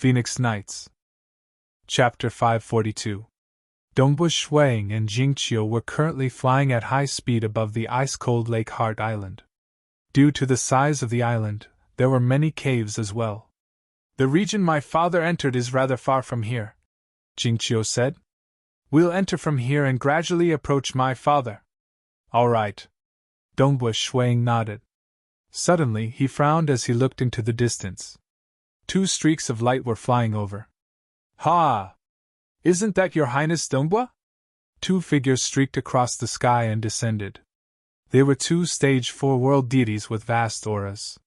Phoenix Nights. Chapter 542. Dongbu Shuang and Jingqiu were currently flying at high speed above the ice-cold Lake Heart Island. Due to the size of the island, there were many caves as well. The region my father entered is rather far from here, Jingqiu said. We'll enter from here and gradually approach my father. All right. Dongbu Shuang nodded. Suddenly he frowned as he looked into the distance. 2 streaks of light were flying over. Ha! Isn't that your Highness Dongbu? 2 figures streaked across the sky and descended. They were 2 stage 4 world deities with vast auras.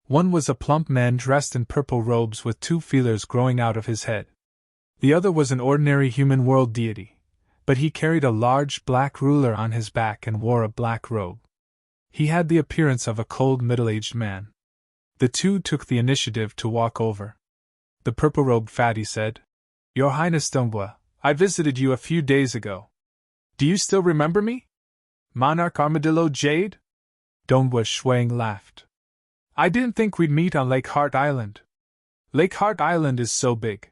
One was a plump man dressed in purple robes with 2 feelers growing out of his head. The other was an ordinary human world deity, but he carried a large black ruler on his back and wore a black robe. He had the appearance of a cold middle-aged man. The 2 took the initiative to walk over. The purple-robed fatty said, Your Highness Dongbu, I visited you a few days ago. Do you still remember me? Monarch Armadillo Jade? Dongbu Shuang laughed. I didn't think we'd meet on Lake Heart Island. Lake Heart Island is so big.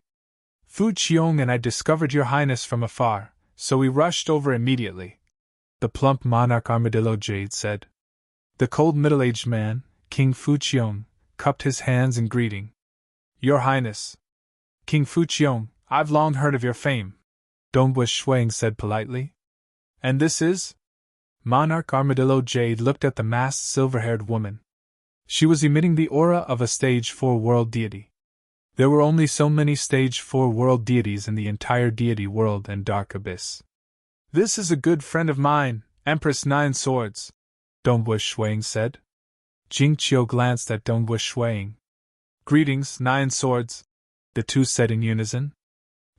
Fu Qiong and I discovered your Highness from afar, so we rushed over immediately. The plump Monarch Armadillo Jade said. The cold middle-aged man, King Fu Qiong, cupped his hands in greeting. Your Highness. King Fu Qiong, I've long heard of your fame, Dongbu Shuang said politely. And this is? Monarch Armadillo Jade looked at the masked silver-haired woman. She was emitting the aura of a stage 4 world deity. There were only so many stage 4 world deities in the entire deity world and dark abyss. This is a good friend of mine, Empress Nine Swords, Dongbu Shuang said. Jingqiu glanced at Dongbu Shuang. Greetings, Nine Swords, the 2 said in unison.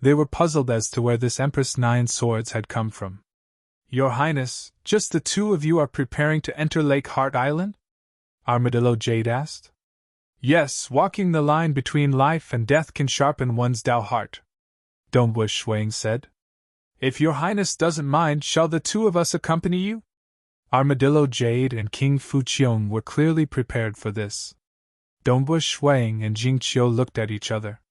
They were puzzled as to where this Empress Nine Swords had come from. Your Highness, just the 2 of you are preparing to enter Lake Heart Island? Armadillo Jade asked. Yes, walking the line between life and death can sharpen one's Dao heart, Dongbu Shuang said. If your Highness doesn't mind, shall the 2 of us accompany you? Armadillo Jade and King Fu Qiong were clearly prepared for this. Dongbu Shuang and Jingqiu looked at each other.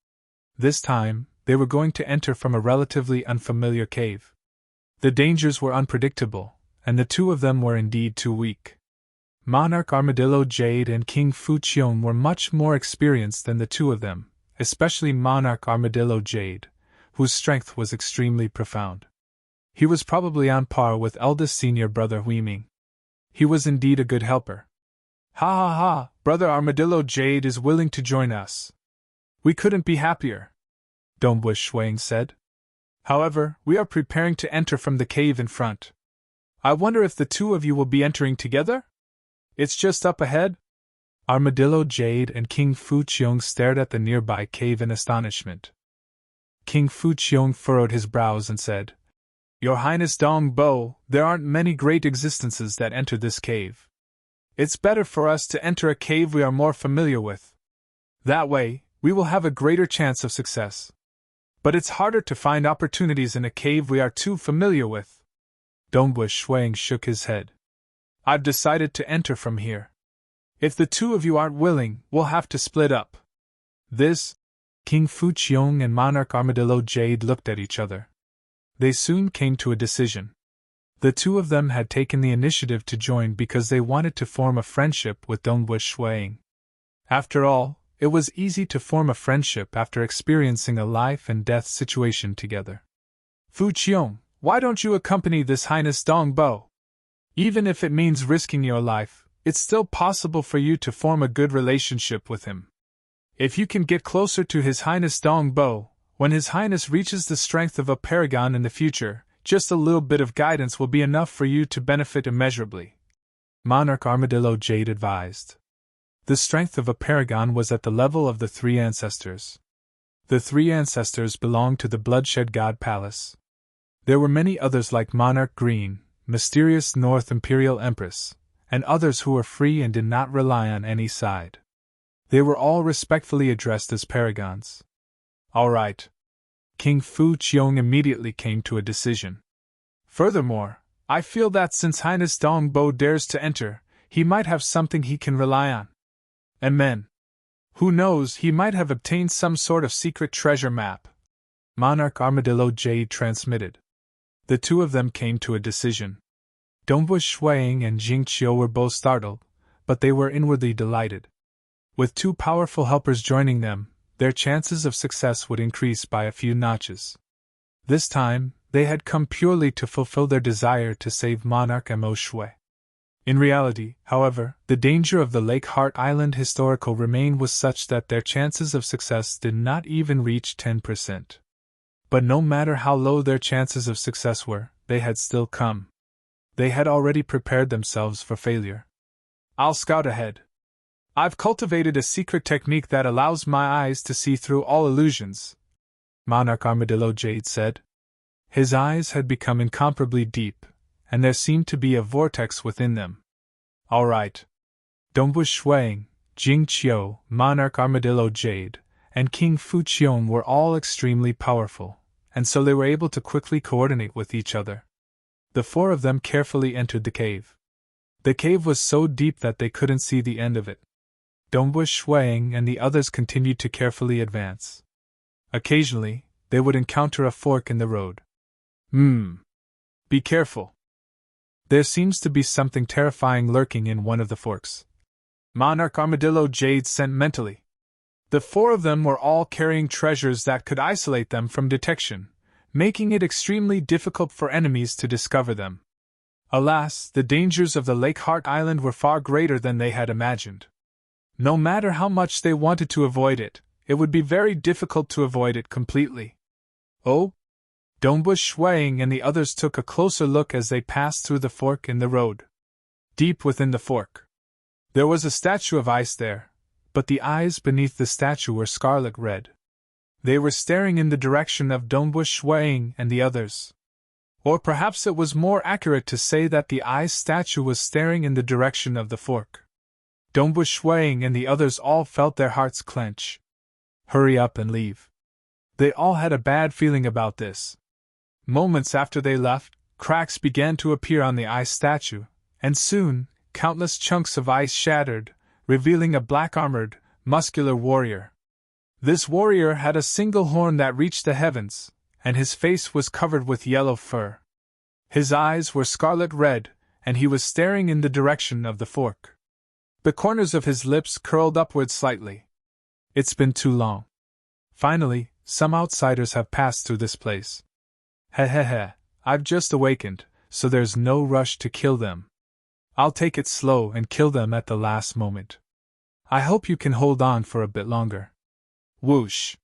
This time, they were going to enter from a relatively unfamiliar cave. The dangers were unpredictable, and the 2 of them were indeed too weak. Monarch Armadillo Jade and King Fu Qiong were much more experienced than the 2 of them, especially Monarch Armadillo Jade, whose strength was extremely profound. He was probably on par with eldest senior brother Ying. He was indeed a good helper. Ha ha ha, Brother Armadillo Jade is willing to join us. We couldn't be happier, Dongbu Shuang said. However, we are preparing to enter from the cave in front. I wonder if the 2 of you will be entering together? It's just up ahead? Armadillo Jade and King Fu Qiong stared at the nearby cave in astonishment. King Fu Qiong furrowed his brows and said, Your Highness Dongbu, there aren't many great existences that enter this cave. It's better for us to enter a cave we are more familiar with. That way, we will have a greater chance of success. But it's harder to find opportunities in a cave we are too familiar with. Dongbu Shuang shook his head. I've decided to enter from here. If the 2 of you aren't willing, we'll have to split up. This? King Fu Qiong and Monarch Armadillo Jade looked at each other. They soon came to a decision. The 2 of them had taken the initiative to join because they wanted to form a friendship with Dongbu Shuang. After all, it was easy to form a friendship after experiencing a life and death situation together. Fu Qiong, why don't you accompany this Highness Dongbu? Even if it means risking your life, it's still possible for you to form a good relationship with him. If you can get closer to His Highness Dongbu, when His Highness reaches the strength of a paragon in the future, just a little bit of guidance will be enough for you to benefit immeasurably, Monarch Armadillo Jade advised. The strength of a paragon was at the level of the 3 ancestors. The 3 ancestors belonged to the Bloodshed God Palace. There were many others like Monarch Green, Mysterious North Imperial Empress, and others who were free and did not rely on any side. They were all respectfully addressed as paragons. All right. King Fu Qiong immediately came to a decision. Furthermore, I feel that since Highness Dongbu dares to enter, he might have something he can rely on. Amen. Who knows, he might have obtained some sort of secret treasure map. Monarch Armadillo Jade transmitted. The two of them came to a decision. Dongbu Shuang and Jingqiu were both startled, but they were inwardly delighted. With two powerful helpers joining them, their chances of success would increase by a few notches. This time, they had come purely to fulfill their desire to save Monarch Mo Shui. In reality, however, the danger of the Lake Heart Island historical remain was such that their chances of success did not even reach 10%. But no matter how low their chances of success were, they had still come. They had already prepared themselves for failure. I'll scout ahead. I've cultivated a secret technique that allows my eyes to see through all illusions, Monarch Armadillo Jade said. His eyes had become incomparably deep, and there seemed to be a vortex within them. All right. Dongbu Shuang, Jingqiu, Monarch Armadillo Jade, and King Fuqiong were all extremely powerful, and so they were able to quickly coordinate with each other. The four of them carefully entered the cave. The cave was so deep that they couldn't see the end of it. Dongbu Shuang and the others continued to carefully advance. Occasionally, they would encounter a fork in the road. Be careful. There seems to be something terrifying lurking in one of the forks, Monarch Armadillo Jade sent mentally. The four of them were all carrying treasures that could isolate them from detection, making it extremely difficult for enemies to discover them. Alas, the dangers of the Lake Heart Island were far greater than they had imagined. No matter how much they wanted to avoid it, it would be very difficult to avoid it completely. Oh? Dongbu Shuang and the others took a closer look as they passed through the fork in the road. Deep within the fork, there was a statue of ice there, but the eyes beneath the statue were scarlet red. They were staring in the direction of Dongbu Shuang and the others. Or perhaps it was more accurate to say that the ice statue was staring in the direction of the fork. Dongbu Shuang and the others all felt their hearts clench. Hurry up and leave. They all had a bad feeling about this. Moments after they left, cracks began to appear on the ice statue, and soon, countless chunks of ice shattered, revealing a black-armored, muscular warrior. This warrior had a single horn that reached the heavens, and his face was covered with yellow fur. His eyes were scarlet red, and he was staring in the direction of the fork. The corners of his lips curled upward slightly. It's been too long. Finally, some outsiders have passed through this place. Hehehe, I've just awakened, so there's no rush to kill them. I'll take it slow and kill them at the last moment. I hope you can hold on for a bit longer. Whoosh!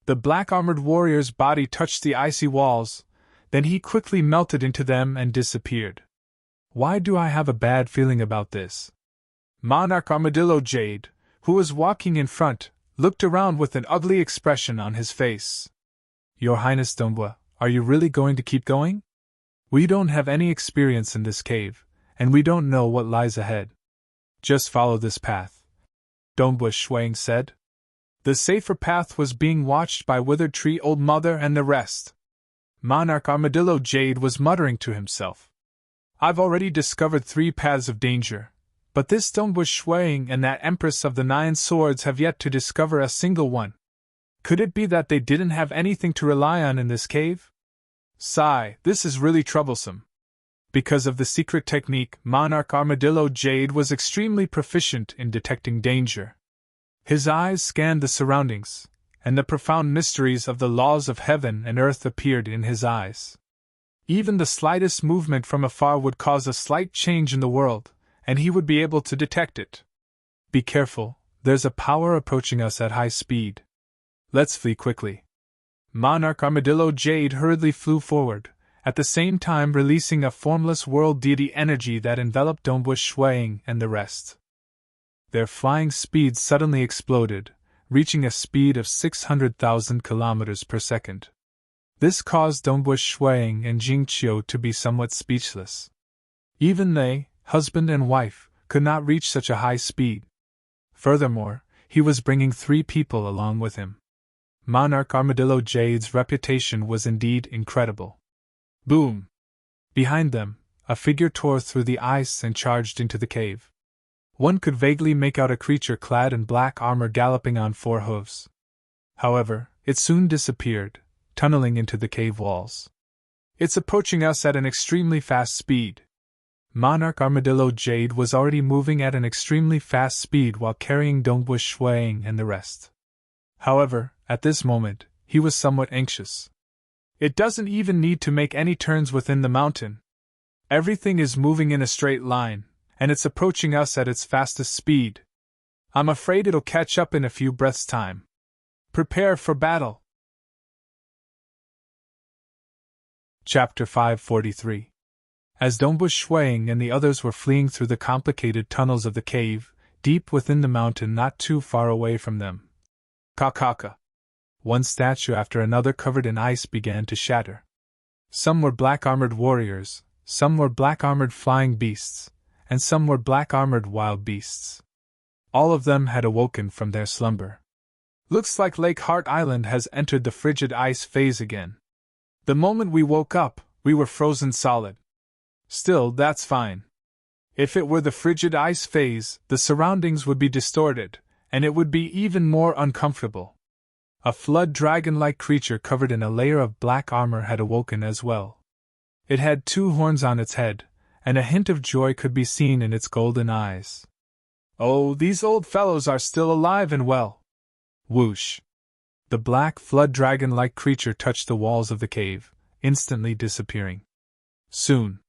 The black-armored warrior's body touched the icy walls, then he quickly melted into them and disappeared. Why do I have a bad feeling about this? Monarch Armadillo Jade, who was walking in front, looked around with an ugly expression on his face. Your Highness Dongbu, are you really going to keep going? We don't have any experience in this cave, and we don't know what lies ahead. Just follow this path, Dongbu Shuang said. The safer path was being watched by Withered Tree Old Mother and the rest. Monarch Armadillo Jade was muttering to himself. I've already discovered 3 paths of danger, but this Dongbu Shuang and that Empress of the 9 Swords have yet to discover a single one. Could it be that they didn't have anything to rely on in this cave? Sigh, this is really troublesome. Because of the secret technique, Monarch Armadillo Jade was extremely proficient in detecting danger. His eyes scanned the surroundings, and the profound mysteries of the laws of heaven and earth appeared in his eyes. Even the slightest movement from afar would cause a slight change in the world, and he would be able to detect it. Be careful, there's a power approaching us at high speed. Let's flee quickly. Monarch Armadillo Jade hurriedly flew forward, at the same time releasing a formless world deity energy that enveloped Dongbu Shuang and the rest. Their flying speed suddenly exploded, reaching a speed of 600,000 kilometers per second. This caused Dongbu Shuang and Jingqiu to be somewhat speechless. Even they, husband and wife, could not reach such a high speed. Furthermore, he was bringing 3 people along with him. Monarch Armadillo Jade's reputation was indeed incredible. Boom! Behind them, a figure tore through the ice and charged into the cave. One could vaguely make out a creature clad in black armor galloping on 4 hooves. However, it soon disappeared, tunneling into the cave walls. It's approaching us at an extremely fast speed. Monarch Armadillo Jade was already moving at an extremely fast speed while carrying Dongbush Shuang and the rest. However, at this moment, he was somewhat anxious. It doesn't even need to make any turns within the mountain. Everything is moving in a straight line, and it's approaching us at its fastest speed. I'm afraid it'll catch up in a few breaths' time. Prepare for battle. Chapter 543. As Dongbush Shuang and the others were fleeing through the complicated tunnels of the cave, deep within the mountain not too far away from them. Kakaka. One statue after another covered in ice began to shatter. Some were black-armored warriors, some were black-armored flying beasts, and some were black-armored wild beasts. All of them had awoken from their slumber. Looks like Lake Heart Island has entered the frigid ice phase again. The moment we woke up, we were frozen solid. Still, that's fine. If it were the frigid ice phase, the surroundings would be distorted, and it would be even more uncomfortable. A flood dragon-like creature covered in a layer of black armor had awoken as well. It had 2 horns on its head, and a hint of joy could be seen in its golden eyes. Oh, these old fellows are still alive and well. Whoosh! The black flood dragon-like creature touched the walls of the cave, instantly disappearing. Soon,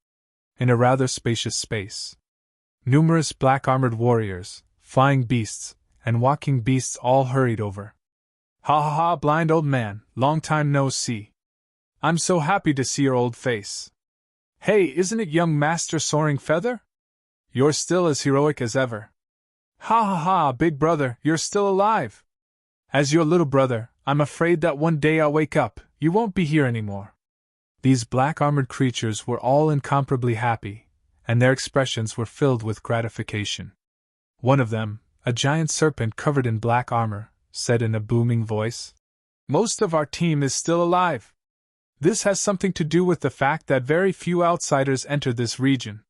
in a rather spacious space, numerous black-armored warriors, flying beasts, and walking beasts all hurried over. Ha ha ha, blind old man, long time no see. I'm so happy to see your old face. Hey, isn't it young Master Soaring Feather? You're still as heroic as ever. Ha ha ha, big brother, you're still alive. As your little brother, I'm afraid that one day I'll wake up, you won't be here anymore. These black-armored creatures were all incomparably happy, and their expressions were filled with gratification. One of them, a giant serpent covered in black armor, said in a booming voice, "Most of our team is still alive. This has something to do with the fact that very few outsiders enter this region.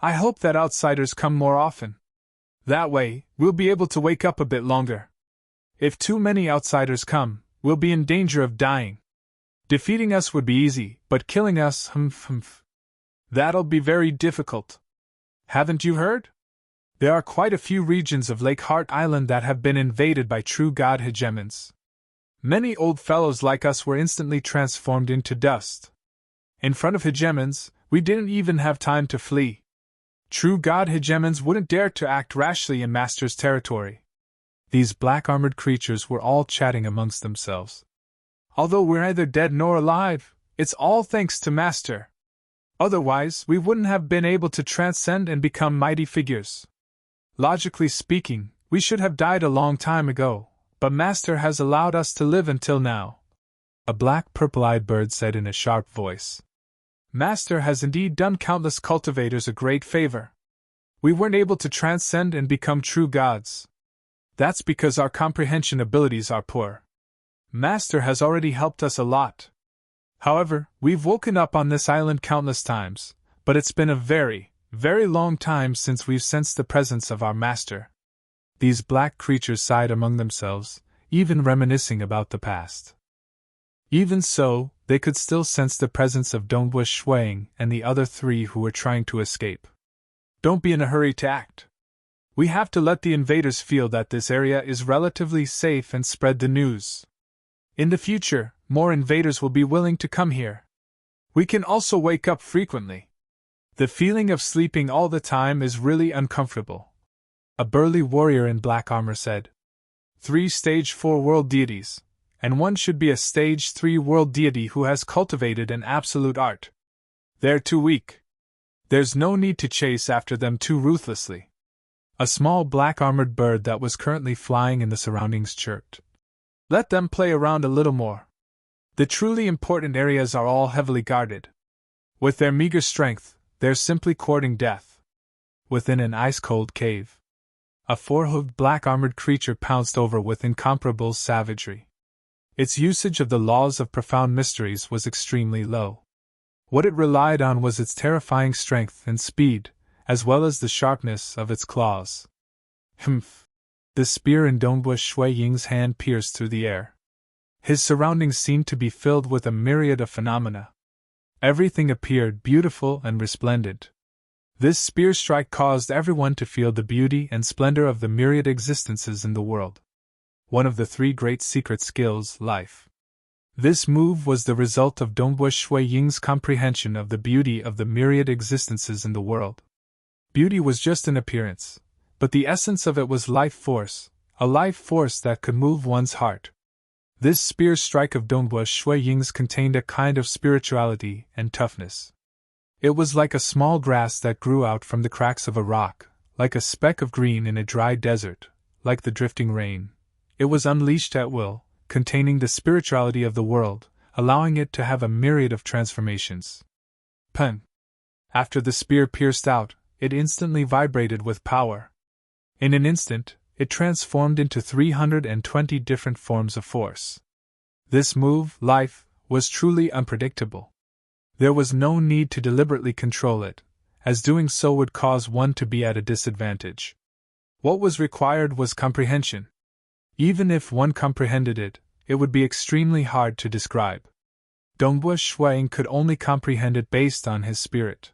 I hope that outsiders come more often. That way, we'll be able to wake up a bit longer. If too many outsiders come, we'll be in danger of dying. Defeating us would be easy, but killing us, that'll be very difficult. Haven't you heard? There are quite a few regions of Lake Heart Island that have been invaded by true god hegemons. Many old fellows like us were instantly transformed into dust. In front of hegemons, we didn't even have time to flee. True god hegemons wouldn't dare to act rashly in Master's territory." These black-armored creatures were all chatting amongst themselves. "Although we're neither dead nor alive, it's all thanks to Master. Otherwise, we wouldn't have been able to transcend and become mighty figures. Logically speaking, we should have died a long time ago, but Master has allowed us to live until now," a black purple-eyed bird said in a sharp voice. "Master has indeed done countless cultivators a great favor. We weren't able to transcend and become true gods. That's because our comprehension abilities are poor. Master has already helped us a lot. However, we've woken up on this island countless times, but it's been a very, very long time since we've sensed the presence of our Master." These black creatures sighed among themselves, even reminiscing about the past. Even so, they could still sense the presence of Dongbush Shuang and the other 3 who were trying to escape. "Don't be in a hurry to act. We have to let the invaders feel that this area is relatively safe and spread the news. In the future, more invaders will be willing to come here. We can also wake up frequently. The feeling of sleeping all the time is really uncomfortable," a burly warrior in black armor said. 3 Stage 4 world deities, and one should be a Stage 3 world deity who has cultivated an absolute art. They're too weak. There's no need to chase after them too ruthlessly." A small black-armored bird that was currently flying in the surroundings chirped. "Let them play around a little more. The truly important areas are all heavily guarded. With their meager strength, they're simply courting death." Within an ice-cold cave, a 4-hooved black-armored creature pounced over with incomparable savagery. Its usage of the laws of profound mysteries was extremely low. What it relied on was its terrifying strength and speed, as well as the sharpness of its claws. Humph! The spear in Dongbu Shui Ying's hand pierced through the air. His surroundings seemed to be filled with a myriad of phenomena. Everything appeared beautiful and resplendent. This spear strike caused everyone to feel the beauty and splendor of the myriad existences in the world. One of the three great secret skills, life. This move was the result of Dongbu Shui Ying's comprehension of the beauty of the myriad existences in the world. Beauty was just an appearance, but the essence of it was life force, a life force that could move one's heart. This spear strike of Dongbu Shui Ying's contained a kind of spirituality and toughness. It was like a small grass that grew out from the cracks of a rock, like a speck of green in a dry desert, like the drifting rain. It was unleashed at will, containing the spirituality of the world, allowing it to have a myriad of transformations. Pun. After the spear pierced out, it instantly vibrated with power. In an instant, it transformed into 320 different forms of force. This move, life, was truly unpredictable. There was no need to deliberately control it, as doing so would cause one to be at a disadvantage. What was required was comprehension. Even if one comprehended it, it would be extremely hard to describe. Dongbu Shuiying could only comprehend it based on his spirit.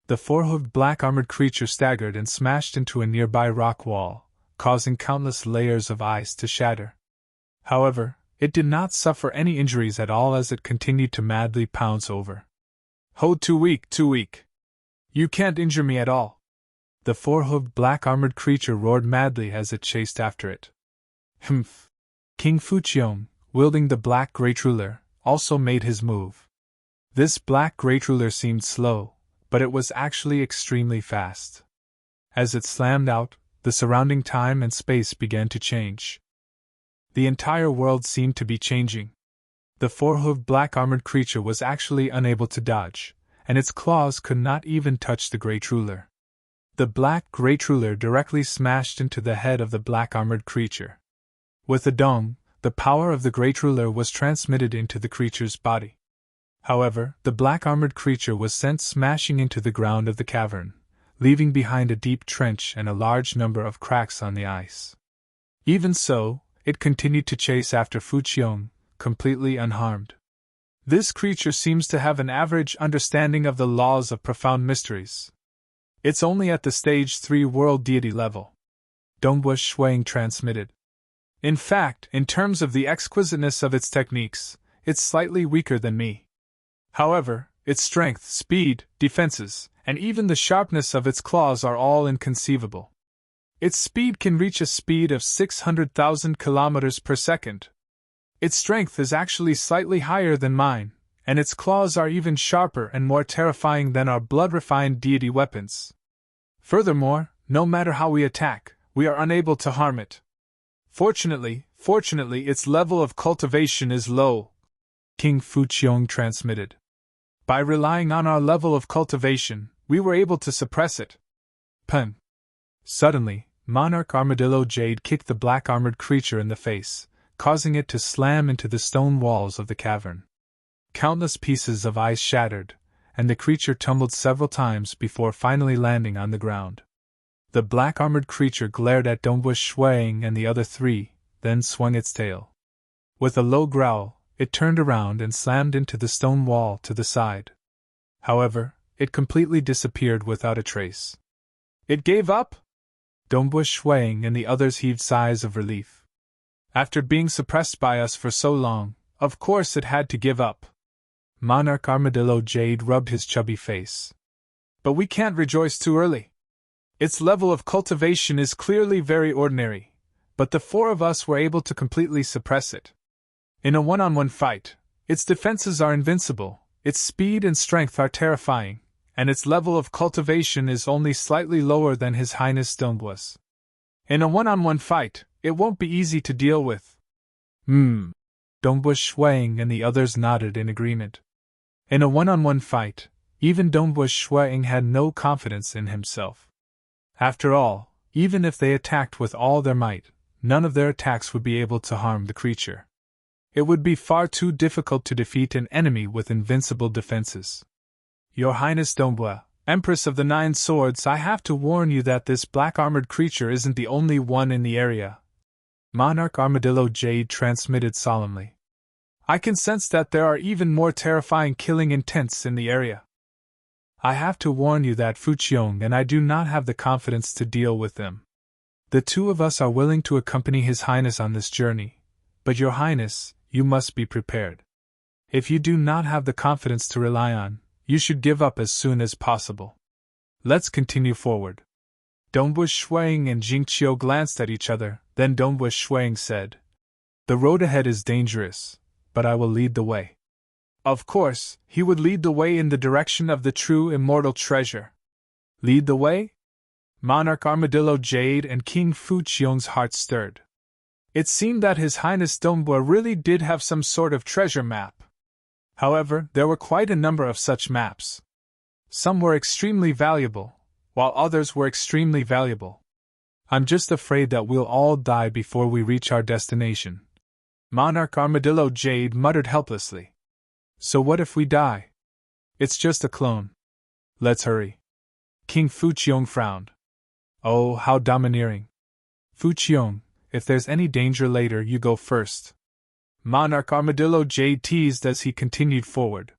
The four-hoofed black-armored creature staggered and smashed into a nearby rock wall, causing countless layers of ice to shatter. However, it did not suffer any injuries at all as it continued to madly pounce over. "Ho, too weak, too weak. You can't injure me at all." The four-hoofed black-armored creature roared madly as it chased after it. Humph! King Fuqiong, wielding the black great ruler, also made his move. This black great ruler seemed slow, but it was actually extremely fast. As it slammed out, the surrounding time and space began to change. The entire world seemed to be changing. The four-hoofed black-armored creature was actually unable to dodge, and its claws could not even touch the great ruler. The black great ruler directly smashed into the head of the black-armored creature. With a dong, the power of the great ruler was transmitted into the creature's body. However, the black-armored creature was sent smashing into the ground of the cavern, leaving behind a deep trench and a large number of cracks on the ice. Even so, it continued to chase after Fuqiong, completely unharmed. This creature seems to have an average understanding of the laws of profound mysteries. It's only at the stage 3 world deity level. Dongbu Shuiying transmitted. In fact, in terms of the exquisiteness of its techniques, it's slightly weaker than me. However, its strength, speed, defenses, and even the sharpness of its claws are all inconceivable. Its speed can reach a speed of 600,000 kilometers per second. Its strength is actually slightly higher than mine, and its claws are even sharper and more terrifying than our blood-refined deity weapons. Furthermore, no matter how we attack, we are unable to harm it. Fortunately, its level of cultivation is low, King Fuqiong transmitted. By relying on our level of cultivation, we were able to suppress it. Pun. Suddenly, Monarch Armadillo Jade kicked the black-armored creature in the face, causing it to slam into the stone walls of the cavern. Countless pieces of ice shattered, and the creature tumbled several times before finally landing on the ground. The black-armored creature glared at Dongbu Shuiying and the other three, then swung its tail. With a low growl, it turned around and slammed into the stone wall to the side. However, it completely disappeared without a trace. It gave up? Dongbu Shuiying and the others heaved sighs of relief. After being suppressed by us for so long, of course it had to give up. Monarch Armadillo Jade rubbed his chubby face. But we can't rejoice too early. Its level of cultivation is clearly very ordinary, but the four of us were able to completely suppress it. In a one-on-one fight, its defenses are invincible, its speed and strength are terrifying, and its level of cultivation is only slightly lower than His Highness Dongbu's. In a one-on-one fight, it won't be easy to deal with. Dongbu Shuiying and the others nodded in agreement. In a one-on-one fight, even Dongbu Shuiying had no confidence in himself. After all, even if they attacked with all their might, none of their attacks would be able to harm the creature. It would be far too difficult to defeat an enemy with invincible defenses. Your Highness Dongbu, Empress of the Nine Swords, I have to warn you that this black-armored creature isn't the only one in the area," Monarch Armadillo Jade transmitted solemnly. "I can sense that there are even more terrifying killing intents in the area. I have to warn you that Fuqiong and I do not have the confidence to deal with them. The two of us are willing to accompany His Highness on this journey, but Your Highness, you must be prepared. If you do not have the confidence to rely on, you should give up as soon as possible. Let's continue forward." Dongbu Shuang and Jingqiu glanced at each other, then Dongbu Shuang said, "The road ahead is dangerous, but I will lead the way." Of course, he would lead the way in the direction of the true immortal treasure. Lead the way? Monarch Armadillo Jade and King Fuqiong's hearts stirred. It seemed that His Highness Dongbu really did have some sort of treasure map. However, there were quite a number of such maps. Some were extremely valuable, while others were extremely valuable. "I'm just afraid that we'll all die before we reach our destination," Monarch Armadillo Jade muttered helplessly. "So what if we die? It's just a clone. Let's hurry." King Fuqiong frowned. "Oh, how domineering. Fuqiong, if there's any danger later, you go first," Monarch Armadillo Jade teased as he continued forward.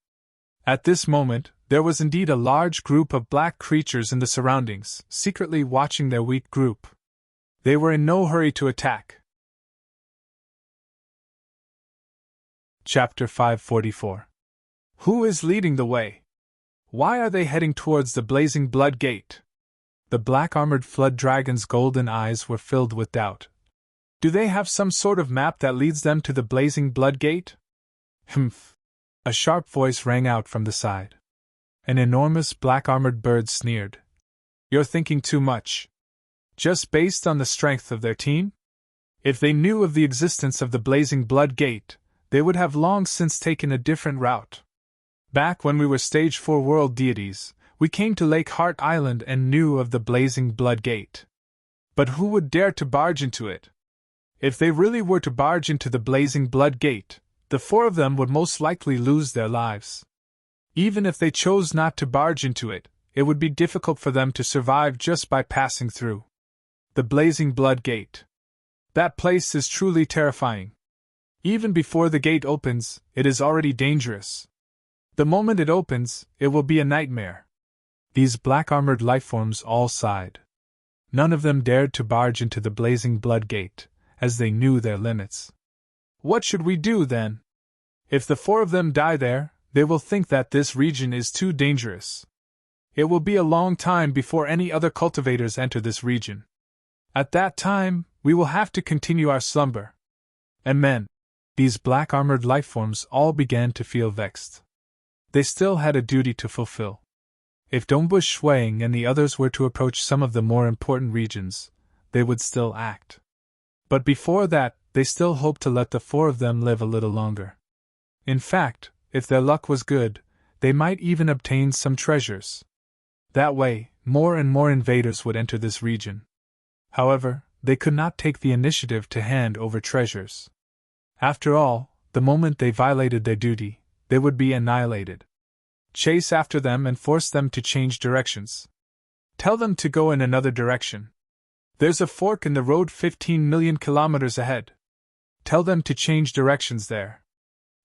At this moment, there was indeed a large group of black creatures in the surroundings, secretly watching their weak group. They were in no hurry to attack. Chapter 544. Who is leading the way? Why are they heading towards the blazing blood gate? The black-armored flood dragon's golden eyes were filled with doubt. Do they have some sort of map that leads them to the blazing blood gate? Humph! A sharp voice rang out from the side. An enormous black-armored bird sneered. "You're thinking too much. Just based on the strength of their team? If they knew of the existence of the blazing blood gate, they would have long since taken a different route. Back when we were Stage 4 world deities, we came to Lake Heart Island and knew of the blazing blood gate. But who would dare to barge into it? If they really were to barge into the blazing blood gate, the four of them would most likely lose their lives. Even if they chose not to barge into it, it would be difficult for them to survive just by passing through. The blazing blood gate. That place is truly terrifying. Even before the gate opens, it is already dangerous. The moment it opens, it will be a nightmare." These black-armored lifeforms all sighed. None of them dared to barge into the blazing blood gate, as they knew their limits. "What should we do, then? If the four of them die there, they will think that this region is too dangerous. It will be a long time before any other cultivators enter this region. At that time, we will have to continue our slumber." And men, these black-armored lifeforms all began to feel vexed. They still had a duty to fulfill. If Dongbu Shuang and the others were to approach some of the more important regions, they would still act. But before that, they still hoped to let the four of them live a little longer. In fact, if their luck was good, they might even obtain some treasures. That way, more and more invaders would enter this region. However, they could not take the initiative to hand over treasures. After all, the moment they violated their duty, they would be annihilated. Chase after them and force them to change directions. Tell them to go in another direction. There's a fork in the road 15 million kilometers ahead. Tell them to change directions there.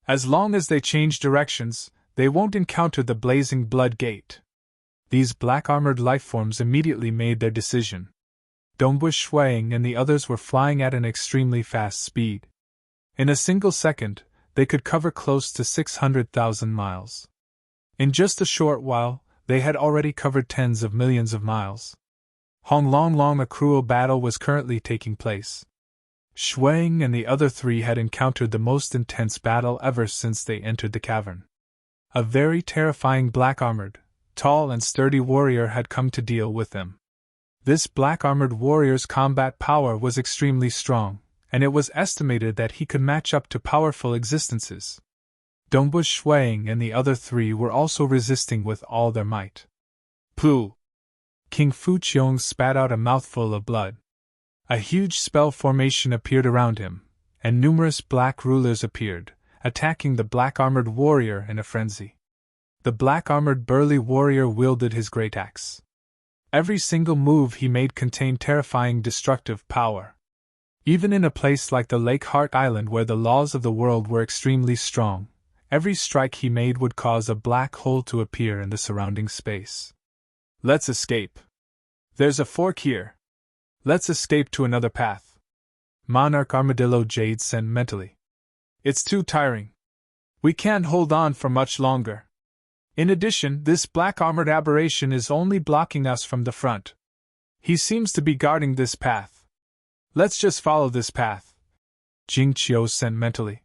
As long as they change directions, they won't encounter the blazing blood gate. These black-armored lifeforms immediately made their decision. Dongbu Shuang and the others were flying at an extremely fast speed. In a single second, they could cover close to 600,000 miles. In just a short while, they had already covered tens of millions of miles. Honglong, a cruel battle was currently taking place. Shuang and the other three had encountered the most intense battle ever since they entered the cavern. A very terrifying black-armored, tall and sturdy warrior had come to deal with them. This black-armored warrior's combat power was extremely strong, and it was estimated that he could match up to powerful existences. Dongbu Shuang and the other three were also resisting with all their might. Pooh! King Fuqiong spat out a mouthful of blood. A huge spell formation appeared around him, and numerous black rulers appeared, attacking the black-armored warrior in a frenzy. the black-armored burly warrior wielded his great axe. Every single move he made contained terrifying destructive power. Even in a place like the Lake Heart Island where the laws of the world were extremely strong, every strike he made would cause a black hole to appear in the surrounding space. Let's escape. There's a fork here. Let's escape to another path. Monarch Armadillo Jade said mentally. It's too tiring. We can't hold on for much longer. In addition, this black-armored aberration is only blocking us from the front. He seems to be guarding this path. Let's just follow this path. Jing Qiu said mentally.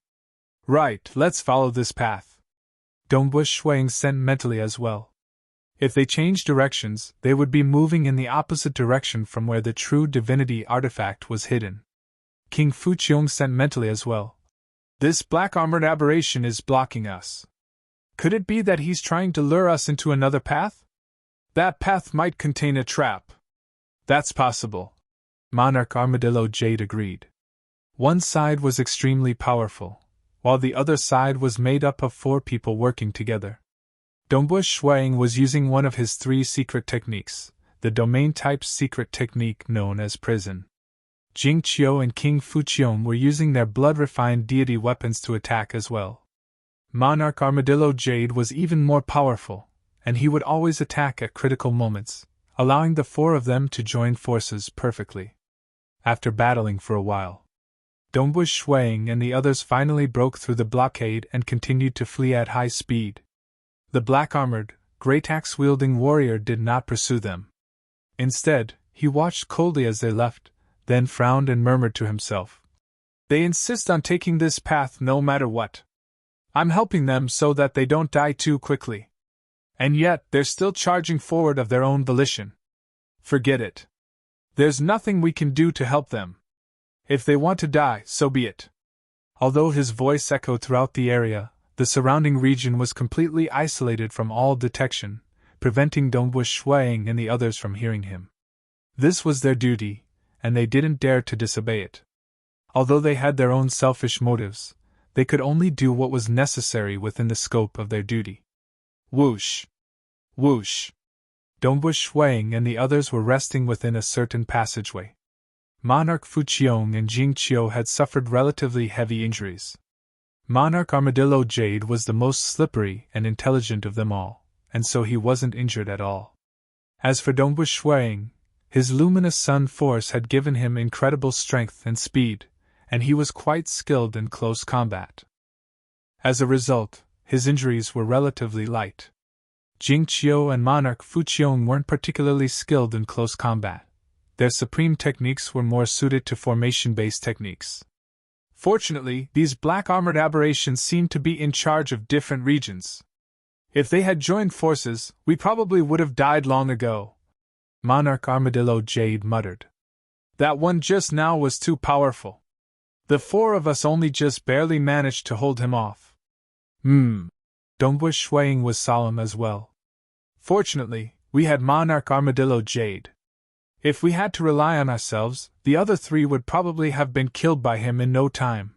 Right, let's follow this path. Dongbu Shuang said mentally as well. If they changed directions, they would be moving in the opposite direction from where the true divinity artifact was hidden. King Fuqiong said mentally as well. This black-armored aberration is blocking us. Could it be that he's trying to lure us into another path? That path might contain a trap. That's possible. Monarch Armadillo Jade agreed. One side was extremely powerful, while the other side was made up of 4 people working together. Dongbu Shuang was using one of his 3 secret techniques, the domain-type secret technique known as prison. Jing Qiu and King Fuqiong were using their blood-refined deity weapons to attack as well. Monarch Armadillo Jade was even more powerful, and he would always attack at critical moments, allowing the 4 of them to join forces perfectly. After battling for a while, Dongbu Shuang and the others finally broke through the blockade and continued to flee at high speed. The black-armored, great axe-wielding warrior did not pursue them. Instead, he watched coldly as they left, then frowned and murmured to himself. They insist on taking this path no matter what. I'm helping them so that they don't die too quickly. And yet, they're still charging forward of their own volition. Forget it. There's nothing we can do to help them. If they want to die, so be it. Although his voice echoed throughout the area, the surrounding region was completely isolated from all detection, preventing Dongbu Shuang and the others from hearing him. This was their duty, and they didn't dare to disobey it. Although they had their own selfish motives, they could only do what was necessary within the scope of their duty. Whoosh! Whoosh! Dongbu Shuang and the others were resting within a certain passageway. Monarch Fuqiong and Jing Qiu had suffered relatively heavy injuries. Monarch Armadillo Jade was the most slippery and intelligent of them all, and so he wasn't injured at all. As for Dongbu Shuang, his luminous sun force had given him incredible strength and speed, and he was quite skilled in close combat. As a result, his injuries were relatively light. Jing Qiu and Monarch Fuqiong weren't particularly skilled in close combat. Their supreme techniques were more suited to formation-based techniques. Fortunately, these black-armored aberrations seemed to be in charge of different regions. If they had joined forces, we probably would have died long ago. Monarch Armadillo Jade muttered. That one just now was too powerful. The 4 of us only just barely managed to hold him off. Dongbu Shuang was solemn as well. Fortunately, we had Monarch Armadillo Jade. If we had to rely on ourselves, the other 3 would probably have been killed by him in no time.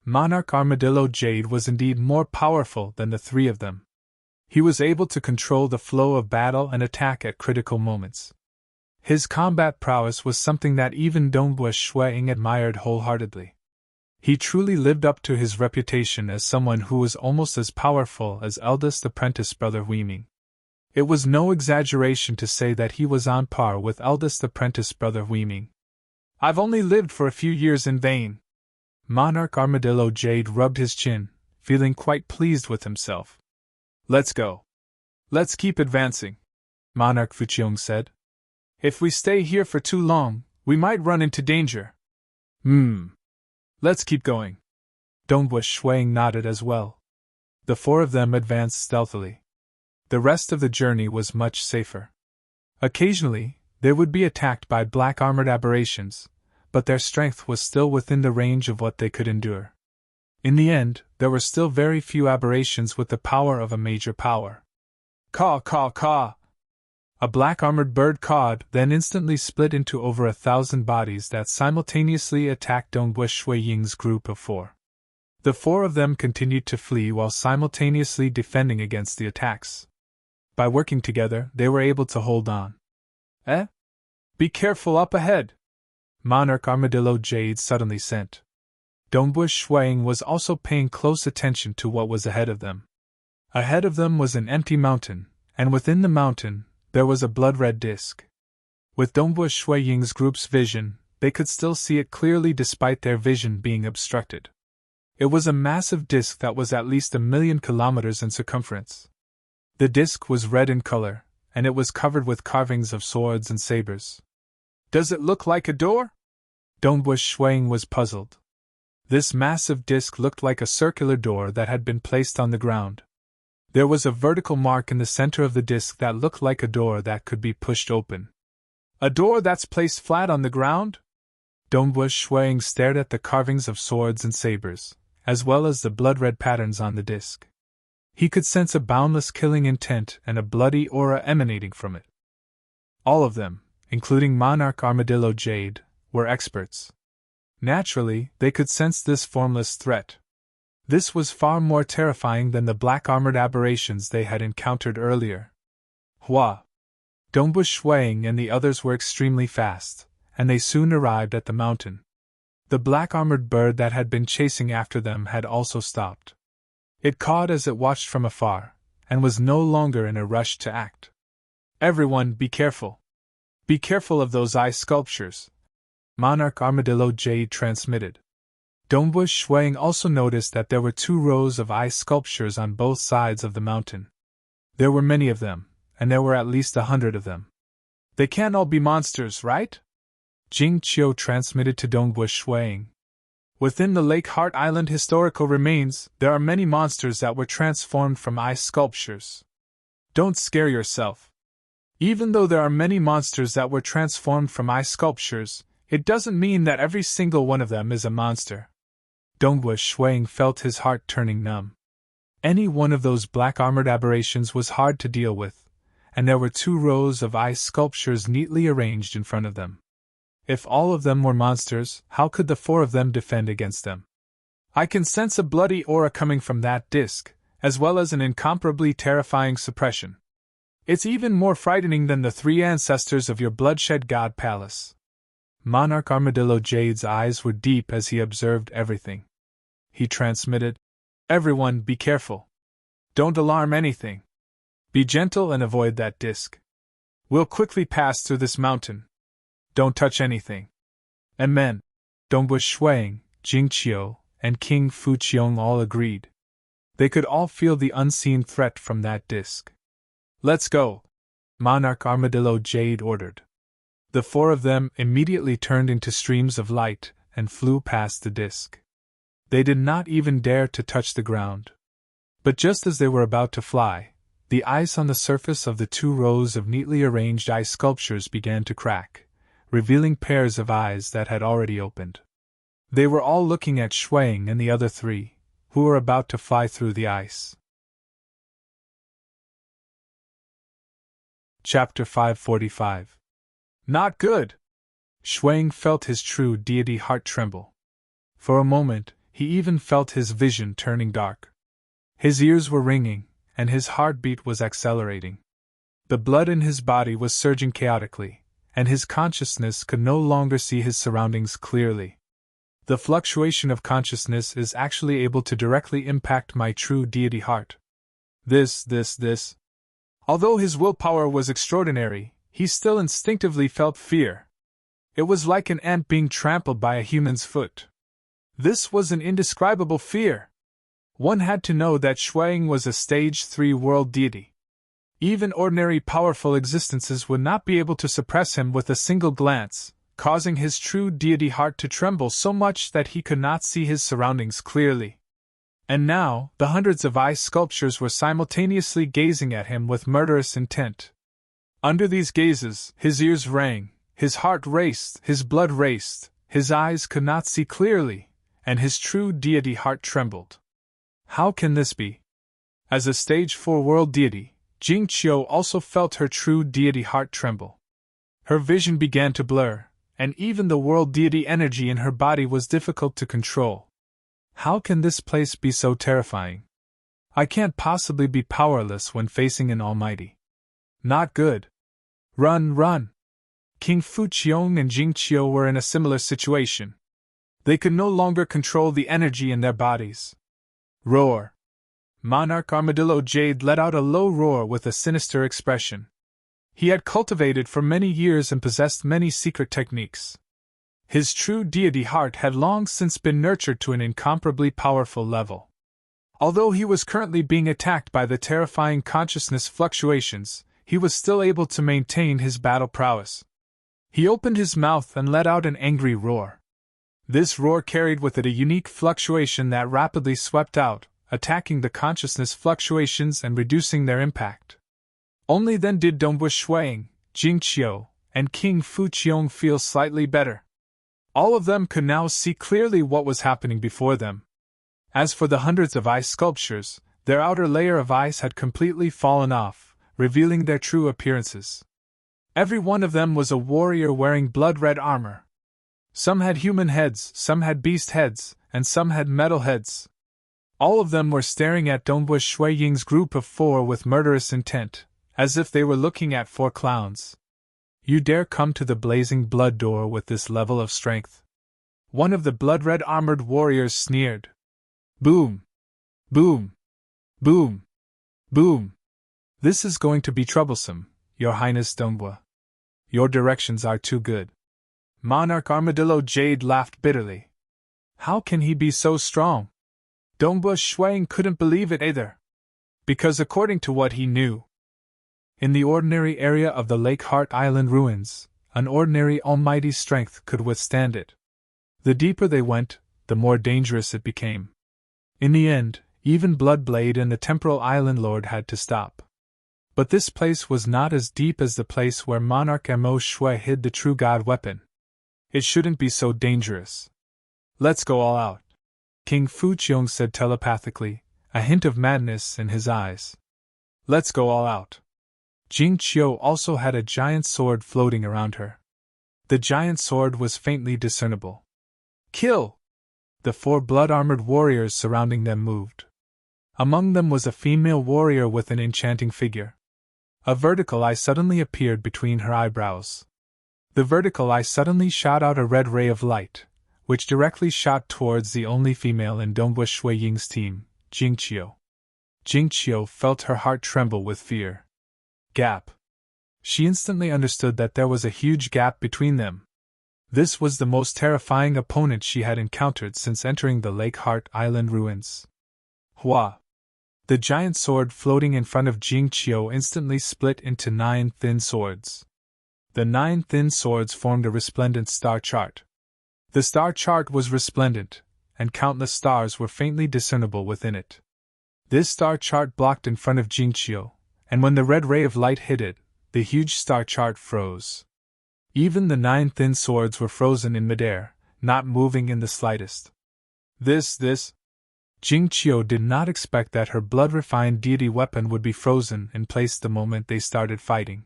Monarch Armadillo Jade was indeed more powerful than the 3 of them. He was able to control the flow of battle and attack at critical moments. His combat prowess was something that even Dongbu Shuang admired wholeheartedly. He truly lived up to his reputation as someone who was almost as powerful as eldest apprentice brother Ying. It was no exaggeration to say that he was on par with eldest apprentice brother Ying. I've only lived for a few years in vain. Monarch Armadillo Jade rubbed his chin, feeling quite pleased with himself. Let's go. Let's keep advancing, Monarch Fuqiong said. If we stay here for too long, we might run into danger. Let's keep going. Dongbu Shuang nodded as well. The 4 of them advanced stealthily. The rest of the journey was much safer. Occasionally, they would be attacked by black-armored aberrations, but their strength was still within the range of what they could endure. In the end, there were still very few aberrations with the power of a major power. Caw, caw, caw! A black-armored bird cawed, then instantly split into over 1,000 bodies that simultaneously attacked Dongbu Shuang's group of 4. The four of them continued to flee while simultaneously defending against the attacks. By working together, they were able to hold on. Be careful up ahead! Monarch Armadillo Jade suddenly sent. Dongbush Shuang was also paying close attention to what was ahead of them. Ahead of them was an empty mountain, and within the mountain, there was a blood-red disk. With Dongbush Shuiying's group's vision, they could still see it clearly despite their vision being obstructed. It was a massive disk that was at least 1,000,000 kilometers in circumference. The disk was red in color, and it was covered with carvings of swords and sabers. Does it look like a door? Dongbush Shuang was puzzled. This massive disk looked like a circular door that had been placed on the ground. There was a vertical mark in the center of the disk that looked like a door that could be pushed open. A door that's placed flat on the ground? Dongbush Shuang stared at the carvings of swords and sabers, as well as the blood-red patterns on the disk. He could sense a boundless killing intent and a bloody aura emanating from it. All of them, including Monarch Armadillo Jade, were experts. Naturally, they could sense this formless threat. This was far more terrifying than the black-armored aberrations they had encountered earlier. Hua! Dongbush Shuang and the others were extremely fast, and they soon arrived at the mountain. The black-armored bird that had been chasing after them had also stopped. It cawed as it watched from afar, and was no longer in a rush to act. Everyone, be careful! Be careful of those eye sculptures! Monarch Armadillo Jade transmitted. Dongbush Shuang also noticed that there were 2 rows of eye sculptures on both sides of the mountain. There were many of them, and there were at least 100 of them. They can't all be monsters, right? Jing Qiu transmitted to Dongbush Shuang. Within the Lake Heart Island historical remains, there are many monsters that were transformed from eye sculptures. Don't scare yourself. Even though there are many monsters that were transformed from eye sculptures, it doesn't mean that every single one of them is a monster. Dongbush Shuang felt his heart turning numb. Any one of those black-armored aberrations was hard to deal with, and there were 2 rows of eye sculptures neatly arranged in front of them. If all of them were monsters, how could the 4 of them defend against them? I can sense a bloody aura coming from that disk, as well as an incomparably terrifying suppression. It's even more frightening than the 3 ancestors of your bloodshed god palace. Monarch Armadillo Jade's eyes were deep as he observed everything. He transmitted, Everyone, be careful. Don't alarm anything. Be gentle and avoid that disk. We'll quickly pass through this mountain. Don't touch anything. Amen. Dongbush Shuang, Jing Qiu, and King Fu Qiong all agreed. They could all feel the unseen threat from that disk. Let's go, Monarch Armadillo Jade ordered. The 4 of them immediately turned into streams of light and flew past the disk. They did not even dare to touch the ground. But just as they were about to fly, the ice on the surface of the 2 rows of neatly arranged eye sculptures began to crack, revealing pairs of eyes that had already opened. They were all looking at Shuang and the other 3, who were about to fly through the ice. Chapter 545. Not good! Shuang felt his true deity heart tremble. For a moment, he even felt his vision turning dark. His ears were ringing, and his heartbeat was accelerating. The blood in his body was surging chaotically, and his consciousness could no longer see his surroundings clearly. The fluctuation of consciousness is actually able to directly impact my true deity heart. This. Although his willpower was extraordinary, he still instinctively felt fear. It was like an ant being trampled by a human's foot. This was an indescribable fear. One had to know that Shuang was a stage 3 world deity. Even ordinary powerful existences would not be able to suppress him with a single glance, causing his true deity heart to tremble so much that he could not see his surroundings clearly. And now, the hundreds of eye sculptures were simultaneously gazing at him with murderous intent. Under these gazes, his ears rang, his heart raced, his blood raced, his eyes could not see clearly, and his true deity heart trembled. How can this be? As a stage 4 world deity, Jing Qiu also felt her true deity heart tremble. Her vision began to blur, and even the world deity energy in her body was difficult to control. How can this place be so terrifying? I can't possibly be powerless when facing an almighty. Not good. Run, run! King Fuqiong and Jing Qiu were in a similar situation. They could no longer control the energy in their bodies. Roar! Monarch Armadillo Jade let out a low roar with a sinister expression. He had cultivated for many years and possessed many secret techniques. His true deity heart had long since been nurtured to an incomparably powerful level. Although he was currently being attacked by the terrifying consciousness fluctuations, he was still able to maintain his battle prowess. He opened his mouth and let out an angry roar. This roar carried with it a unique fluctuation that rapidly swept out, attacking the consciousness fluctuations and reducing their impact. Only then did Dongbu Shuang, Jing Qiu, and King Fuqiong feel slightly better. All of them could now see clearly what was happening before them. As for the hundreds of ice sculptures, their outer layer of ice had completely fallen off, revealing their true appearances. Every one of them was a warrior wearing blood-red armor. Some had human heads, some had beast heads, and some had metal heads. All of them were staring at Dongbu Shui Ying's group of 4 with murderous intent, as if they were looking at 4 clowns. You dare come to the blazing blood door with this level of strength? One of the blood-red armored warriors sneered. Boom! Boom! Boom! Boom! This is going to be troublesome, Your Highness Dongbu. Your directions are too good. Monarch Armadillo Jade laughed bitterly. How can he be so strong? Dongbu Shuang couldn't believe it either. Because according to what he knew, in the ordinary area of the Lake Heart Island ruins, an ordinary almighty strength could withstand it. The deeper they went, the more dangerous it became. In the end, even Bloodblade and the Temporal Island Lord had to stop. But this place was not as deep as the place where Monarch Mo Shui hid the true god weapon. It shouldn't be so dangerous. Let's go all out, King Fuqiong said telepathically, a hint of madness in his eyes. Let's go all out. Jing Qiu also had a giant sword floating around her. The giant sword was faintly discernible. Kill! The 4 blood-armored warriors surrounding them moved. Among them was a female warrior with an enchanting figure. A vertical eye suddenly appeared between her eyebrows. The vertical eye suddenly shot out a red ray of light, which directly shot towards the only female in Dongbu Shui Ying's team, Jing Qiu. Jing Qiu felt her heart tremble with fear. Gap. She instantly understood that there was a huge gap between them. This was the most terrifying opponent she had encountered since entering the Lake Heart Island ruins. Hua! The giant sword floating in front of Jing Qiu instantly split into 9 thin swords. The 9 thin swords formed a resplendent star chart. The star chart was resplendent, and countless stars were faintly discernible within it. This star chart blocked in front of Jing Qiu, and when the red ray of light hit it, the huge star chart froze. Even the 9 thin swords were frozen in midair, not moving in the slightest. This. Jing Qiu did not expect that her blood-refined deity weapon would be frozen in place the moment they started fighting.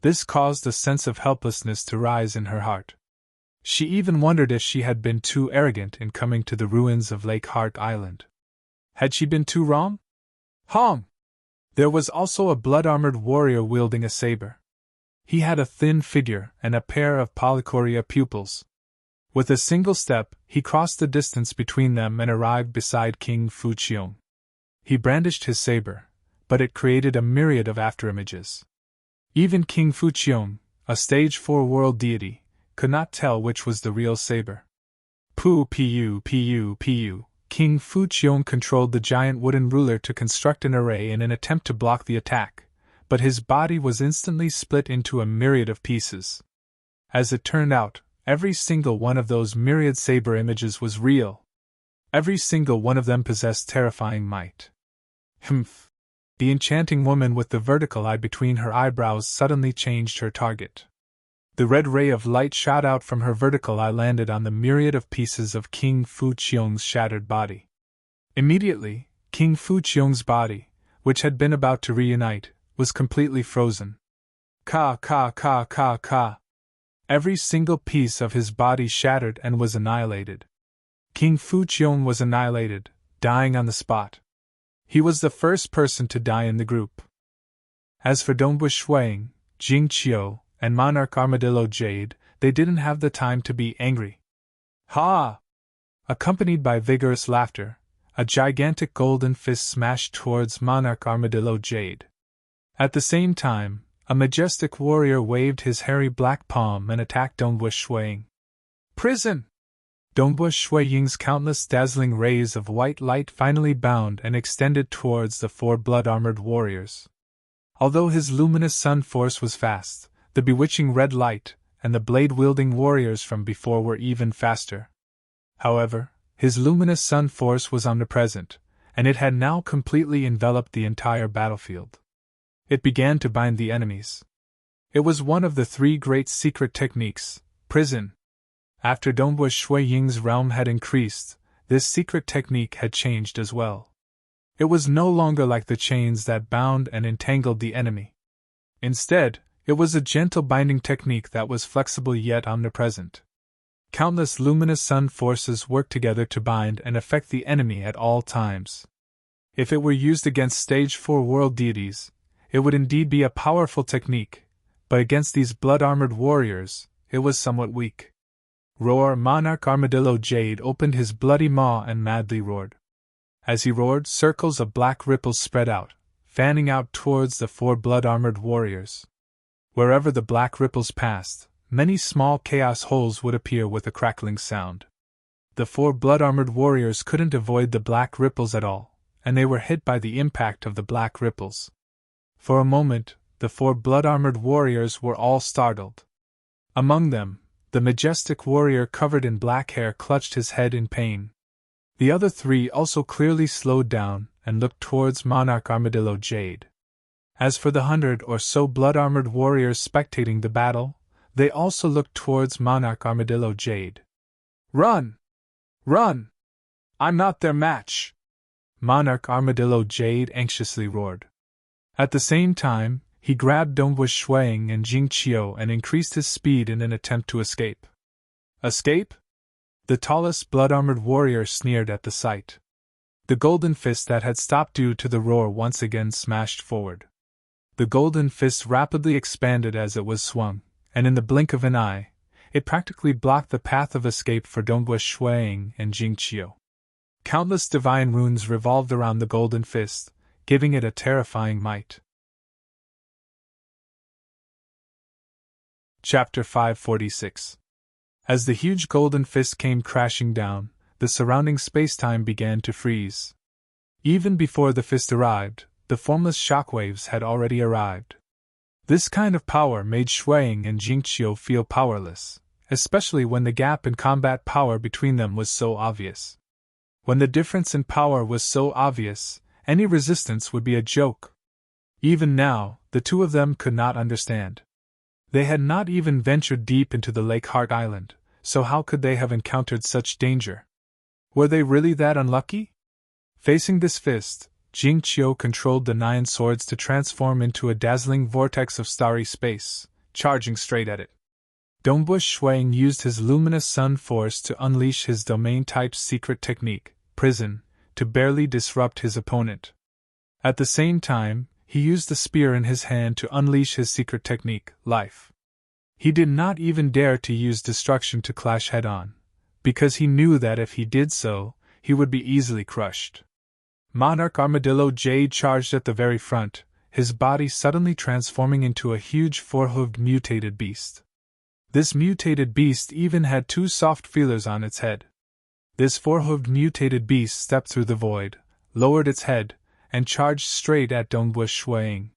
This caused a sense of helplessness to rise in her heart. She even wondered if she had been too arrogant in coming to the ruins of Lake Heart Island. Had she been too wrong? Hong! There was also a blood-armored warrior wielding a saber. He had a thin figure and a pair of polychoria pupils. With a single step, he crossed the distance between them and arrived beside King Fuqiong. He brandished his saber, but it created a myriad of afterimages. Even King Fuqiong, a stage 4 world deity, could not tell which was the real saber. Pu. King Fuqiong controlled the giant wooden ruler to construct an array in an attempt to block the attack, but his body was instantly split into a myriad of pieces. As it turned out, every single one of those myriad saber images was real. Every single one of them possessed terrifying might. Humph! The enchanting woman with the vertical eye between her eyebrows suddenly changed her target. The red ray of light shot out from her vertical eye landed on the myriad of pieces of King Fuqiong's shattered body. Immediately, King Fuqiong's body, which had been about to reunite, was completely frozen. Ka. Every single piece of his body shattered and was annihilated. King Fuqiong was annihilated, dying on the spot. He was the first person to die in the group. As for Dongbu Shuang, Jing Qiu, and Monarch Armadillo Jade, they didn't have the time to be angry. Ha! Accompanied by vigorous laughter, a gigantic golden fist smashed towards Monarch Armadillo Jade. At the same time, a majestic warrior waved his hairy black palm and attacked Dongbu Shuang. Prison! Dongbu Shuang's countless dazzling rays of white light finally bound and extended towards the four blood-armored warriors. Although his luminous sun force was fast, the bewitching red light and the blade-wielding warriors from before were even faster. However, his luminous sun force was omnipresent, and it had now completely enveloped the entire battlefield. It began to bind the enemies. It was one of the three great secret techniques, prison. After Dongbu Shuiying's realm had increased, this secret technique had changed as well. It was no longer like the chains that bound and entangled the enemy. Instead, it was a gentle binding technique that was flexible yet omnipresent. Countless luminous sun forces worked together to bind and affect the enemy at all times. If it were used against Stage 4 world deities, it would indeed be a powerful technique, but against these blood-armored warriors, it was somewhat weak. Roar! Monarch Armadillo Jade opened his bloody maw and madly roared. As he roared, circles of black ripples spread out, fanning out towards the four blood-armored warriors. Wherever the black ripples passed, many small chaos holes would appear with a crackling sound. The four blood-armored warriors couldn't avoid the black ripples at all, and they were hit by the impact of the black ripples. For a moment, the four blood-armored warriors were all startled. Among them, the majestic warrior covered in black hair clutched his head in pain. The other three also clearly slowed down and looked towards Monarch Armadillo Jade. As for the 100 or so blood-armored warriors spectating the battle, they also looked towards Monarch Armadillo Jade. Run! Run! I'm not their match! Monarch Armadillo Jade anxiously roared. At the same time, he grabbed Dongbu Shuang and Jing Qiu and increased his speed in an attempt to escape. Escape? The tallest blood-armored warrior sneered at the sight. The golden fist that had stopped due to the roar once again smashed forward. The golden fist rapidly expanded as it was swung, and in the blink of an eye, it practically blocked the path of escape for Dongbu Shuang and Jing Qiu. Countless divine runes revolved around the golden fist, giving it a terrifying might. Chapter 546. As the huge golden fist came crashing down, the surrounding spacetime began to freeze. Even before the fist arrived, the formless shockwaves had already arrived. This kind of power made Shuang and Jingqiu feel powerless, especially when the gap in combat power between them was so obvious. When the difference in power was so obvious, any resistance would be a joke. Even now, the two of them could not understand. They had not even ventured deep into the Lake Heart Island, so how could they have encountered such danger? Were they really that unlucky? Facing this fist, Jing Qiu controlled the 9 swords to transform into a dazzling vortex of starry space, charging straight at it. Dongbu Shuang used his luminous sun force to unleash his domain-type secret technique, prison, to barely disrupt his opponent. At the same time, he used the spear in his hand to unleash his secret technique, life. He did not even dare to use destruction to clash head-on, because he knew that if he did so, he would be easily crushed. Monarch Armadillo Jade charged at the very front, his body suddenly transforming into a huge 4-hooved mutated beast. This mutated beast even had 2 soft feelers on its head. This 4-hooved mutated beast stepped through the void, lowered its head, and charged straight at Dongbu Shuang.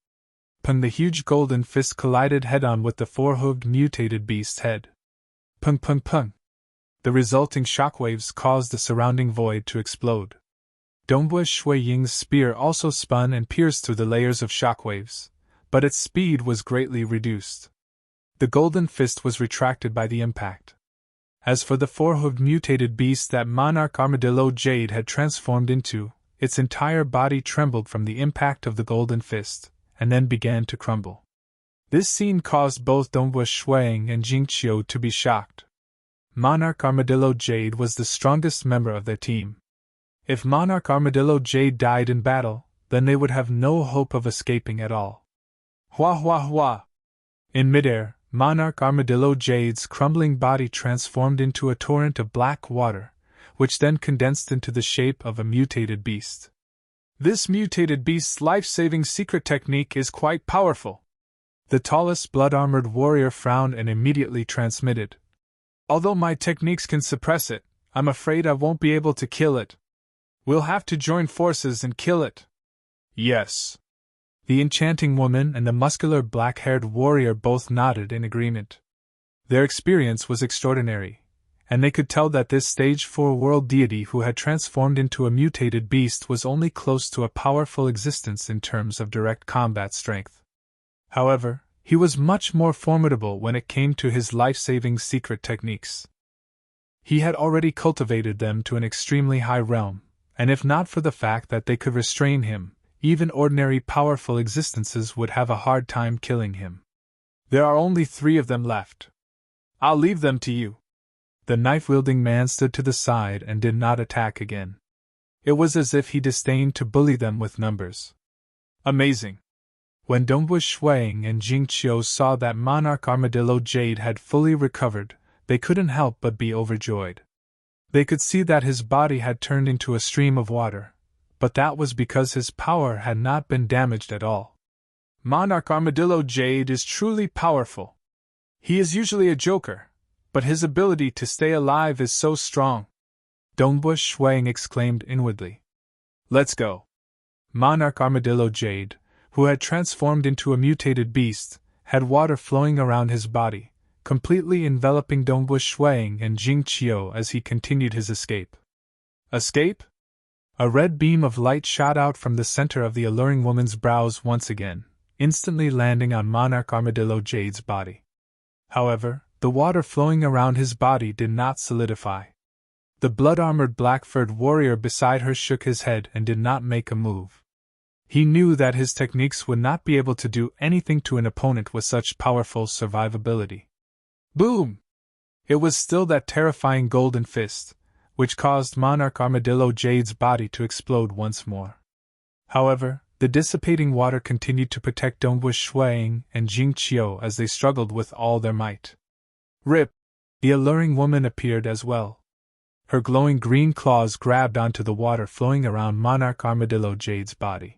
Pung! The huge golden fist collided head-on with the 4-hooved mutated beast's head. Pung pung pung! The resulting shockwaves caused the surrounding void to explode. Dongbu Shuiying's spear also spun and pierced through the layers of shockwaves, but its speed was greatly reduced. The golden fist was retracted by the impact. As for the 4-hooved mutated beast that Monarch Armadillo Jade had transformed into, its entire body trembled from the impact of the golden fist, and then began to crumble. This scene caused both Dongbu Shuang and Jing Qiu to be shocked. Monarch Armadillo Jade was the strongest member of their team. If Monarch Armadillo Jade died in battle, then they would have no hope of escaping at all. Hua hua hua! In midair, Monarch Armadillo Jade's crumbling body transformed into a torrent of black water, which then condensed into the shape of a mutated beast. This mutated beast's life-saving secret technique is quite powerful. The tallest blood-armored warrior frowned and immediately transmitted. Although my techniques can suppress it, I'm afraid I won't be able to kill it. We'll have to join forces and kill it. Yes. The enchanting woman and the muscular black-haired warrior both nodded in agreement. Their experience was extraordinary, and they could tell that this Stage 4 world deity who had transformed into a mutated beast was only close to a powerful existence in terms of direct combat strength. However, he was much more formidable when it came to his life-saving secret techniques. He had already cultivated them to an extremely high realm, and if not for the fact that they could restrain him, even ordinary powerful existences would have a hard time killing him. There are only 3 of them left. I'll leave them to you. The knife-wielding man stood to the side and did not attack again. It was as if he disdained to bully them with numbers. Amazing! When Dongwu Shuang and Jing Qiu saw that Monarch Armadillo Jade had fully recovered, they couldn't help but be overjoyed. They could see that his body had turned into a stream of water, but that was because his power had not been damaged at all. Monarch Armadillo Jade is truly powerful. He is usually a joker, but his ability to stay alive is so strong. Dongwu Shuang exclaimed inwardly. Let's go. Monarch Armadillo Jade, who had transformed into a mutated beast, had water flowing around his body, completely enveloping Dongwu Shuang and Jing Qiu as he continued his escape. Escape? A red beam of light shot out from the center of the alluring woman's brows once again, instantly landing on Monarch Armadillo Jade's body. However, the water flowing around his body did not solidify. The blood-armored black-furred warrior beside her shook his head and did not make a move. He knew that his techniques would not be able to do anything to an opponent with such powerful survivability. Boom! It was still that terrifying golden fist, which caused Monarch Armadillo Jade's body to explode once more. However, the dissipating water continued to protect Dongwu Shuang and Jing Qiu as they struggled with all their might. Rip! The alluring woman appeared as well. Her glowing green claws grabbed onto the water flowing around Monarch Armadillo Jade's body.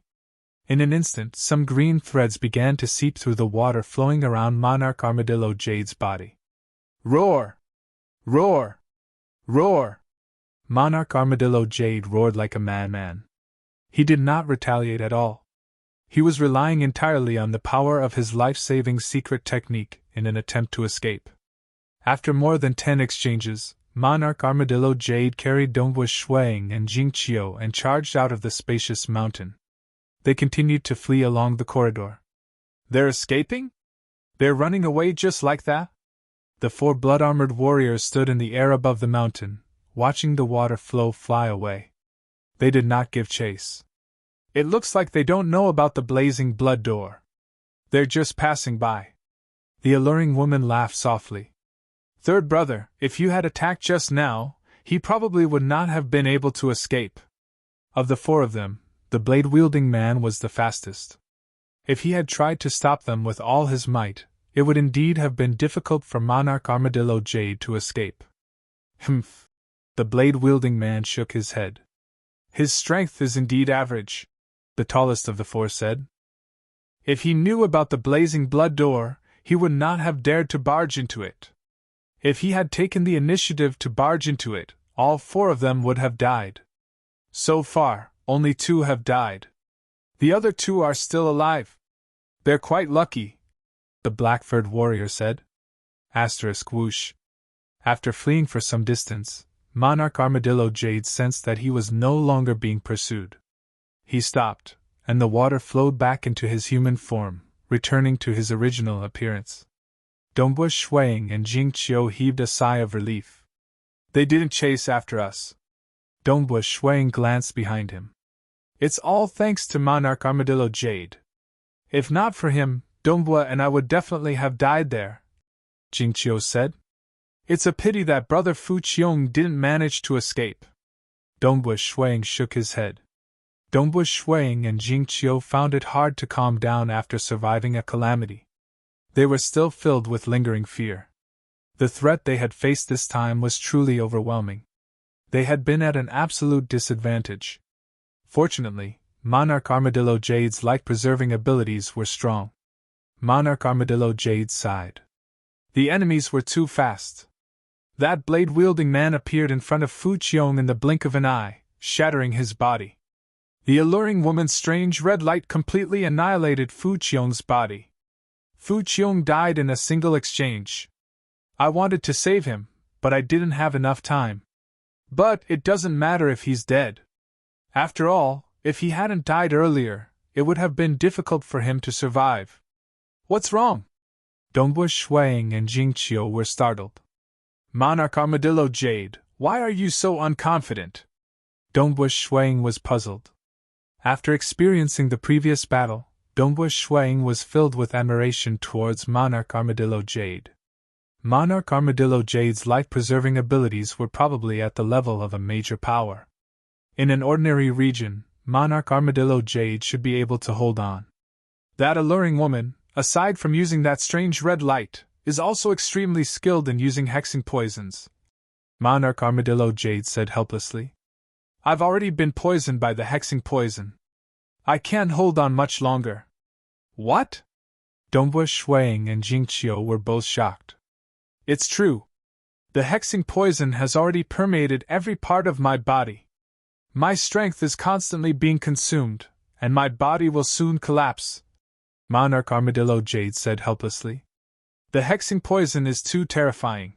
In an instant, some green threads began to seep through the water flowing around Monarch Armadillo Jade's body. Roar! Roar! Roar! Monarch Armadillo Jade roared like a madman. He did not retaliate at all. He was relying entirely on the power of his life-saving secret technique in an attempt to escape. After more than 10 exchanges, Monarch Armadillo Jade carried Dongwu Shuang and Jing Qiu and charged out of the spacious mountain. They continued to flee along the corridor. They're escaping? They're running away just like that? The 4 blood-armored warriors stood in the air above the mountain, watching the water flow fly away. They did not give chase. It looks like they don't know about the blazing blood door. They're just passing by. The alluring woman laughed softly. Third brother, if you had attacked just now, he probably would not have been able to escape. Of the 4 of them, the blade-wielding man was the fastest. If he had tried to stop them with all his might, it would indeed have been difficult for Monarch Armadillo Jade to escape. Humph! The blade-wielding man shook his head. His strength is indeed average, the tallest of the 4 said. If he knew about the blazing blood door, he would not have dared to barge into it. If he had taken the initiative to barge into it, all 4 of them would have died. So far, only 2 have died. The other 2 are still alive. They're quite lucky, the black-furred warrior said. Whoosh. After fleeing for some distance, Monarch Armadillo Jade sensed that he was no longer being pursued. He stopped, and the water flowed back into his human form, returning to his original appearance. Dongwu Shuang and Jing Qiu heaved a sigh of relief. They didn't chase after us. Dongwu Shuang glanced behind him. It's all thanks to Monarch Armadillo Jade. If not for him, Dongwu and I would definitely have died there, Jing Qiu said. It's a pity that Brother Fu Qiong didn't manage to escape. Dongbu Shuang shook his head. Dongbu Shuang and Jing Qiu found it hard to calm down after surviving a calamity. They were still filled with lingering fear. The threat they had faced this time was truly overwhelming. They had been at an absolute disadvantage. Fortunately, Monarch Armadillo Jade's light-preserving abilities were strong. Monarch Armadillo Jade sighed. The enemies were too fast. That blade-wielding man appeared in front of Fu Qiong in the blink of an eye, shattering his body. The alluring woman's strange red light completely annihilated Fu Qiong's body. Fu Qiong died in a single exchange. I wanted to save him, but I didn't have enough time. But it doesn't matter if he's dead. After all, if he hadn't died earlier, it would have been difficult for him to survive. What's wrong? Dongbu Shuang and Jing Qiu were startled. Monarch Armadillo Jade, why are you so unconfident? Dongbu Shuang was puzzled. After experiencing the previous battle, Dongbu Shuang was filled with admiration towards Monarch Armadillo Jade. Monarch Armadillo Jade's life-preserving abilities were probably at the level of a major power. In an ordinary region, Monarch Armadillo Jade should be able to hold on. That alluring woman, aside from using that strange red light, is also extremely skilled in using hexing poisons. Monarch Armadillo Jade said helplessly. I've already been poisoned by the hexing poison. I can't hold on much longer. What? Dongbu Shuang and Jing Qiu were both shocked. It's true. The hexing poison has already permeated every part of my body. My strength is constantly being consumed, and my body will soon collapse. Monarch Armadillo Jade said helplessly. The hexing poison is too terrifying.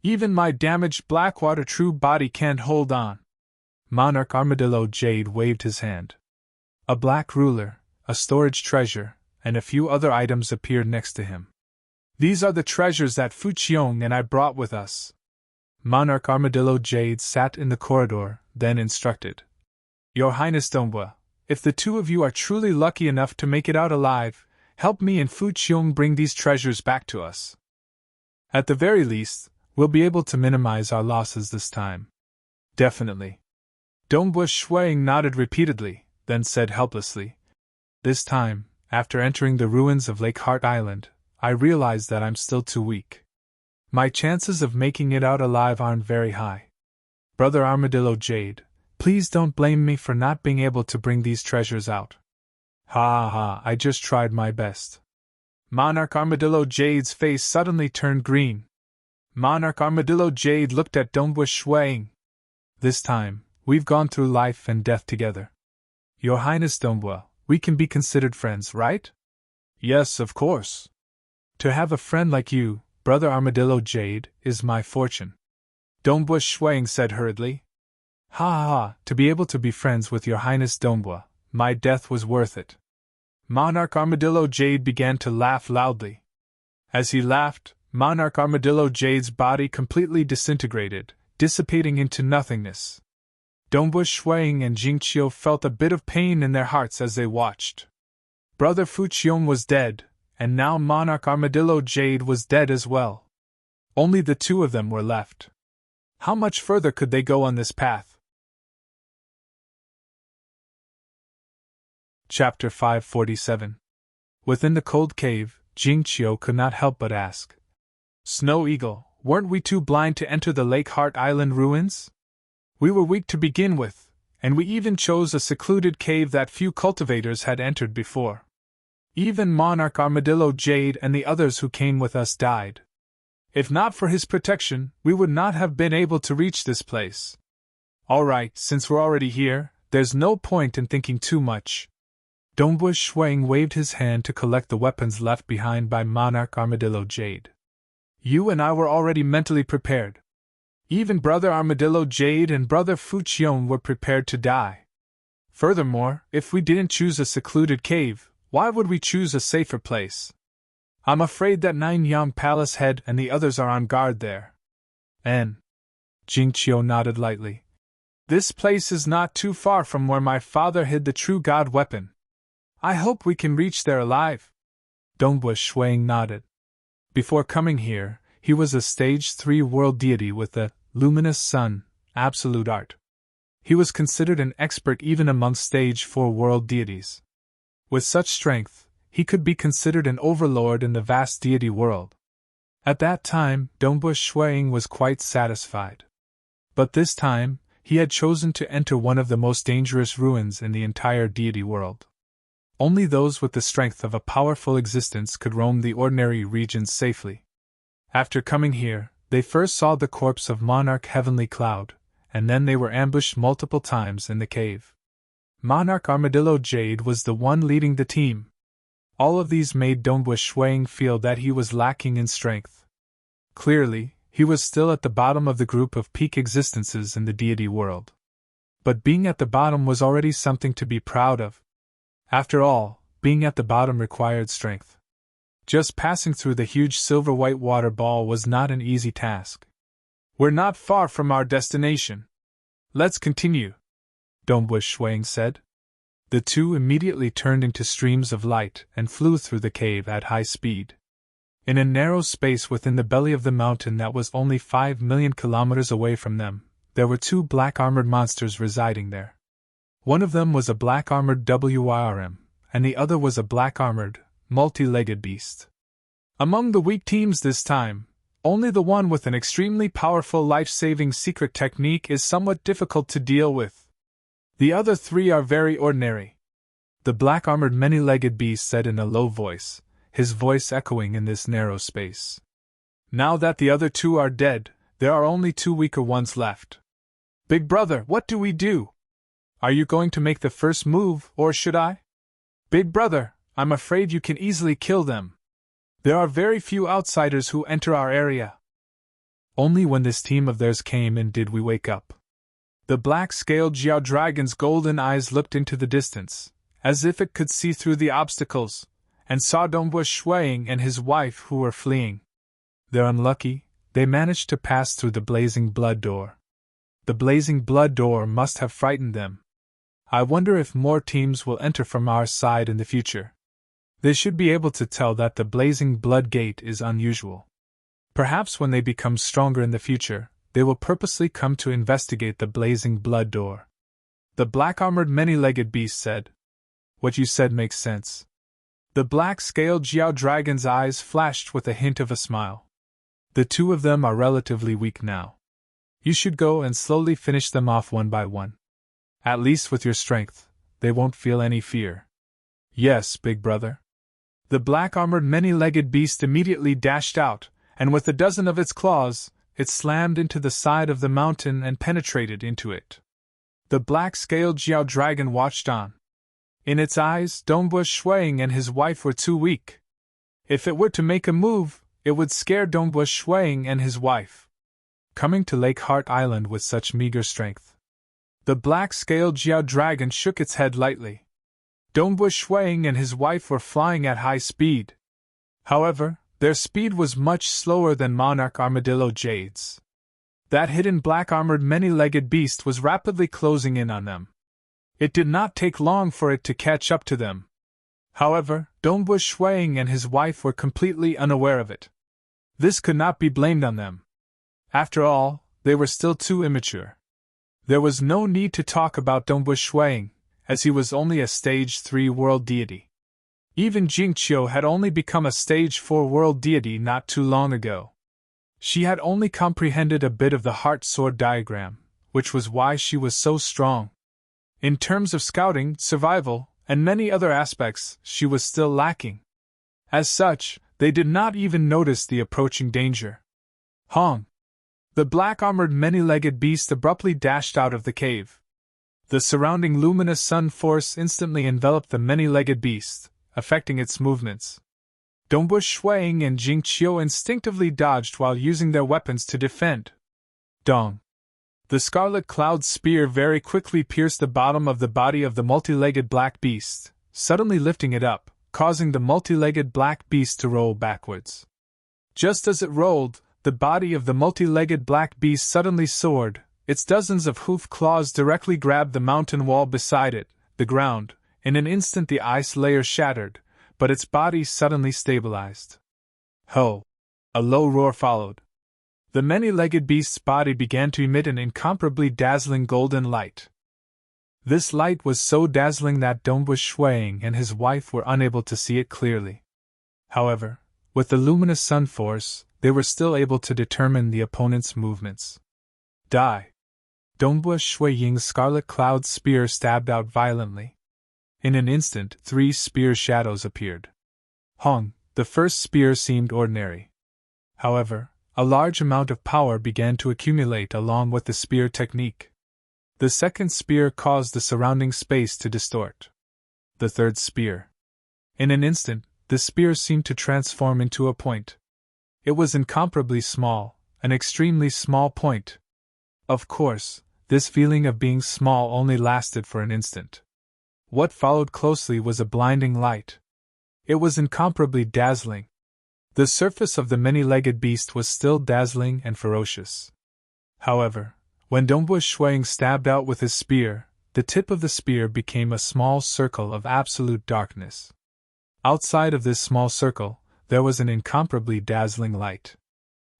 Even my damaged Blackwater true body can't hold on. Monarch Armadillo Jade waved his hand. A black ruler, a storage treasure, and a few other items appeared next to him. These are the treasures that Fu Qiong and I brought with us. Monarch Armadillo Jade sat in the corridor, then instructed. Your Highness Dongbu, if the two of you are truly lucky enough to make it out alive, help me and Fu Qiong bring these treasures back to us. At the very least, we'll be able to minimize our losses this time. Definitely. Dongbu Shuang nodded repeatedly, then said helplessly. This time, after entering the ruins of Lake Heart Island, I realize that I'm still too weak. My chances of making it out alive aren't very high. Brother Armadillo Jade, please don't blame me for not being able to bring these treasures out. Ha ha, I just tried my best. Monarch Armadillo Jade's face suddenly turned green. Monarch Armadillo Jade looked at Dongbu Shuang. This time, we've gone through life and death together. Your Highness Dongbu, we can be considered friends, right? Yes, of course. To have a friend like you, Brother Armadillo Jade, is my fortune. Dongbu Shuang said hurriedly. Ha ha ha, to be able to be friends with Your Highness Dongbu, my death was worth it. Monarch Armadillo Jade began to laugh loudly. As he laughed, Monarch Armadillo Jade's body completely disintegrated, dissipating into nothingness. Dongbu Shuang and Jing Qiu felt a bit of pain in their hearts as they watched. Brother Fu Qiong was dead, and now Monarch Armadillo Jade was dead as well. Only the two of them were left. How much further could they go on this path? Chapter 547. Within the cold cave, Jing Qiu could not help but ask. Snow Eagle, weren't we too blind to enter the Lake Heart Island ruins? We were weak to begin with, and we even chose a secluded cave that few cultivators had entered before. Even Monarch Armadillo Jade and the others who came with us died. If not for his protection, we would not have been able to reach this place. All right, since we're already here, there's no point in thinking too much. Dongbu Shuang waved his hand to collect the weapons left behind by Monarch Armadillo Jade. You and I were already mentally prepared. Even Brother Armadillo Jade and Brother Fu Qiong were prepared to die. Furthermore, if we didn't choose a secluded cave, why would we choose a safer place? I'm afraid that Nine Yang Palace Head and the others are on guard there. And Jing Qiu nodded lightly. This place is not too far from where my father hid the true god weapon. I hope we can reach there alive. Dongbu Shuang nodded. Before coming here, he was a Stage 3 world deity with the luminous sun, absolute art. He was considered an expert even among Stage 4 world deities. With such strength, he could be considered an overlord in the vast deity world. At that time, Dongbu Shuiying was quite satisfied. But this time, he had chosen to enter one of the most dangerous ruins in the entire deity world. Only those with the strength of a powerful existence could roam the ordinary regions safely. After coming here, they first saw the corpse of Monarch Heavenly Cloud, and then they were ambushed multiple times in the cave. Monarch Armadillo Jade was the one leading the team. All of these made Dongbu Shuiying feel that he was lacking in strength. Clearly, he was still at the bottom of the group of peak existences in the deity world. But being at the bottom was already something to be proud of. After all, being at the bottom required strength. Just passing through the huge silver-white water ball was not an easy task. "We're not far from our destination. Let's continue," Dongbu Shuiying said. The two immediately turned into streams of light and flew through the cave at high speed. In a narrow space within the belly of the mountain that was only 5 million kilometers away from them, there were two black-armored monsters residing there. One of them was a black-armored WRM, and the other was a black-armored, multi-legged beast. Among the weak teams this time, only the one with an extremely powerful life-saving secret technique is somewhat difficult to deal with. The other three are very ordinary, the black-armored many-legged beast said in a low voice, his voice echoing in this narrow space. "Now that the other two are dead, there are only two weaker ones left. Big brother, what do we do? Are you going to make the first move, or should I? Big brother, I'm afraid you can easily kill them. There are very few outsiders who enter our area." Only when this team of theirs came in did we wake up. The black-scaled Jiao Dragon's golden eyes looked into the distance, as if it could see through the obstacles, and saw Dongbu Shuiying and his wife who were fleeing. They're unlucky, they managed to pass through the blazing blood door. The blazing blood door must have frightened them. I wonder if more teams will enter from our side in the future. They should be able to tell that the blazing blood gate is unusual. Perhaps when they become stronger in the future, they will purposely come to investigate the blazing blood door. The black-armored many-legged beast said. "What you said makes sense." The black-scaled Jiao Dragon's eyes flashed with a hint of a smile. "The two of them are relatively weak now. You should go and slowly finish them off one by one. At least with your strength, they won't feel any fear." "Yes, big brother." The black-armored many-legged beast immediately dashed out, and with a dozen of its claws, it slammed into the side of the mountain and penetrated into it. The black-scaled Jiao Dragon watched on. In its eyes, Dongbu Shuiying and his wife were too weak. If it were to make a move, it would scare Dongbu Shuiying and his wife. Coming to Lake Heart Island with such meager strength. The black-scaled Jiao Dragon shook its head lightly. Dongbu Shuiying and his wife were flying at high speed. However, their speed was much slower than Monarch Armadillo Jade's. That hidden black-armored many-legged beast was rapidly closing in on them. It did not take long for it to catch up to them. However, Dongbu Shuiying and his wife were completely unaware of it. This could not be blamed on them. After all, they were still too immature. There was no need to talk about Dongbu Shuiying, as he was only a Stage 3 world deity. Even Jingqiu had only become a Stage 4 world deity not too long ago. She had only comprehended a bit of the heart sword diagram, which was why she was so strong. In terms of scouting, survival, and many other aspects, she was still lacking. As such, they did not even notice the approaching danger. Hong! The black-armored many-legged beast abruptly dashed out of the cave. The surrounding luminous sun force instantly enveloped the many-legged beast, affecting its movements. Dongbu Shuiying and Jingqiu instinctively dodged while using their weapons to defend. Dong! The scarlet cloud spear very quickly pierced the bottom of the body of the multi-legged black beast, suddenly lifting it up, causing the multi-legged black beast to roll backwards. Just as it rolled, the body of the multi-legged black beast suddenly soared. Its dozens of hoof claws directly grabbed the mountain wall beside it, the ground. In an instant the ice layer shattered, but its body suddenly stabilized. Ho! A low roar followed. The many-legged beast's body began to emit an incomparably dazzling golden light. This light was so dazzling that Dongbu Shuang and his wife were unable to see it clearly. However, with the luminous sun force, they were still able to determine the opponent's movements. Die! Dongbu Shuiying's scarlet cloud spear stabbed out violently. In an instant, 3 spear shadows appeared. Hong, the first spear seemed ordinary. However, a large amount of power began to accumulate along with the spear technique. The second spear caused the surrounding space to distort. The third spear. In an instant, the spear seemed to transform into a point. It was incomparably small, an extremely small point. Of course, this feeling of being small only lasted for an instant. What followed closely was a blinding light. It was incomparably dazzling. The surface of the many-legged beast was still dazzling and ferocious. However, when Dongbu Shuang stabbed out with his spear, the tip of the spear became a small circle of absolute darkness. Outside of this small circle, there was an incomparably dazzling light.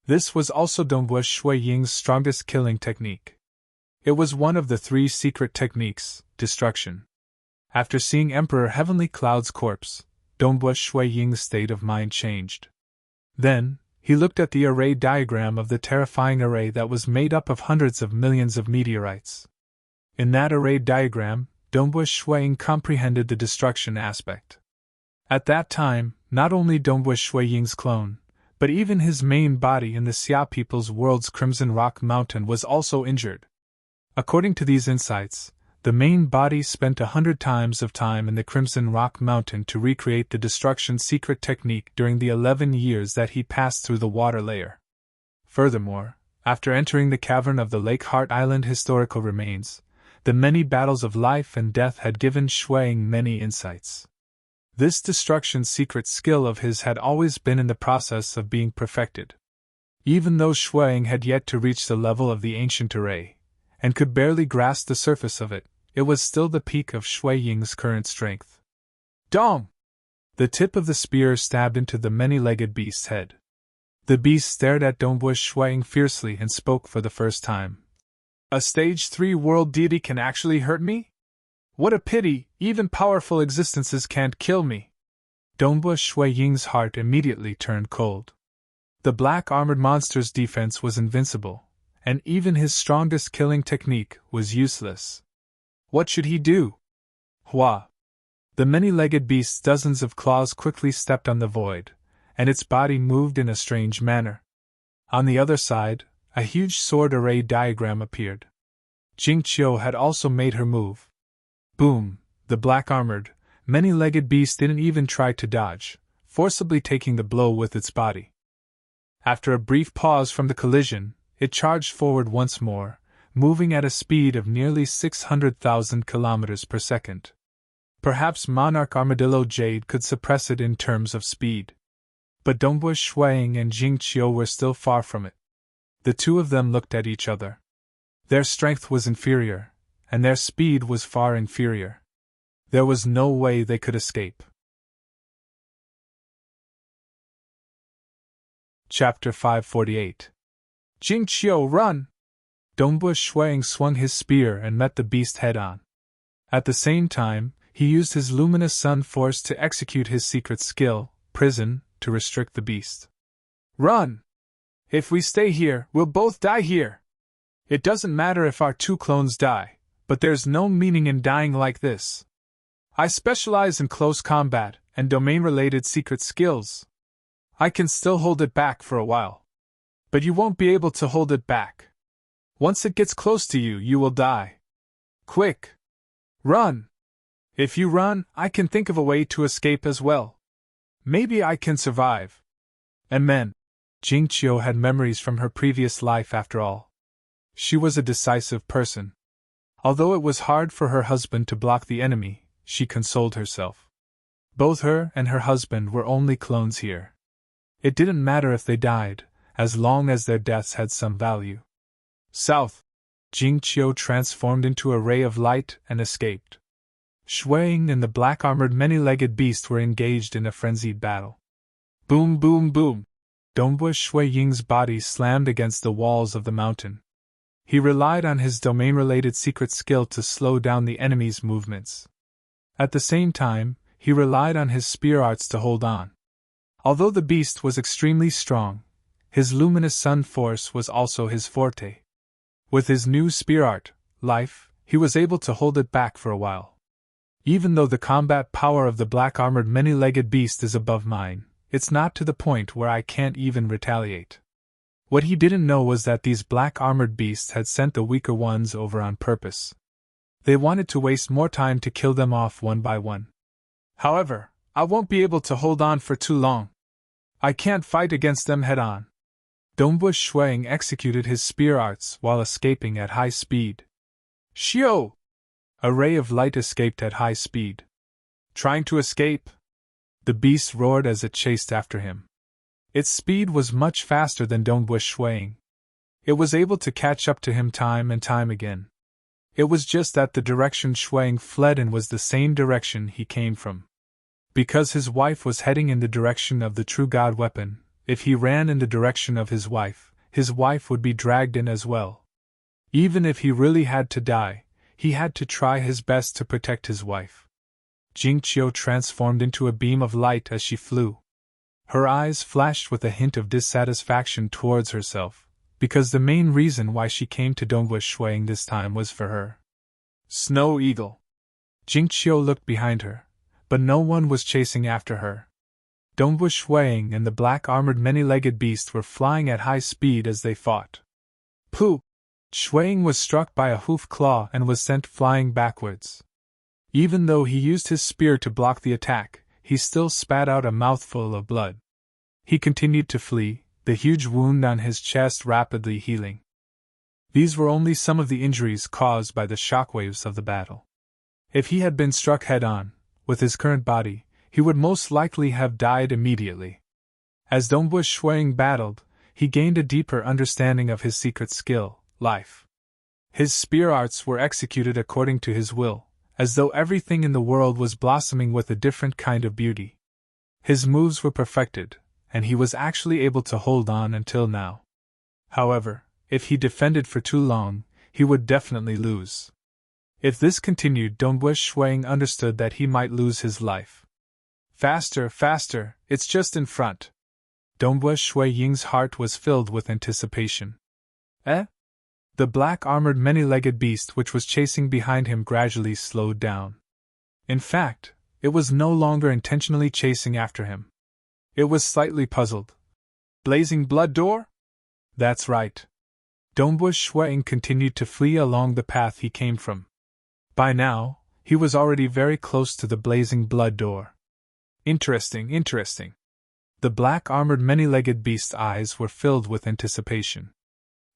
This was also Dongbu Shuiying's strongest killing technique. It was one of the 3 secret techniques, destruction. After seeing Emperor Heavenly Cloud's corpse, Dongbu Shuiying's state of mind changed. Then, he looked at the array diagram of the terrifying array that was made up of hundreds of millions of meteorites. In that array diagram, Dongbu Shuiying comprehended the destruction aspect. At that time, not only Dongbu Shuiying's clone, but even his main body in the Xia People's World's Crimson Rock Mountain was also injured. According to these insights, the main body spent 100 times of time in the Crimson Rock Mountain to recreate the destruction secret technique during the 11 years that he passed through the water layer. Furthermore, after entering the cavern of the Lake Heart Island historical remains, the many battles of life and death had given Shuang many insights. This destruction secret skill of his had always been in the process of being perfected. Even though Shuang had yet to reach the level of the ancient array, and could barely grasp the surface of it, it was still the peak of Shuiying's current strength. Dong! The tip of the spear stabbed into the many-legged beast's head. The beast stared at Dongbu Shuiying fiercely and spoke for the first time. A stage 3 world deity can actually hurt me? What a pity, even powerful existences can't kill me. Dongbu Shuiying's heart immediately turned cold. The black armored monster's defense was invincible, and even his strongest killing technique was useless. What should he do? Hua! The many-legged beast's dozens of claws quickly stepped on the void, and its body moved in a strange manner. On the other side, a huge sword array diagram appeared. Jingqiu had also made her move. Boom! The black-armored, many-legged beast didn't even try to dodge, forcibly taking the blow with its body. After a brief pause from the collision, it charged forward once more, moving at a speed of nearly 600,000 kilometers per second. Perhaps Monarch Armadillo Jade could suppress it in terms of speed. But Dongbu Shuiying and Jingqiu were still far from it. The two of them looked at each other. Their strength was inferior, and their speed was far inferior. There was no way they could escape. Chapter 548. Jingqiu, run! Dongbu Shuiying swung his spear and met the beast head-on. At the same time, he used his luminous sun force to execute his secret skill, prison, to restrict the beast. Run! If we stay here, we'll both die here. It doesn't matter if our 2 clones die, but there's no meaning in dying like this. I specialize in close combat and domain-related secret skills. I can still hold it back for a while. But you won't be able to hold it back. Once it gets close to you, you will die. Quick! Run! If you run, I can think of a way to escape as well. Maybe I can survive. And men. Jingqiu had memories from her previous life after all. She was a decisive person. Although it was hard for her husband to block the enemy, she consoled herself. Both her and her husband were only clones here. It didn't matter if they died, as long as their deaths had some value. South! Jingqiu transformed into a ray of light and escaped. Shuiying and the black-armored many-legged beast were engaged in a frenzied battle. Boom, boom, boom! Dongbu Shui Ying's body slammed against the walls of the mountain. He relied on his domain-related secret skill to slow down the enemy's movements. At the same time, he relied on his spear arts to hold on. Although the beast was extremely strong, his luminous sun force was also his forte. With his new spear art, life, he was able to hold it back for a while. Even though the combat power of the black-armored many-legged beast is above mine, it's not to the point where I can't even retaliate. What he didn't know was that these black-armored beasts had sent the weaker ones over on purpose. They wanted to waste more time to kill them off one by one. However, I won't be able to hold on for too long. I can't fight against them head-on. Dongbu Shuang executed his spear arts while escaping at high speed. Xiao! A ray of light escaped at high speed. Trying to escape? The beast roared as it chased after him. Its speed was much faster than Dongbu Shuang. It was able to catch up to him time and time again. It was just that the direction Shuang fled in was the same direction he came from. Because his wife was heading in the direction of the true god weapon, if he ran in the direction of his wife would be dragged in as well. Even if he really had to die, he had to try his best to protect his wife. Jingqiu transformed into a beam of light as she flew. Her eyes flashed with a hint of dissatisfaction towards herself, because the main reason why she came to Dongbu Shuang this time was for her. Snow Eagle. Jingqiu looked behind her, but no one was chasing after her. Dongbu Shuang and the black-armored many-legged beast were flying at high speed as they fought. Pooh! Shuang was struck by a hoof claw and was sent flying backwards. Even though he used his spear to block the attack, he still spat out a mouthful of blood. He continued to flee, the huge wound on his chest rapidly healing. These were only some of the injuries caused by the shockwaves of the battle. If he had been struck head-on, with his current body, he would most likely have died immediately. As Dongbu Shuang battled, he gained a deeper understanding of his secret skill, life. His spear arts were executed according to his will, as though everything in the world was blossoming with a different kind of beauty. His moves were perfected, and he was actually able to hold on until now. However, if he defended for too long, he would definitely lose. If this continued, Dongbu Shuang understood that he might lose his life. Faster, faster, it's just in front. Dongbu Shui Ying's heart was filled with anticipation. Eh? The black-armored many-legged beast which was chasing behind him gradually slowed down. In fact, it was no longer intentionally chasing after him. It was slightly puzzled. Blazing blood door? That's right. Dongbu Shuang continued to flee along the path he came from. By now, he was already very close to the blazing blood door. Interesting, interesting. The black-armored many-legged beast's eyes were filled with anticipation.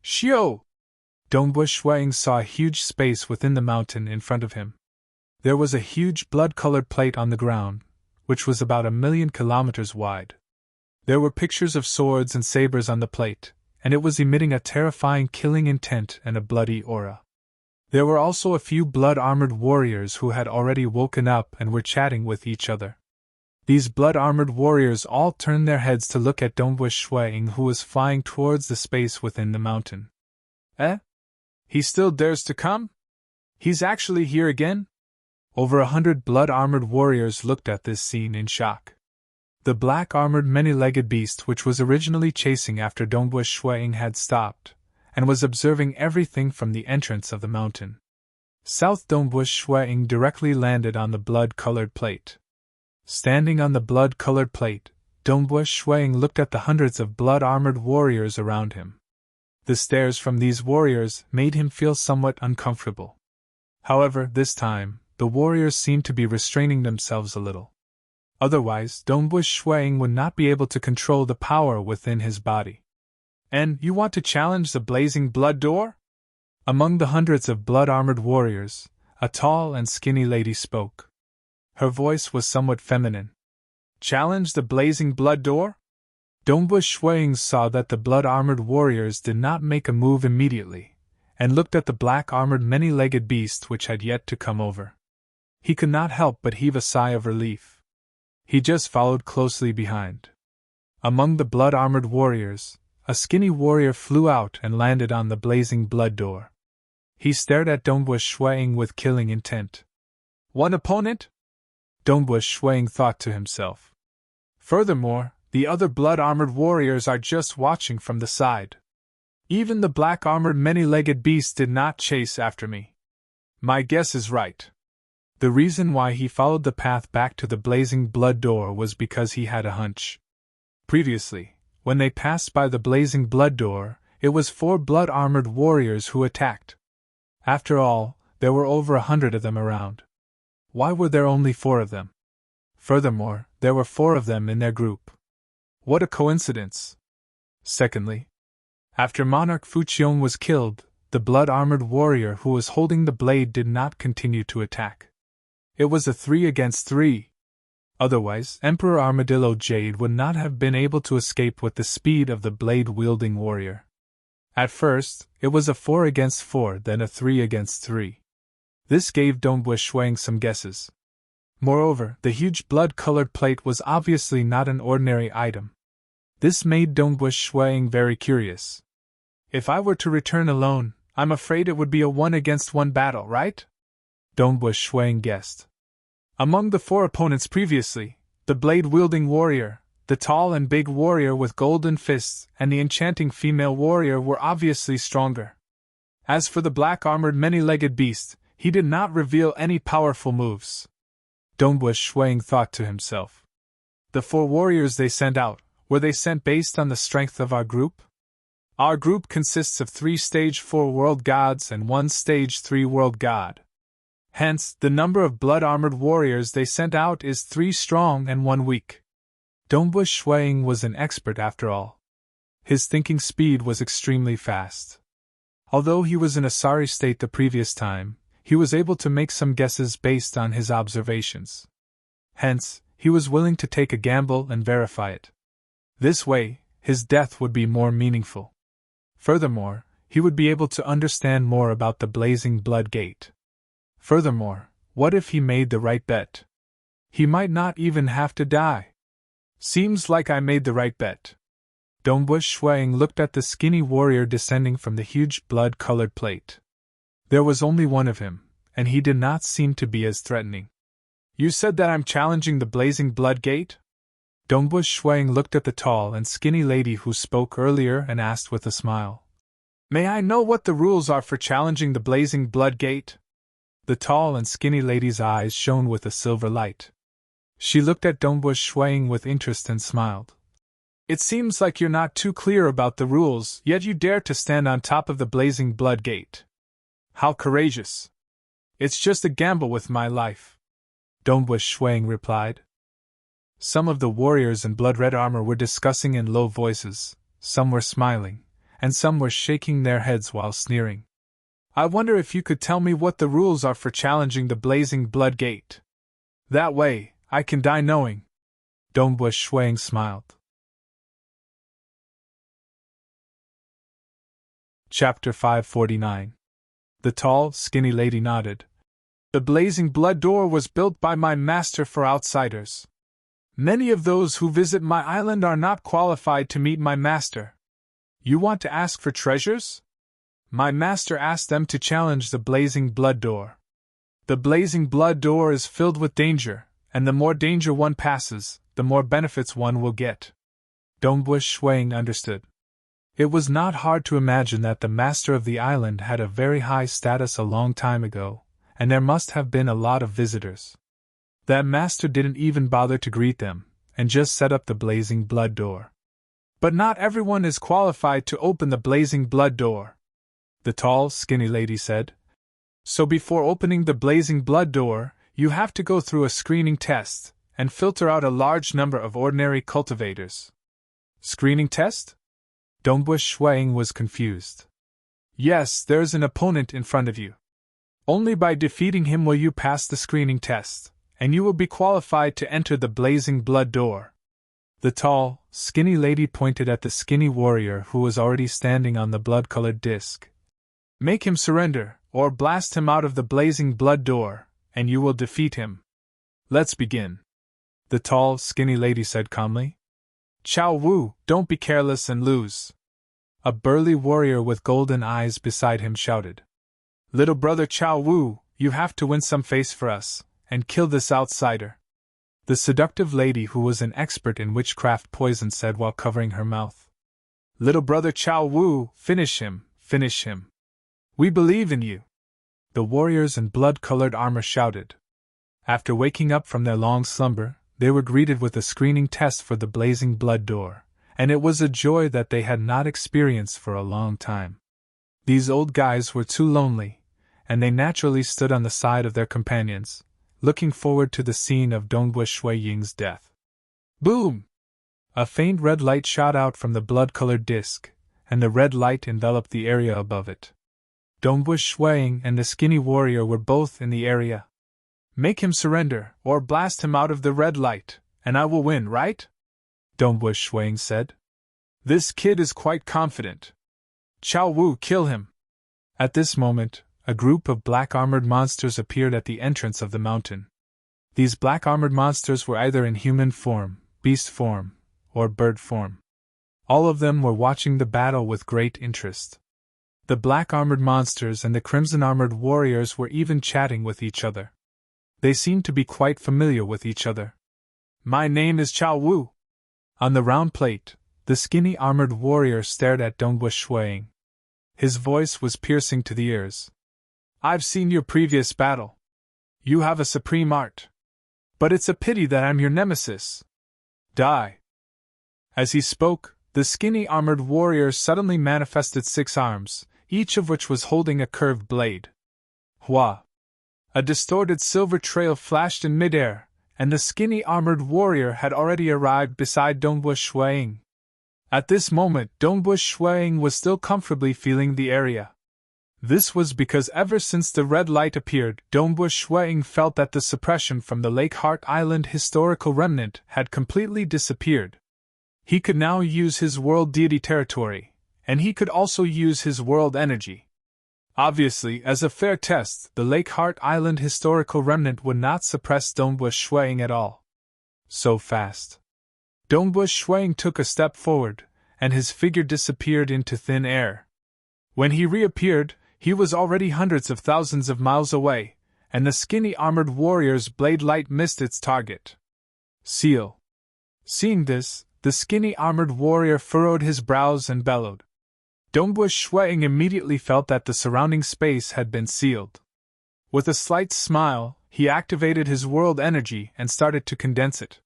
Xiao! Dongbu Shuang saw a huge space within the mountain in front of him. There was a huge blood-colored plate on the ground, which was about 1,000,000 kilometers wide. There were pictures of swords and sabers on the plate, and it was emitting a terrifying killing intent and a bloody aura. There were also a few blood-armored warriors who had already woken up and were chatting with each other. These blood-armored warriors all turned their heads to look at Dongbu Shuang, who was flying towards the space within the mountain. Eh? He still dares to come? He's actually here again? Over 100 blood-armored warriors looked at this scene in shock. The black-armored many-legged beast which was originally chasing after Dongbu Shuang had stopped, and was observing everything from the entrance of the mountain. South Dongbu Shuang directly landed on the blood-colored plate. Standing on the blood-colored plate, Dongbu Shuang looked at the hundreds of blood-armored warriors around him. The stares from these warriors made him feel somewhat uncomfortable. However, this time, the warriors seemed to be restraining themselves a little. Otherwise, Dongbu Shuang would not be able to control the power within his body. And you want to challenge the blazing blood door? Among the hundreds of blood-armored warriors, a tall and skinny lady spoke. Her voice was somewhat feminine. Challenge the blazing blood door? Dongbu Shuang saw that the blood-armored warriors did not make a move immediately, and looked at the black-armored many-legged beast which had yet to come over. He could not help but heave a sigh of relief. He just followed closely behind. Among the blood-armored warriors, a skinny warrior flew out and landed on the blazing blood door. He stared at Dongbu Shuang with killing intent. One opponent? Dongbu Shuang thought to himself. Furthermore, the other blood-armored warriors are just watching from the side. Even the black-armored many-legged beast did not chase after me. My guess is right. The reason why he followed the path back to the blazing blood door was because he had a hunch. Previously, when they passed by the blazing blood door, it was 4 blood-armored warriors who attacked. After all, there were over 100 of them around. Why were there only 4 of them? Furthermore, there were 4 of them in their group. What a coincidence! Secondly, after Monarch Fuqiong was killed, the blood-armored warrior who was holding the blade did not continue to attack. It was a 3 against 3. Otherwise, Emperor Armadillo Jade would not have been able to escape with the speed of the blade-wielding warrior. At first, it was a 4 against 4, then a 3 against 3. This gave Dongbu Shuang some guesses. Moreover, the huge blood-colored plate was obviously not an ordinary item. This made Dongbu Shuang very curious. If I were to return alone, I'm afraid it would be a 1 against 1 battle, right? Dongbu Shuang guessed. Among the 4 opponents previously, the blade-wielding warrior, the tall and big warrior with golden fists, and the enchanting female warrior were obviously stronger. As for the black-armored many-legged beast, he did not reveal any powerful moves. Dongbu Shuang thought to himself. The 4 warriors they sent out, were they sent based on the strength of our group? Our group consists of 3 stage 4 world gods and 1 stage 3 world god. Hence, the number of blood-armored warriors they sent out is 3 strong and 1 weak. Dongbu Shuang was an expert after all. His thinking speed was extremely fast. Although he was in a sorry state the previous time, he was able to make some guesses based on his observations. Hence, he was willing to take a gamble and verify it. This way, his death would be more meaningful. Furthermore, he would be able to understand more about the blazing blood gate. Furthermore, what if he made the right bet? He might not even have to die. Seems like I made the right bet. Dongbu Shuang looked at the skinny warrior descending from the huge blood-colored plate. There was only 1 of him, and he did not seem to be as threatening. You said that I'm challenging the blazing blood gate? Dongbu Shuang looked at the tall and skinny lady who spoke earlier and asked with a smile. May I know what the rules are for challenging the blazing blood gate? The tall and skinny lady's eyes shone with a silver light. She looked at Dongbu Shuang with interest and smiled. It seems like you're not too clear about the rules, yet you dare to stand on top of the blazing blood gate. How courageous! It's just a gamble with my life. Dongbu Shuang replied. Some of the warriors in blood-red armor were discussing in low voices, some were smiling, and some were shaking their heads while sneering. I wonder if you could tell me what the rules are for challenging the blazing blood gate. That way, I can die knowing. Dongbu Shuang smiled. Chapter 549. The tall, skinny lady nodded. The blazing blood door was built by my master for outsiders. Many of those who visit my island are not qualified to meet my master. You want to ask for treasures? My master asked them to challenge the blazing blood door. The blazing blood door is filled with danger, and the more danger one passes, the more benefits one will get. Dongbu Shuang understood. It was not hard to imagine that the master of the island had a very high status a long time ago, and there must have been a lot of visitors. That master didn't even bother to greet them, and just set up the blazing blood door. But not everyone is qualified to open the blazing blood door, the tall, skinny lady said. So before opening the blazing blood door, you have to go through a screening test, and filter out a large number of ordinary cultivators. Screening test? Dongbu Shuang was confused. Yes, there's an opponent in front of you. Only by defeating him will you pass the screening test, and you will be qualified to enter the blazing blood door. The tall, skinny lady pointed at the skinny warrior who was already standing on the blood-colored disc. Make him surrender, or blast him out of the blazing blood door, and you will defeat him. Let's begin. The tall, skinny lady said calmly. Chao Wu, don't be careless and lose! A burly warrior with golden eyes beside him shouted. Little brother Chao Wu, you have to win some face for us, and kill this outsider. The seductive lady who was an expert in witchcraft poison said while covering her mouth. Little brother Chao Wu, finish him, finish him. We believe in you! The warriors in blood-colored armor shouted. After waking up from their long slumber, they were greeted with a screening test for the blazing blood door, and it was a joy that they had not experienced for a long time. These old guys were too lonely, and they naturally stood on the side of their companions, looking forward to the scene of Dongbu Shui Ying's death. Boom! A faint red light shot out from the blood-colored disc, and the red light enveloped the area above it. Dongbu Shui Ying and the skinny warrior were both in the area. Make him surrender, or blast him out of the red light, and I will win, right? Dongbu Shui Ying said. This kid is quite confident. Chao Wu, kill him! At this moment, a group of black-armored monsters appeared at the entrance of the mountain. These black-armored monsters were either in human form, beast form, or bird form. All of them were watching the battle with great interest. The black-armored monsters and the crimson-armored warriors were even chatting with each other. They seemed to be quite familiar with each other. My name is Chao Wu. On the round plate, the skinny armored warrior stared at Dongbu Shui Ying. His voice was piercing to the ears. I've seen your previous battle. You have a supreme art. But it's a pity that I'm your nemesis. Die. As he spoke, the skinny armored warrior suddenly manifested 6 arms, each of which was holding a curved blade. Hua! A distorted silver trail flashed in midair, and the skinny armored warrior had already arrived beside Dongbu Shui Ying. At this moment, Dongbu Shui Ying was still comfortably feeling the area. This was because ever since the red light appeared, Dongbu Shui Ying felt that the suppression from the Lake Heart Island historical remnant had completely disappeared. He could now use his world deity territory, and he could also use his world energy. Obviously, as a fair test, the Lake Heart Island historical remnant would not suppress Dongbu Shui Ying at all. So fast. Dongbu Shui Ying took a step forward, and his figure disappeared into thin air. When he reappeared, he was already hundreds of thousands of miles away, and the skinny armored warrior's blade light missed its target. Seal. Seeing this, the skinny armored warrior furrowed his brows and bellowed. Dongbu Shui Ying immediately felt that the surrounding space had been sealed. With a slight smile, he activated his world energy and started to condense it.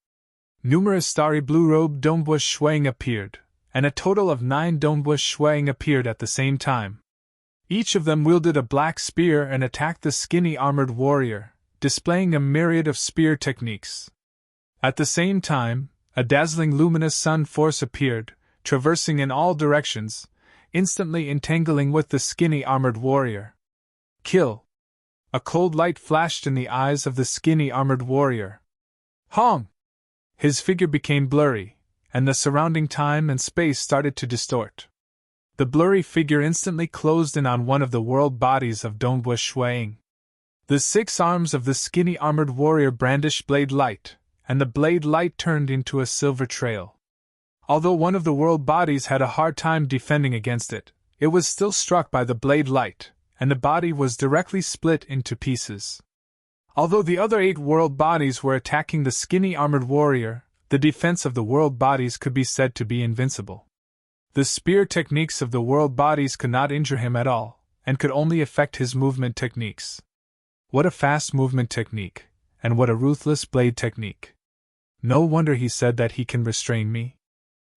Numerous starry blue-robed Dongbu Shui Ying appeared, and a total of 9 Dongbu Shui Ying appeared at the same time. Each of them wielded a black spear and attacked the skinny armored warrior, displaying a myriad of spear techniques. At the same time, a dazzling luminous sun force appeared, traversing in all directions, instantly entangling with the skinny armored warrior. Kill! A cold light flashed in the eyes of the skinny armored warrior. Hong! His figure became blurry, and the surrounding time and space started to distort. The blurry figure instantly closed in on one of the world bodies of Dongbu Shui Ying. The 6 arms of the skinny armored warrior brandished blade light, and the blade light turned into a silver trail. Although one of the world bodies had a hard time defending against it, it was still struck by the blade light, and the body was directly split into pieces. Although the other 8 world bodies were attacking the skinny armored warrior, the defense of the world bodies could be said to be invincible. The spear techniques of the world bodies could not injure him at all, and could only affect his movement techniques. What a fast movement technique, and what a ruthless blade technique. No wonder he said that he can restrain me.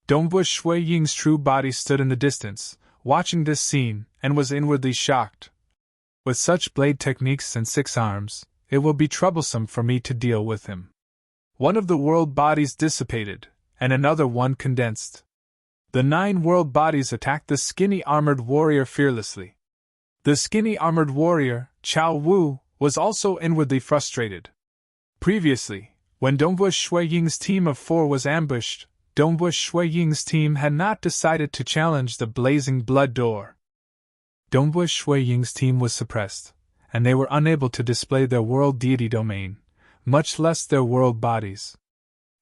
Dongbu Shui Ying's true body stood in the distance, watching this scene, and was inwardly shocked. With such blade techniques and 6 arms, it will be troublesome for me to deal with him. One of the world bodies dissipated, and another one condensed. The 9 world bodies attacked the skinny armored warrior fearlessly. The skinny armored warrior, Chao Wu, was also inwardly frustrated. Previously, when Dongbu Shui Ying's team of 4 was ambushed, Dongbu Shui Ying's team had not decided to challenge the blazing blood door. Dongbu Shui Ying's team was suppressed, and they were unable to display their world deity domain, much less their world bodies.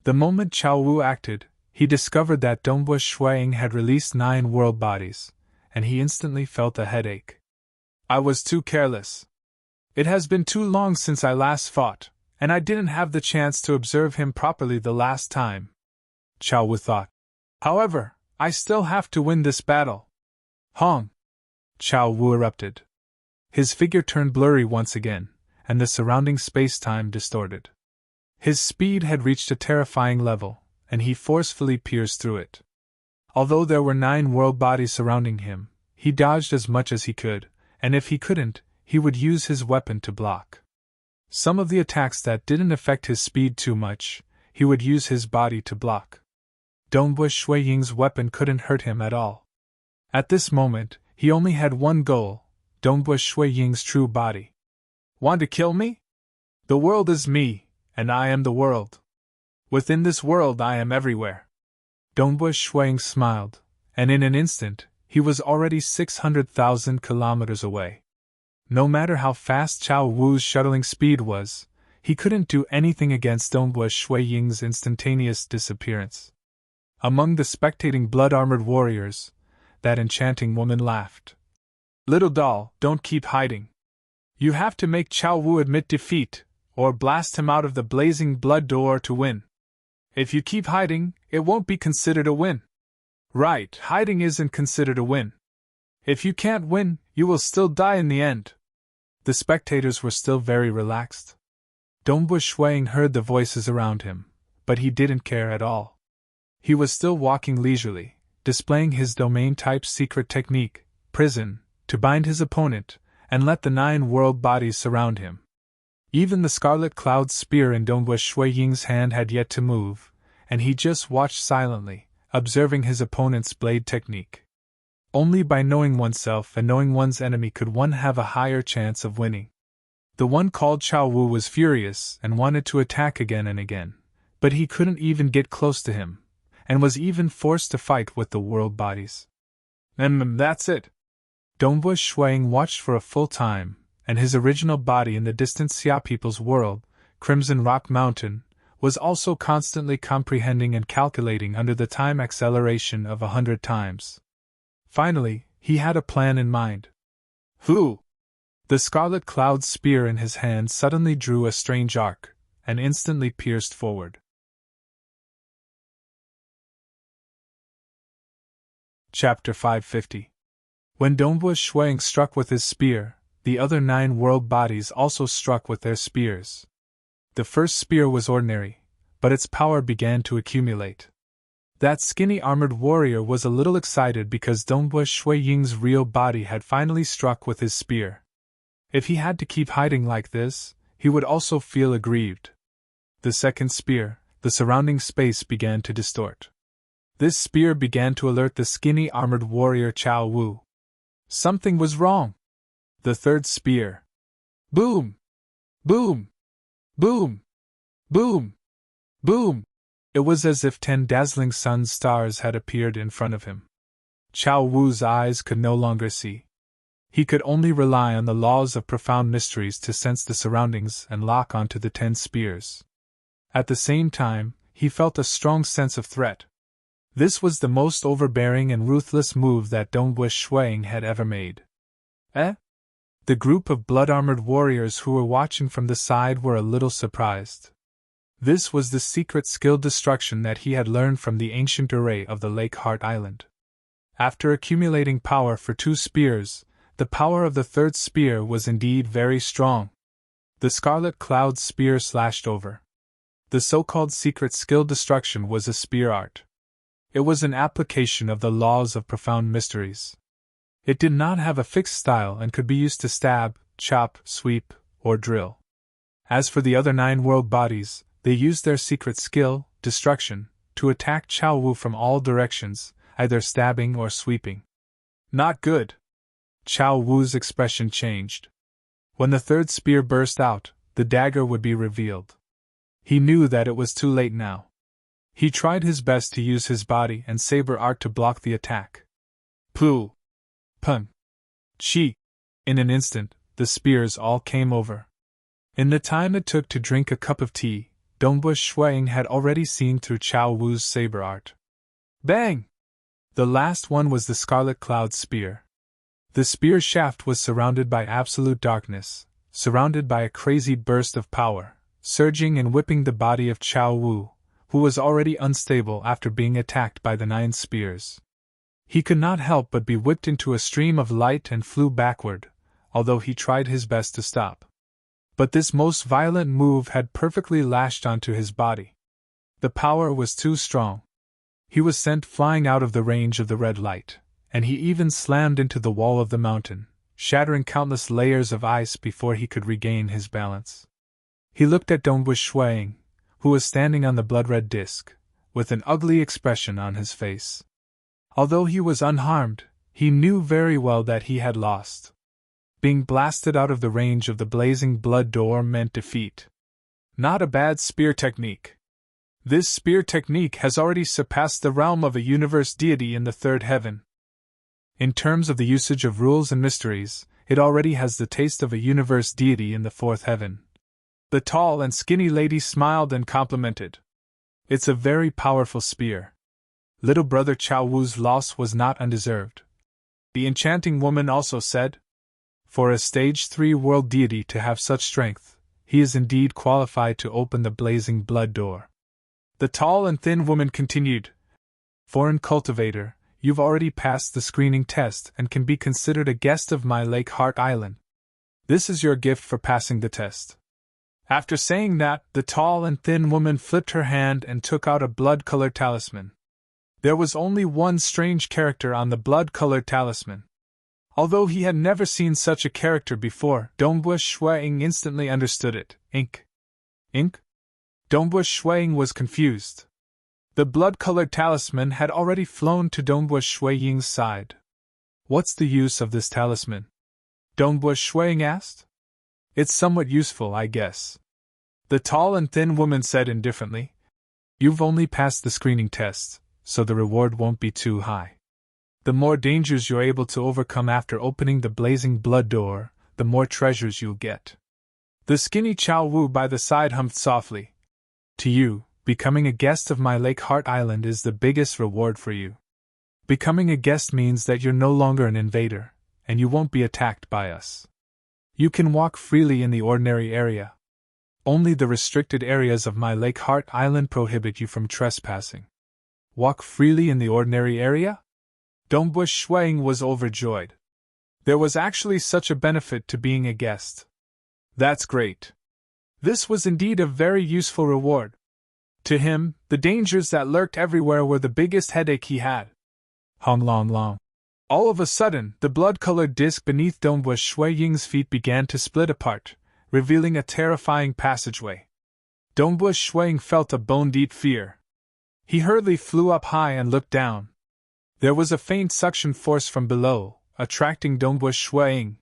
The moment Chao Wu acted, he discovered that Dongbu Shuang had released 9 world bodies, and he instantly felt a headache. I was too careless. It has been too long since I last fought, and I didn't have the chance to observe him properly the last time, Chao Wu thought. However, I still have to win this battle. Hong! Chao Wu erupted. His figure turned blurry once again, and the surrounding space-time distorted. His speed had reached a terrifying level, and he forcefully pierced through it. Although there were 9 world bodies surrounding him, he dodged as much as he could, and if he couldn't, he would use his weapon to block. Some of the attacks that didn't affect his speed too much, he would use his body to block. Dongbu Shuiying's weapon couldn't hurt him at all. At this moment, he only had one goal: Dongbu Shuiying's true body. Want to kill me? The world is me, and I am the world. Within this world I am everywhere. Dongbu Shuiying smiled, and in an instant, he was already 600,000 kilometers away. No matter how fast Chao Wu's shuttling speed was, he couldn't do anything against Dongbu Shuiying's instantaneous disappearance. Among the spectating blood-armored warriors, that enchanting woman laughed. Little doll, don't keep hiding. You have to make Chao Wu admit defeat, or blast him out of the blazing blood door to win. If you keep hiding, it won't be considered a win. Right, hiding isn't considered a win. If you can't win, you will still die in the end. The spectators were still very relaxed. Dongbu Shuiying heard the voices around him, but he didn't care at all. He was still walking leisurely, displaying his domain-type secret technique, prison, to bind his opponent, and let the 9 world bodies surround him. Even the scarlet cloud spear in Dongbu Shuiying's hand had yet to move, and he just watched silently, observing his opponent's blade technique. Only by knowing oneself and knowing one's enemy could one have a higher chance of winning. The one called Chao Wu was furious and wanted to attack again and again, but he couldn't even get close to him, and was even forced to fight with the world bodies. That's it. Dongbu Shuiying watched for a full time, and his original body in the distant Xia people's world, Crimson Rock Mountain, was also constantly comprehending and calculating under the time acceleration of 100 times. Finally, he had a plan in mind. Who? The scarlet cloud spear in his hand suddenly drew a strange arc, and instantly pierced forward. Chapter 550. When Dongbu Shuiying struck with his spear, the other 9 world bodies also struck with their spears. The first spear was ordinary, but its power began to accumulate. That skinny armored warrior was a little excited because Dongbu Shuiying's real body had finally struck with his spear. If he had to keep hiding like this, he would also feel aggrieved. The second spear, the surrounding space began to distort. This spear began to alert the skinny armored warrior Chao Wu. Something was wrong. The third spear. Boom! Boom! Boom! Boom! Boom! It was as if 10 dazzling sun stars had appeared in front of him. Chao Wu's eyes could no longer see. He could only rely on the laws of profound mysteries to sense the surroundings and lock onto the 10 spears. At the same time, he felt a strong sense of threat. This was the most overbearing and ruthless move that Dongbu Shuiying had ever made. The group of blood-armored warriors who were watching from the side were a little surprised. This was the secret skill destruction that he had learned from the ancient array of the Lake Heart Island. After accumulating power for 2 spears, the power of the third spear was indeed very strong. The scarlet cloud spear slashed over. The so-called secret skill destruction was a spear art. It was an application of the laws of profound mysteries. It did not have a fixed style and could be used to stab, chop, sweep, or drill. As for the other 9 world bodies, they used their secret skill, destruction, to attack Chao Wu from all directions, either stabbing or sweeping. Not good. Chao Wu's expression changed. When the third spear burst out, the dagger would be revealed. He knew that it was too late now. He tried his best to use his body and saber art to block the attack. Pooh! Pun! Chi! In an instant, the spears all came over. In the time it took to drink a cup of tea, Dongbu Shuiying had already seen through Chao Wu's saber art. Bang! The last one was the Scarlet Cloud spear. The spear shaft was surrounded by absolute darkness, surrounded by a crazy burst of power, surging and whipping the body of Chao Wu, who was already unstable after being attacked by the 9 spears. He could not help but be whipped into a stream of light and flew backward, although he tried his best to stop. But this most violent move had perfectly lashed onto his body. The power was too strong. He was sent flying out of the range of the red light, and he even slammed into the wall of the mountain, shattering countless layers of ice before he could regain his balance. He looked at Dongbu Shuang, who was standing on the blood-red disc, with an ugly expression on his face. Although he was unharmed, he knew very well that he had lost. Being blasted out of the range of the blazing blood door meant defeat. Not a bad spear technique. This spear technique has already surpassed the realm of a universe deity in the third heaven. In terms of the usage of rules and mysteries, it already has the taste of a universe deity in the fourth heaven. The tall and skinny lady smiled and complimented. It's a very powerful spear. Little brother Chao Wu's loss was not undeserved. The enchanting woman also said, for a stage 3 world deity to have such strength, he is indeed qualified to open the blazing blood door. The tall and thin woman continued, foreign cultivator, you've already passed the screening test and can be considered a guest of my Lake Heart Island. This is your gift for passing the test. After saying that, the tall and thin woman flipped her hand and took out a blood-colored talisman. There was only one strange character on the blood-colored talisman. Although he had never seen such a character before, Dongbu Shuang instantly understood it. Ink. Ink? Dongbu Shuang was confused. The blood-colored talisman had already flown to Dongbu Shuang's side. What's the use of this talisman? Dongbu Shuang asked. It's somewhat useful, I guess. The tall and thin woman said indifferently. You've only passed the screening test, so the reward won't be too high. The more dangers you're able to overcome after opening the blazing blood door, the more treasures you'll get. The skinny Chao Wu by the side hummed softly. To you, becoming a guest of my Lake Heart Island is the biggest reward for you. Becoming a guest means that you're no longer an invader, and you won't be attacked by us. You can walk freely in the ordinary area. Only the restricted areas of my Lake Heart Island prohibit you from trespassing. Walk freely in the ordinary area? Dongbu Shuang was overjoyed. There was actually such a benefit to being a guest. That's great. This was indeed a very useful reward. To him, the dangers that lurked everywhere were the biggest headache he had. Hong long long. All of a sudden, the blood-colored disc beneath Dongbu Shuang's feet began to split apart, revealing a terrifying passageway. Dongbu Shuang felt a bone-deep fear. He hurriedly flew up high and looked down. There was a faint suction force from below, attracting Dongbu Shuang.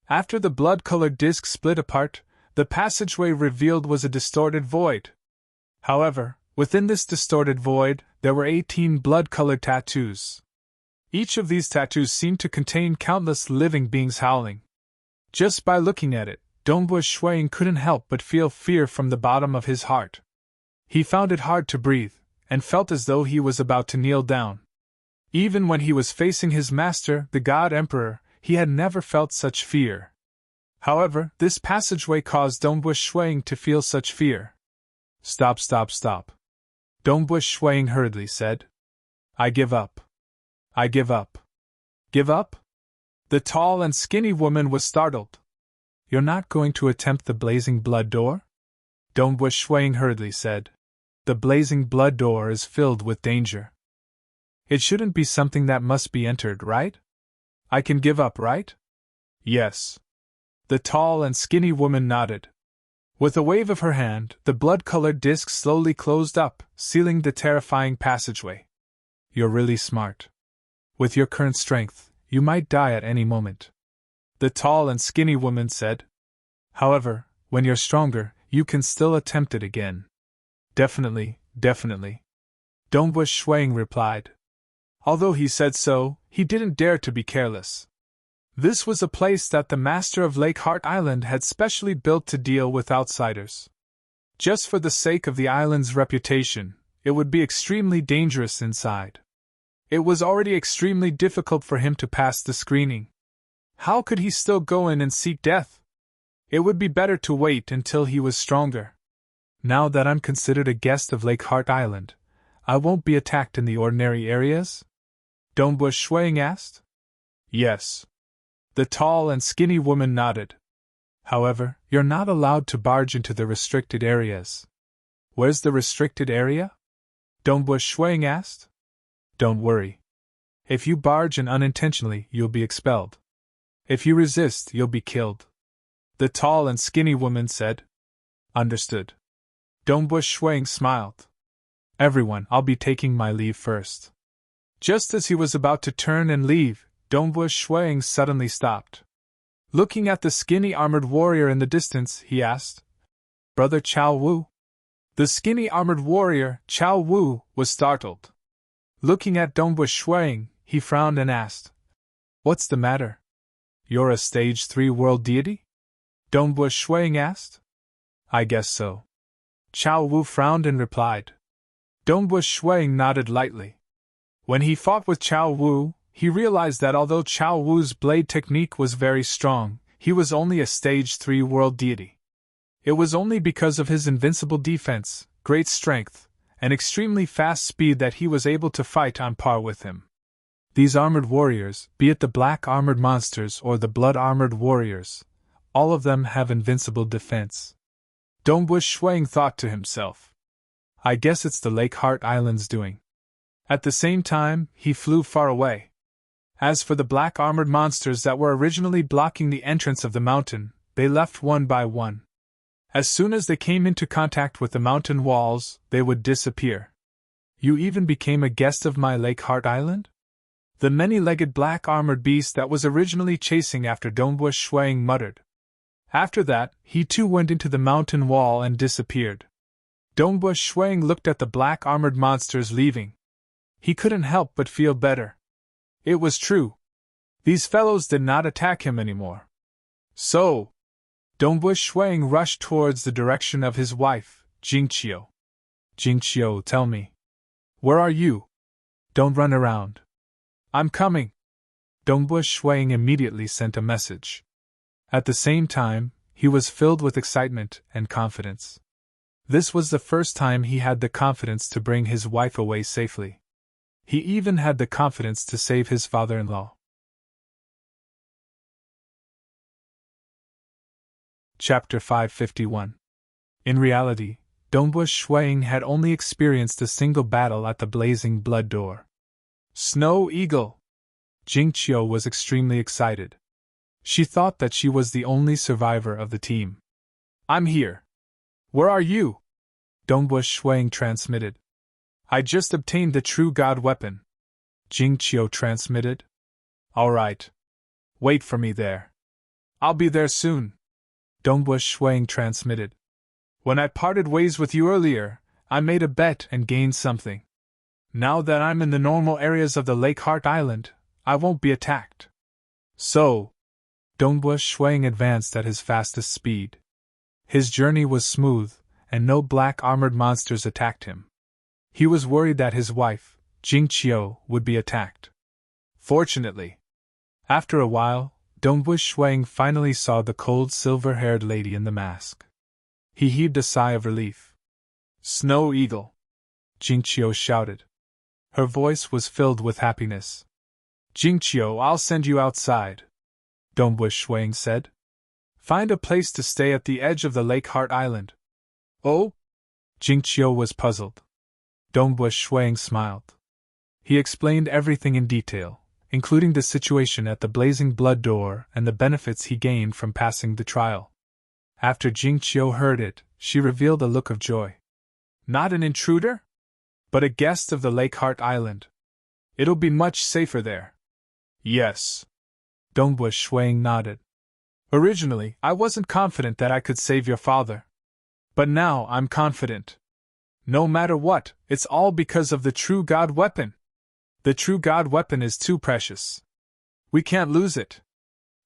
After the blood-colored disc split apart, the passageway revealed was a distorted void. However, within this distorted void, there were 18 blood-colored tattoos. Each of these tattoos seemed to contain countless living beings howling. Just by looking at it, Dongbu Shuang couldn't help but feel fear from the bottom of his heart. He found it hard to breathe, and felt as though he was about to kneel down. Even when he was facing his master, the God Emperor, he had never felt such fear. However, this passageway caused Dongbu Shuang to feel such fear. Stop, stop, stop. Dongbu Shuang hurriedly said. I give up. I give up. Give up? The tall and skinny woman was startled. You're not going to attempt the blazing blood door? Dongbu Shuang hurriedly said. The blazing blood door is filled with danger. It shouldn't be something that must be entered, right? I can give up, right? Yes. The tall and skinny woman nodded. With a wave of her hand, the blood-colored disc slowly closed up, sealing the terrifying passageway. You're really smart. With your current strength, you might die at any moment. The tall and skinny woman said. However, when you're stronger, you can still attempt it again. Definitely, definitely. Dongbu Shuang replied. Although he said so, he didn't dare to be careless. This was a place that the master of Lake Heart Island had specially built to deal with outsiders. Just for the sake of the island's reputation, it would be extremely dangerous inside. It was already extremely difficult for him to pass the screening. How could he still go in and seek death? It would be better to wait until he was stronger. Now that I'm considered a guest of Lake Heart Island, I won't be attacked in the ordinary areas? Dongbu Shuang asked. Yes. The tall and skinny woman nodded. However, you're not allowed to barge into the restricted areas. Where's the restricted area? Dongbu Shuang asked. Don't worry. If you barge in unintentionally, you'll be expelled. If you resist, you'll be killed. The tall and skinny woman said. Understood. Dongbu Shuang smiled. Everyone, I'll be taking my leave first. Just as he was about to turn and leave, Dongbu Shuang suddenly stopped. Looking at the skinny armored warrior in the distance, he asked, Brother Chao Wu? The skinny armored warrior, Chao Wu, was startled. Looking at Dongbu Shuang, he frowned and asked, What's the matter? You're a stage 3 world deity? Dongbu Shuang asked. I guess so. Chao Wu frowned and replied. Dongbu Shuang nodded lightly. When he fought with Chao Wu, he realized that although Chao Wu's blade technique was very strong, he was only a stage 3 world deity. It was only because of his invincible defense, great strength, and extremely fast speed that he was able to fight on par with him. These armored warriors, be it the black armored monsters or the blood armored warriors, all of them have invincible defense. Dongbu Shuang thought to himself. I guess it's the Lake Heart Island's doing. At the same time, he flew far away. As for the black armored monsters that were originally blocking the entrance of the mountain, they left one by one. As soon as they came into contact with the mountain walls, they would disappear. You even became a guest of my Lake Heart Island? The many-legged black armored beast that was originally chasing after Dongbu Shuang muttered. After that, he too went into the mountain wall and disappeared. Dongbu Shuang looked at the black armored monsters leaving. He couldn't help but feel better. It was true. These fellows did not attack him anymore. So, Dongbu Shuang rushed towards the direction of his wife, Jingqiu. Jingqiu, tell me. Where are you? Don't run around. I'm coming. Dongbu Shuang immediately sent a message. At the same time, he was filled with excitement and confidence. This was the first time he had the confidence to bring his wife away safely. He even had the confidence to save his father-in-law. Chapter 551. In reality, Dongbu Shuang had only experienced a single battle at the Blazing Blood Door. Snow Eagle! Jingqiu was extremely excited. She thought that she was the only survivor of the team. I'm here. Where are you? Dongbu Shuang transmitted. I just obtained the True God weapon. Jingqiu transmitted. All right. Wait for me there. I'll be there soon. Dongbu Shuang transmitted. When I parted ways with you earlier, I made a bet and gained something. Now that I'm in the normal areas of the Lake Heart Island, I won't be attacked. So, Dongbu Shuang advanced at his fastest speed. His journey was smooth, and no black armored monsters attacked him. He was worried that his wife, Jingqiu, would be attacked. Fortunately, after a while, Dongbu Shuang finally saw the cold silver-haired lady in the mask. He heaved a sigh of relief. Snow Eagle! Jingqiu shouted. Her voice was filled with happiness. Jingqiu, I'll send you outside, Dongbu Shuang said. Find a place to stay at the edge of the Lake Heart Island. Oh? Jingqiu was puzzled. Dongbu Shuang smiled. He explained everything in detail, including the situation at the Blazing Blood Door and the benefits he gained from passing the trial. After Jingqiu heard it, she revealed a look of joy. Not an intruder? But a guest of the Lake Heart Island. It'll be much safer there. Yes. Dongbu Shuang nodded. Originally, I wasn't confident that I could save your father. But now I'm confident. No matter what, it's all because of the True God weapon. The True God weapon is too precious. We can't lose it.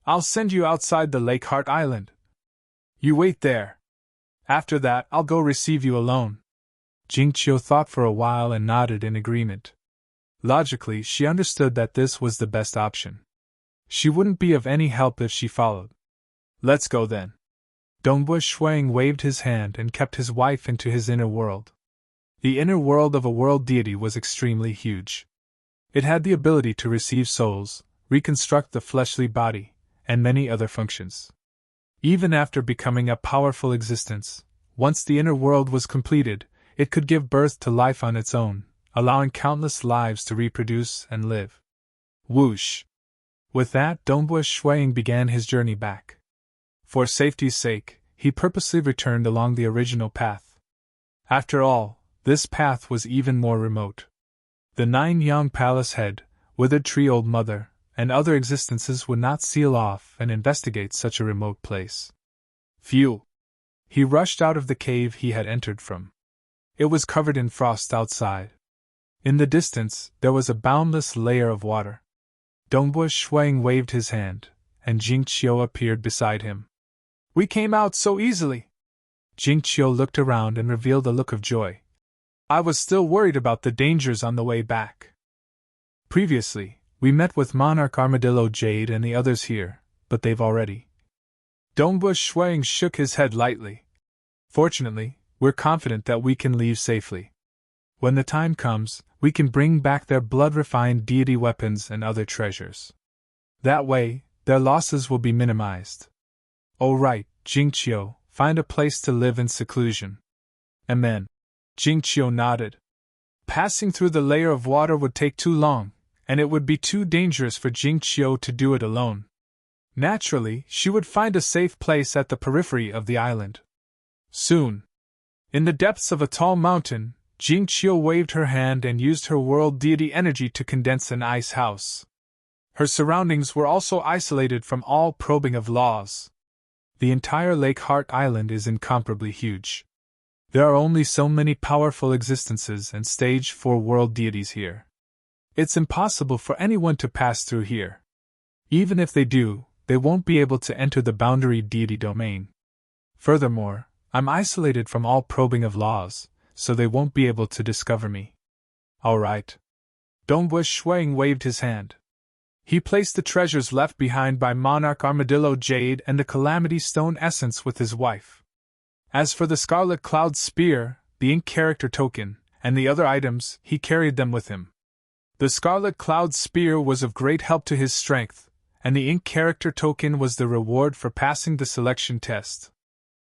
I'll send you outside the Lake Heart Island. You wait there. After that, I'll go receive you alone. Jingqiu thought for a while and nodded in agreement. Logically, she understood that this was the best option. She wouldn't be of any help if she followed. Let's go then. Dongbui Shuang waved his hand and kept his wife into his inner world. The inner world of a world deity was extremely huge. It had the ability to receive souls, reconstruct the fleshly body, and many other functions. Even after becoming a powerful existence, once the inner world was completed, it could give birth to life on its own, allowing countless lives to reproduce and live. Whoosh! With that, Dongbui Shuang began his journey back. For safety's sake, he purposely returned along the original path. After all, this path was even more remote. The 9-Yang Palace head, withered tree old mother, and other existences would not seal off and investigate such a remote place. Phew! He rushed out of the cave he had entered from. It was covered in frost outside. In the distance, there was a boundless layer of water. Dongbui Shuang waved his hand, and Jingqiu appeared beside him. We came out so easily! Jingqiu looked around and revealed a look of joy. I was still worried about the dangers on the way back. Previously, we met with Monarch Armadillo Jade and the others here, but they've already. Dongbui Shuang shook his head lightly. Fortunately, we're confident that we can leave safely. When the time comes, we can bring back their blood-refined deity weapons and other treasures. That way, their losses will be minimized. Oh right, Jingqiu, find a place to live in seclusion. Amen. Jingqiu nodded. Passing through the layer of water would take too long, and it would be too dangerous for Jingqiu to do it alone. Naturally, she would find a safe place at the periphery of the island. Soon. In the depths of a tall mountain, Jingqiu waved her hand and used her world deity energy to condense an ice house. Her surroundings were also isolated from all probing of laws. The entire Lake Heart Island is incomparably huge. There are only so many powerful existences and stage 4 world deities here. It's impossible for anyone to pass through here. Even if they do, they won't be able to enter the boundary deity domain. Furthermore, I'm isolated from all probing of laws, so they won't be able to discover me. Alright. Dongbui Shuang waved his hand. He placed the treasures left behind by Monarch Armadillo Jade and the Calamity Stone Essence with his wife. As for the Scarlet Cloud Spear, the ink character token, and the other items, he carried them with him. The Scarlet Cloud Spear was of great help to his strength, and the ink character token was the reward for passing the selection test.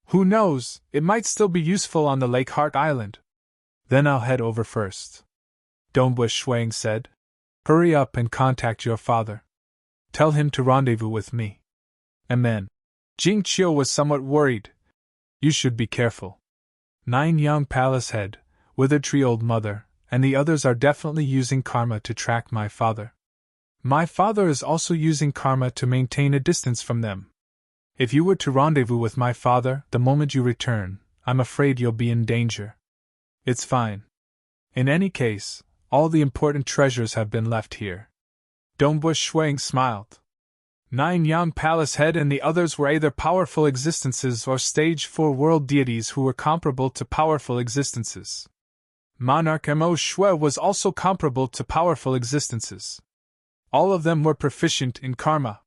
Who knows, it might still be useful on the Lake Heart Island. Then I'll head over first. Dongbui Shuang said. Hurry up and contact your father. Tell him to rendezvous with me. Amen. Jingqiu was somewhat worried. You should be careful. 9-Yang Palace head, withered tree old mother, and the others are definitely using karma to track my father. My father is also using karma to maintain a distance from them. If you were to rendezvous with my father the moment you return, I'm afraid you'll be in danger. It's fine. In any case, all the important treasures have been left here. Dongbui Shuang smiled. 9-Yang Palace head and the others were either powerful existences or stage 4 world deities who were comparable to powerful existences. Monarch Mo Shui was also comparable to powerful existences. All of them were proficient in karma.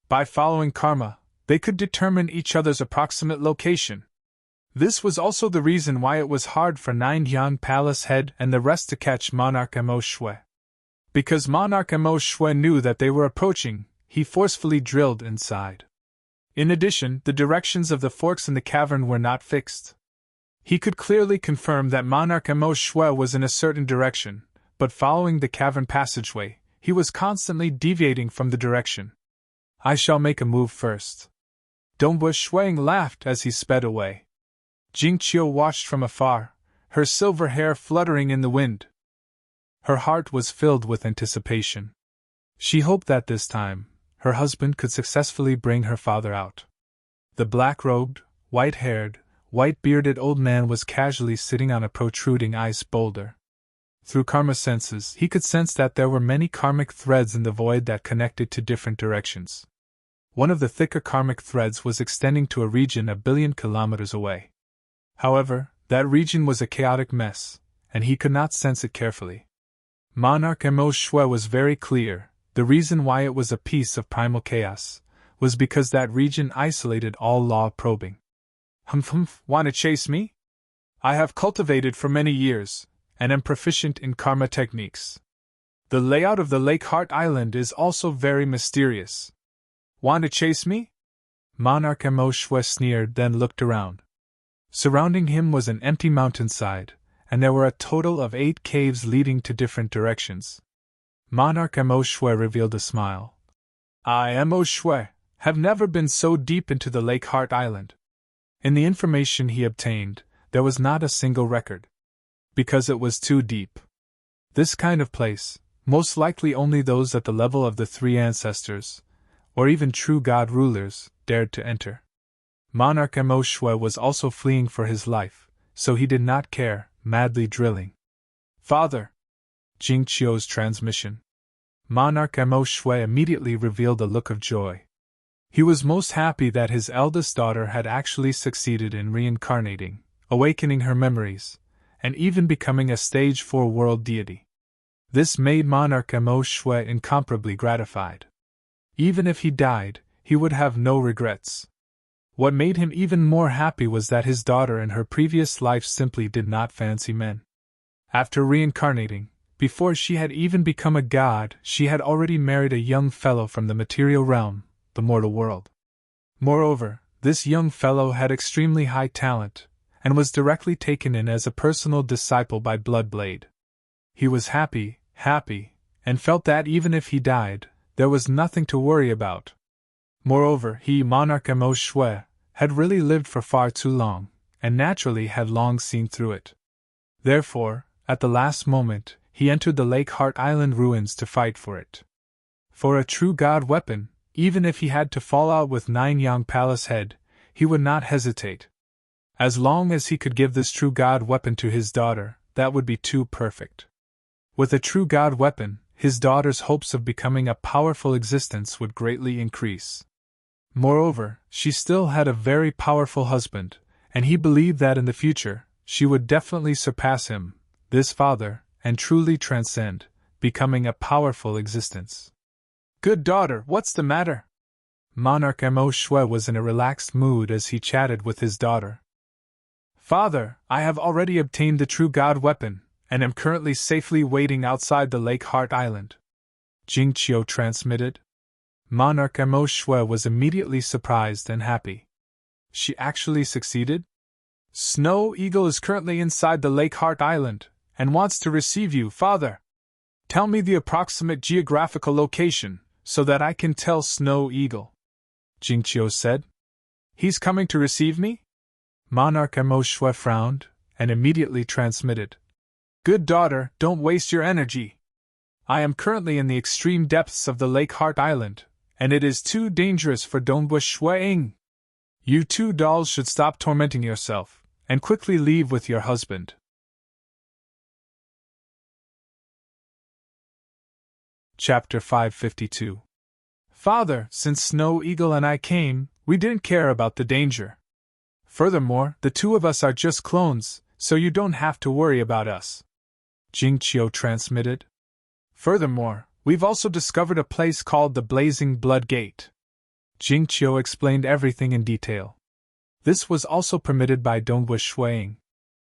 By following karma, they could determine each other's approximate location. This was also the reason why it was hard for 9-Yang Palace head and the rest to catch Monarch Mo Shui. Because Monarch Mo Shui knew that they were approaching, he forcefully drilled inside. In addition, the directions of the forks in the cavern were not fixed. He could clearly confirm that Monarch Mo Shui was in a certain direction, but following the cavern passageway, he was constantly deviating from the direction. I shall make a move first. Dongbui Shuang laughed as he sped away. Jingqiu watched from afar, her silver hair fluttering in the wind. Her heart was filled with anticipation. She hoped that this time, her husband could successfully bring her father out. The black-robed, white-haired, white-bearded old man was casually sitting on a protruding ice boulder. Through karma senses, he could sense that there were many karmic threads in the void that connected to different directions. One of the thicker karmic threads was extending to a region 1 billion kilometers away. However, that region was a chaotic mess, and he could not sense it carefully. Monarch Mo Shui was very clear. The reason why it was a piece of primal chaos was because that region isolated all law probing. Humph, wanna chase me? I have cultivated for many years, and am proficient in karma techniques. The layout of the Lake Heart Island is also very mysterious. Want to chase me? Monarch Mo Shui sneered, then looked around. Surrounding him was an empty mountainside, and there were a total of 8 caves leading to different directions. Monarch Mo Shui revealed a smile. I, Mo Shui, have never been so deep into the Lake Heart Island. In the information he obtained, there was not a single record. Because it was too deep. This kind of place, most likely only those at the level of the 3 ancestors, or even true god rulers, dared to enter. Monarch Mo Shui was also fleeing for his life, so he did not care, madly drilling. Father! Jing Qiu's transmission. Monarch Mo Shui immediately revealed a look of joy. He was most happy that his eldest daughter had actually succeeded in reincarnating, awakening her memories, and even becoming a stage 4 world deity. This made Monarch Mo Shui incomparably gratified. Even if he died, he would have no regrets. What made him even more happy was that his daughter in her previous life simply did not fancy men. After reincarnating, before she had even become a god, she had already married a young fellow from the material realm, the mortal world. Moreover, this young fellow had extremely high talent, and was directly taken in as a personal disciple by Bloodblade. He was happy, and felt that even if he died, there was nothing to worry about. Moreover, he, Monarch Mo Shui, had really lived for far too long, and naturally had long seen through it. Therefore, at the last moment, he entered the Lake Heart Island ruins to fight for it. For a true god weapon, even if he had to fall out with 9 Yang Palace head, he would not hesitate. As long as he could give this true god weapon to his daughter, that would be too perfect. With a true god weapon, his daughter's hopes of becoming a powerful existence would greatly increase. Moreover, she still had a very powerful husband, and he believed that in the future, she would definitely surpass him, this father, and truly transcend, becoming a powerful existence. Good daughter, what's the matter? Monarch Mo Shui was in a relaxed mood as he chatted with his daughter. Father, I have already obtained the true god weapon, and am currently safely waiting outside the Lake Heart Island. Jing Qiu transmitted. Monarch Mo Shui was immediately surprised and happy. She actually succeeded? Snow Eagle is currently inside the Lake Heart Island, and wants to receive you, father. Tell me the approximate geographical location, so that I can tell Snow Eagle. Jing Qiu said. He's coming to receive me? Monarch Mo Shui frowned, and immediately transmitted. Good daughter, don't waste your energy. I am currently in the extreme depths of the Lake Heart Island, and it is too dangerous for Dongbu Shuiying. You 2 dolls should stop tormenting yourself, and quickly leave with your husband. Chapter 552. Father, since Snow Eagle and I came, we didn't care about the danger. Furthermore, the 2 of us are just clones, so you don't have to worry about us. Jing Qiu transmitted. Furthermore, we've also discovered a place called the Blazing Blood Gate. Jing Qiu explained everything in detail. This was also permitted by Dongbu Shuiying.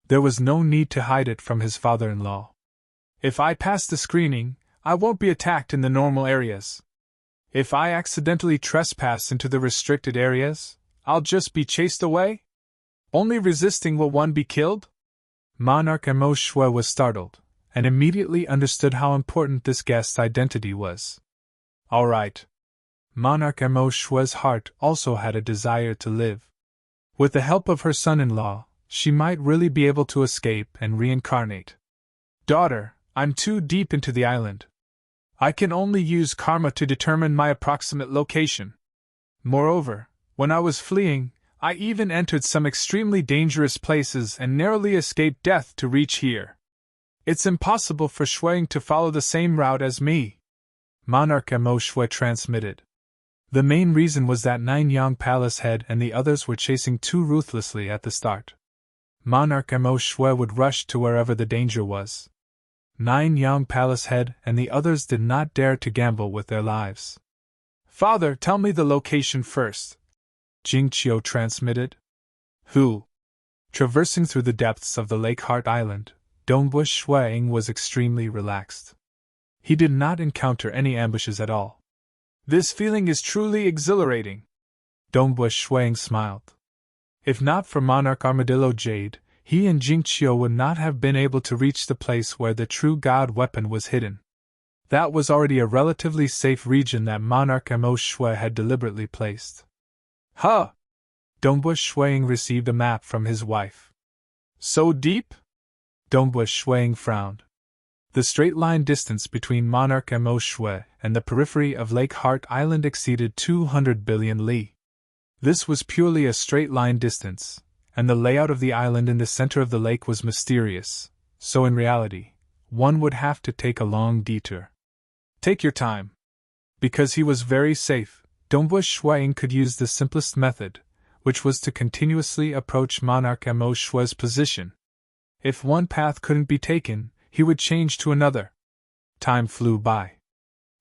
There was no need to hide it from his father-in-law. If I pass the screening, I won't be attacked in the normal areas. If I accidentally trespass into the restricted areas, I'll just be chased away? Only resisting will one be killed? Monarch Mo Shui was startled, and immediately understood how important this guest's identity was. All right. Monarch Mo Shui's heart also had a desire to live. With the help of her son-in-law, she might really be able to escape and reincarnate. Daughter, I'm too deep into the island. I can only use karma to determine my approximate location. Moreover, when I was fleeing, I even entered some extremely dangerous places and narrowly escaped death to reach here. It's impossible for Shuiying to follow the same route as me. Monarch Mo Shui transmitted. The main reason was that 9 Yang Palace head and the others were chasing too ruthlessly at the start. Monarch Mo Shui would rush to wherever the danger was. 9 young palace head and the others did not dare to gamble with their lives. "Father, tell me the location first," Jingqiu transmitted. Who? Traversing through the depths of the Lake Heart Island, Dongbu Shuang was extremely relaxed. He did not encounter any ambushes at all. "This feeling is truly exhilarating." Dongbu Shuang smiled. If not for Monarch Armadillo Jade, he and Jingqiu would not have been able to reach the place where the true god weapon was hidden. That was already a relatively safe region that Monarch Mo Shui had deliberately placed. "Huh!" Dongbu Shuang received a map from his wife. "So deep?" Dongbu Shuang frowned. The straight-line distance between Monarch Mo Shui and the periphery of Lake Heart Island exceeded 200 billion li. This was purely a straight-line distance, and the layout of the island in the center of the lake was mysterious, so in reality, one would have to take a long detour. "Take your time." Because he was very safe, Dongbu Shuang could use the simplest method, which was to continuously approach Monarch Mo Shui's position. If one path couldn't be taken, he would change to another. Time flew by.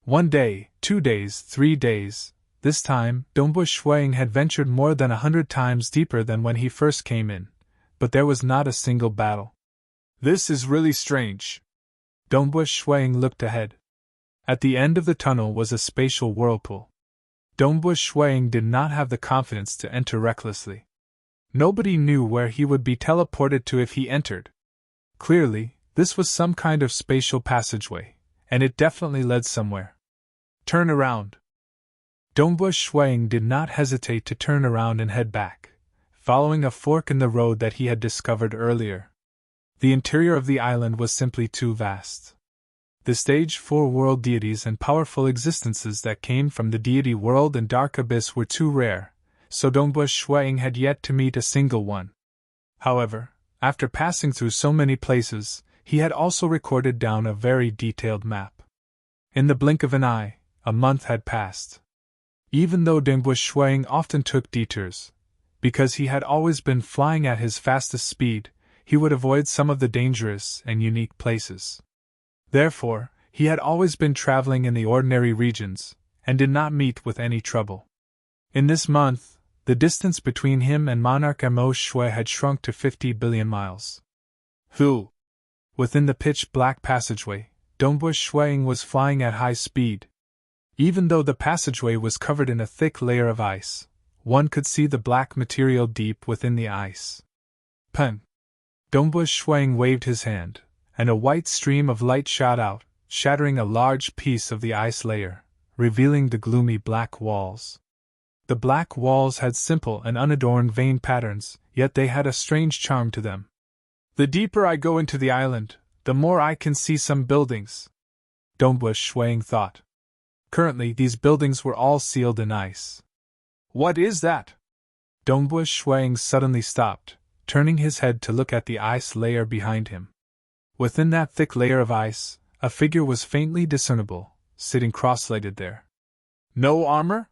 1 day, 2 days, 3 days. This time, Dongbu Shuang had ventured more than 100 times deeper than when he first came in, but there was not a single battle. "This is really strange." Dongbu Shuang looked ahead. At the end of the tunnel was a spatial whirlpool. Dongbu Shuang did not have the confidence to enter recklessly. Nobody knew where he would be teleported to if he entered. Clearly, this was some kind of spatial passageway, and it definitely led somewhere. "Turn around." Dongbu Shuang did not hesitate to turn around and head back, following a fork in the road that he had discovered earlier. The interior of the island was simply too vast. The Stage 4 world deities and powerful existences that came from the deity world and dark abyss were too rare, so Dongbu Shuang had yet to meet a single one. However, after passing through so many places, he had also recorded down a very detailed map. In the blink of an eye, a month had passed. Even though Dongbu Shuang often took detours, because he had always been flying at his fastest speed, he would avoid some of the dangerous and unique places. Therefore, he had always been traveling in the ordinary regions, and did not meet with any trouble. In this month, the distance between him and Monarch Mo Shui had shrunk to 50 billion miles. Who? Within the pitch-black passageway, Dongbu Shuang was flying at high speed. Even though the passageway was covered in a thick layer of ice, one could see the black material deep within the ice. "Pen!" Dongbu Shuang waved his hand, and a white stream of light shot out, shattering a large piece of the ice layer, revealing the gloomy black walls. The black walls had simple and unadorned vein patterns, yet they had a strange charm to them. "The deeper I go into the island, the more I can see some buildings," Dongbu Shuang thought. Currently, these buildings were all sealed in ice. "What is that?" Dongbu Shuang suddenly stopped, turning his head to look at the ice layer behind him. Within that thick layer of ice, a figure was faintly discernible, sitting cross-legged there. "No armor?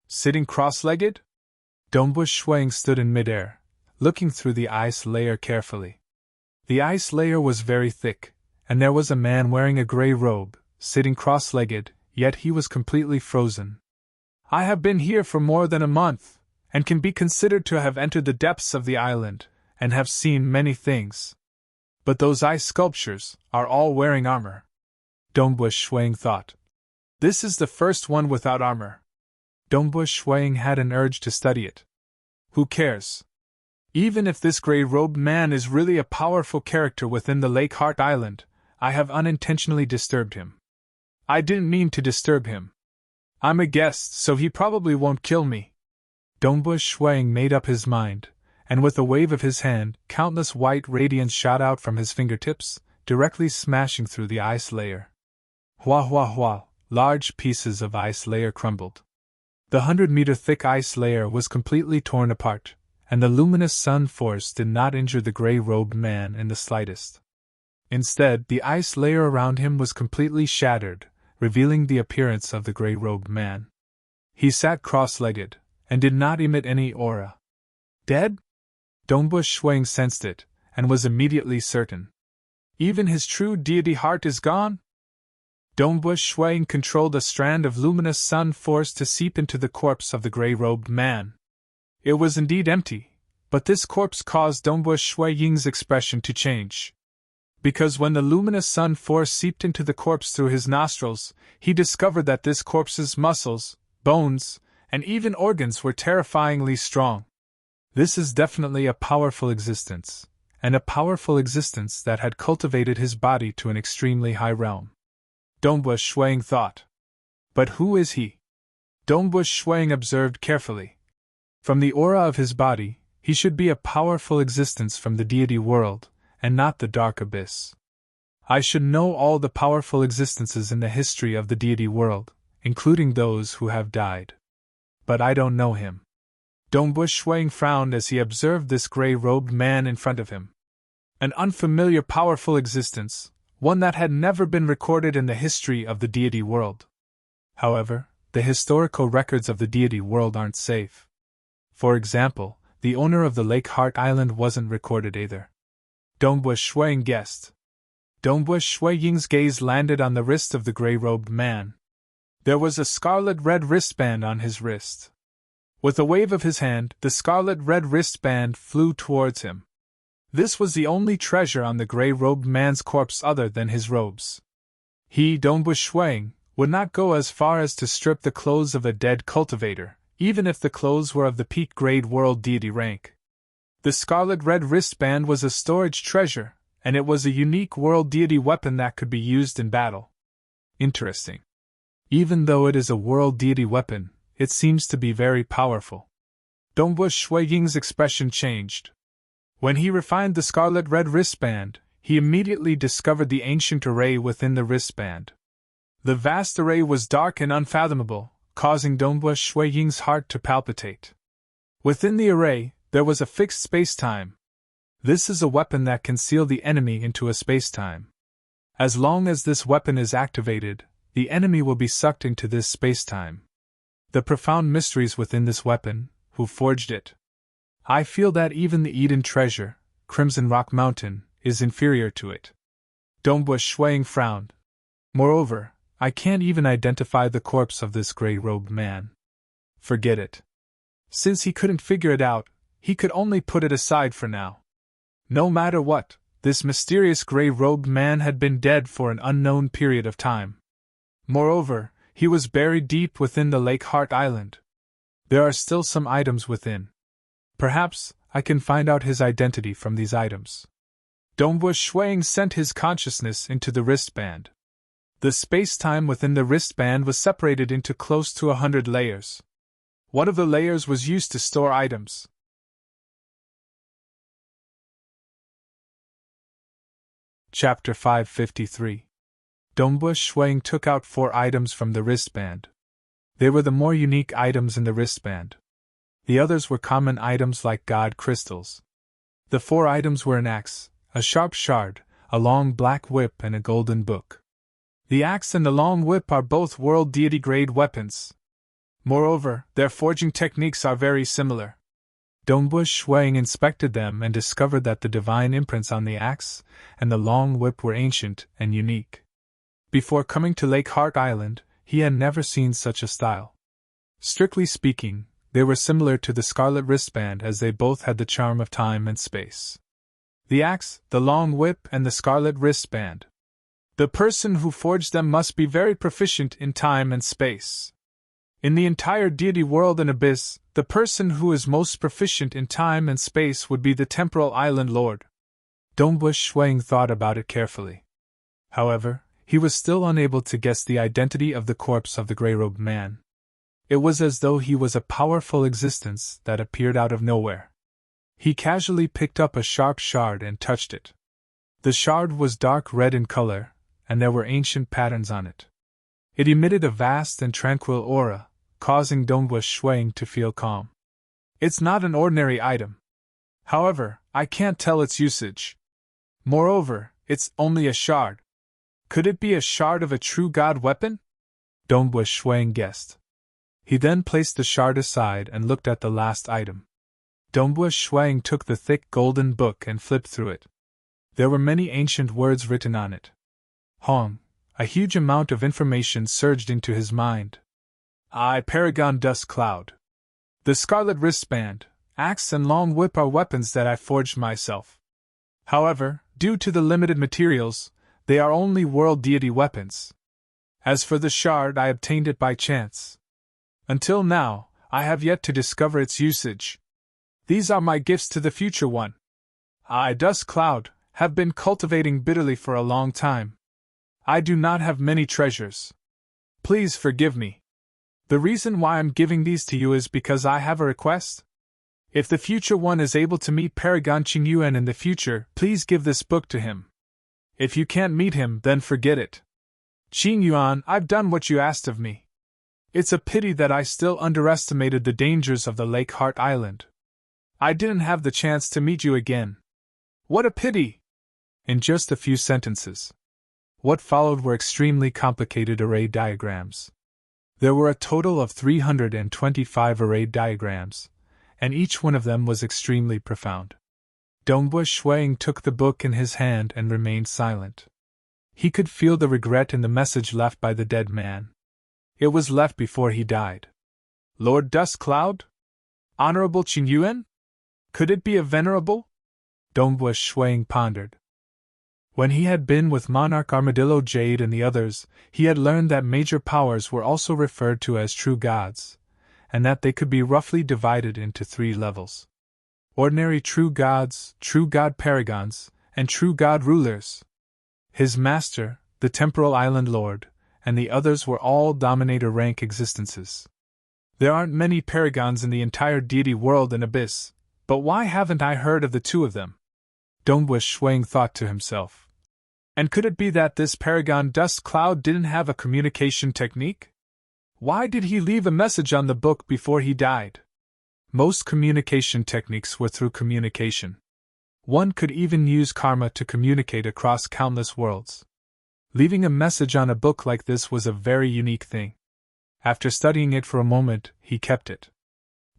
Sitting cross-legged?" Dongbu Shuang stood in midair, looking through the ice layer carefully. The ice layer was very thick, and there was a man wearing a gray robe, sitting cross-legged, yet he was completely frozen. "I have been here for more than a month, and can be considered to have entered the depths of the island, and have seen many things. But those ice sculptures are all wearing armor," Dongbu Shuang thought. "This is the first one without armor." Dongbu Shuang had an urge to study it. Who cares? Even if this gray-robed man is really a powerful character within the Lake Heart Island, I have unintentionally disturbed him. I didn't mean to disturb him. I'm a guest, so he probably won't kill me. Dongbu Shuang made up his mind, and with a wave of his hand, countless white radiance shot out from his fingertips, directly smashing through the ice layer. Hua hua hua, large pieces of ice layer crumbled. The 100-meter thick ice layer was completely torn apart, and the luminous sun force did not injure the gray-robed man in the slightest. Instead, the ice layer around him was completely shattered, revealing the appearance of the gray-robed man. He sat cross-legged, and did not emit any aura. Dead? Dongbu Shuang sensed it, and was immediately certain. Even his true deity heart is gone? Dongbu Shuang controlled a strand of luminous sun force to seep into the corpse of the gray-robed man. It was indeed empty, but this corpse caused Dongbu Shuang's expression to change. Because when the luminous sun force seeped into the corpse through his nostrils, he discovered that this corpse's muscles, bones, and even organs were terrifyingly strong. This is definitely a powerful existence, and a powerful existence that had cultivated his body to an extremely high realm. Dongbu Shuang thought. But who is he? Dongbu Shuang observed carefully. From the aura of his body, he should be a powerful existence from the deity world, and not the dark abyss. I should know all the powerful existences in the history of the deity world, including those who have died. But I don't know him. Dongbu Shuang frowned as he observed this gray-robed man in front of him. An unfamiliar powerful existence, one that had never been recorded in the history of the deity world. However, the historical records of the deity world aren't safe. For example, the owner of the Lake Heart Island wasn't recorded either. Dongbu Shuang guessed. Dongbu Shuang's gaze landed on the wrist of the gray-robed man. There was a scarlet-red wristband on his wrist. With a wave of his hand, the scarlet-red wristband flew towards him. This was the only treasure on the gray-robed man's corpse other than his robes. He, Dongbu Shuang, would not go as far as to strip the clothes of a dead cultivator, even if the clothes were of the peak-grade world deity rank. The scarlet-red wristband was a storage treasure, and it was a unique world deity weapon that could be used in battle. Interesting. Even though it is a world deity weapon, it seems to be very powerful. Dongbu Shuang's expression changed. When he refined the scarlet-red wristband, he immediately discovered the ancient array within the wristband. The vast array was dark and unfathomable, causing Dongbu Shuang's heart to palpitate. Within the array, there was a fixed space-time. This is a weapon that can seal the enemy into a space-time. As long as this weapon is activated, the enemy will be sucked into this space-time. The profound mysteries within this weapon, who forged it? I feel that even the Eden treasure, Crimson Rock Mountain, is inferior to it. Dongbu Shuang frowned. Moreover, I can't even identify the corpse of this gray-robed man. Forget it. Since he couldn't figure it out, he could only put it aside for now. No matter what, this mysterious gray-robed man had been dead for an unknown period of time. Moreover, he was buried deep within the Lake Heart Island. There are still some items within. Perhaps I can find out his identity from these items. Dongbu Shuang sent his consciousness into the wristband. The space-time within the wristband was separated into close to 100 layers. One of the layers was used to store items. Chapter 553. Dongbu Shuang took out 4 items from the wristband. They were the more unique items in the wristband. The others were common items like god crystals. The 4 items were an axe, a sharp shard, a long black whip, and a golden book. The axe and the long whip are both world deity grade weapons. Moreover, their forging techniques are very similar. Dongbu Shuang inspected them and discovered that the divine imprints on the axe and the long whip were ancient and unique. Before coming to Lake Heart Island, he had never seen such a style. Strictly speaking, they were similar to the scarlet wristband as they both had the charm of time and space. The axe, the long whip, and the scarlet wristband. The person who forged them must be very proficient in time and space. In the entire deity world and abyss, the person who is most proficient in time and space would be the temporal island lord. Dongbu Shuang thought about it carefully. However, he was still unable to guess the identity of the corpse of the gray-robed man. It was as though he was a powerful existence that appeared out of nowhere. He casually picked up a sharp shard and touched it. The shard was dark red in color, and there were ancient patterns on it. It emitted a vast and tranquil aura, causing Dongbu Shuang to feel calm. It's not an ordinary item. However, I can't tell its usage. Moreover, it's only a shard. Could it be a shard of a true god weapon? Dongbu Shuang guessed. He then placed the shard aside and looked at the last item. Dongbu Shuang took the thick golden book and flipped through it. There were many ancient words written on it. Hong, a huge amount of information surged into his mind. I, Paragon Dust Cloud. The scarlet wristband, axe and long whip are weapons that I forged myself. However, due to the limited materials, they are only world deity weapons. As for the shard, I obtained it by chance. Until now, I have yet to discover its usage. These are my gifts to the future one. I, Dust Cloud, have been cultivating bitterly for a long time. I do not have many treasures. Please forgive me. The reason why I'm giving these to you is because I have a request. If the future one is able to meet Paragon Qingyuan in the future, please give this book to him. If you can't meet him, then forget it. Qingyuan, I've done what you asked of me. It's a pity that I still underestimated the dangers of the Lake Heart Island. I didn't have the chance to meet you again. What a pity! In just a few sentences. What followed were extremely complicated array diagrams. There were a total of 325 array diagrams, and each one of them was extremely profound. Dongbua Shuang took the book in his hand and remained silent. He could feel the regret in the message left by the dead man. It was left before he died. Lord Dust Cloud? Honorable Qingyuan? Could it be a venerable? Dongbua Shuang pondered. When he had been with Monarch Armadillo Jade and the others, he had learned that major powers were also referred to as true gods, and that they could be roughly divided into 3 levels. Ordinary true gods, true god paragons, and true god rulers. His master, the Temporal Island Lord, and the others were all Dominator rank existences. There aren't many paragons in the entire deity world and abyss, but why haven't I heard of the 2 of them? Dongbua Shuang thought to himself. And could it be that this Paragon Dust Cloud didn't have a communication technique? Why did he leave a message on the book before he died? Most communication techniques were through communication. One could even use karma to communicate across countless worlds. Leaving a message on a book like this was a very unique thing. After studying it for a moment, he kept it.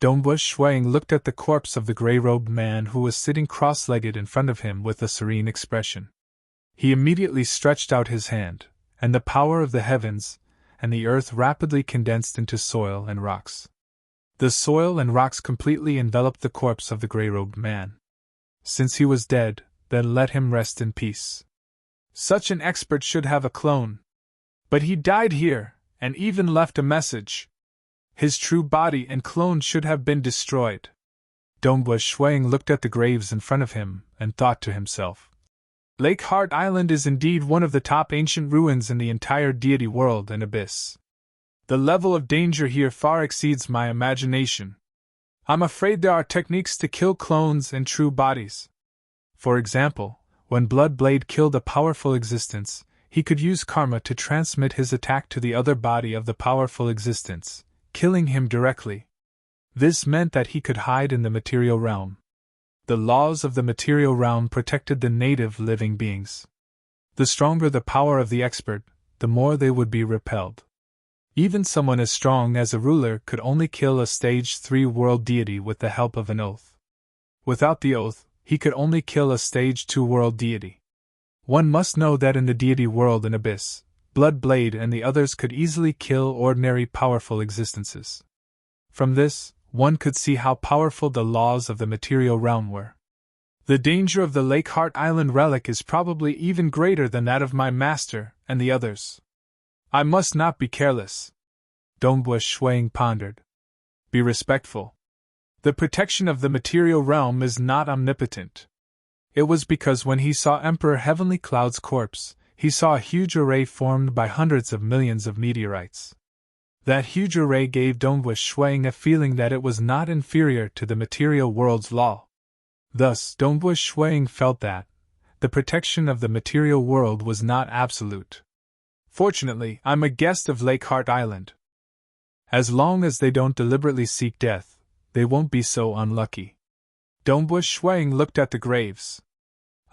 Dongbua Shuang looked at the corpse of the gray-robed man who was sitting cross-legged in front of him with a serene expression. He immediately stretched out his hand, and the power of the heavens and the earth rapidly condensed into soil and rocks. The soil and rocks completely enveloped the corpse of the gray-robed man. Since he was dead, then let him rest in peace. Such an expert should have a clone. But he died here, and even left a message. His true body and clone should have been destroyed. Dongbua Shuang looked at the graves in front of him and thought to himself. Lake Heart Island is indeed one of the top ancient ruins in the entire deity world and abyss. The level of danger here far exceeds my imagination. I'm afraid there are techniques to kill clones and true bodies. For example, when Bloodblade killed a powerful existence, he could use karma to transmit his attack to the other body of the powerful existence, killing him directly. This meant that he could hide in the material realm. The laws of the material realm protected the native living beings. The stronger the power of the expert, the more they would be repelled. Even someone as strong as a ruler could only kill a stage 3 world deity with the help of an oath. Without the oath, he could only kill a stage 2 world deity. One must know that in the deity world and abyss, Bloodblade and the others could easily kill ordinary powerful existences. From this, one could see how powerful the laws of the material realm were. The danger of the Lake Heart Island relic is probably even greater than that of my master and the others. I must not be careless. Dongbua Shuang pondered. Be respectful. The protection of the material realm is not omnipotent. It was because when he saw Emperor Heavenly Cloud's corpse, he saw a huge array formed by hundreds of millions of meteorites. That huge array gave Dongbua Shuang a feeling that it was not inferior to the material world's law. Thus, Dongbua Shuang felt that the protection of the material world was not absolute. Fortunately, I'm a guest of Lake Heart Island. As long as they don't deliberately seek death, they won't be so unlucky. Dongbua Shuang looked at the graves.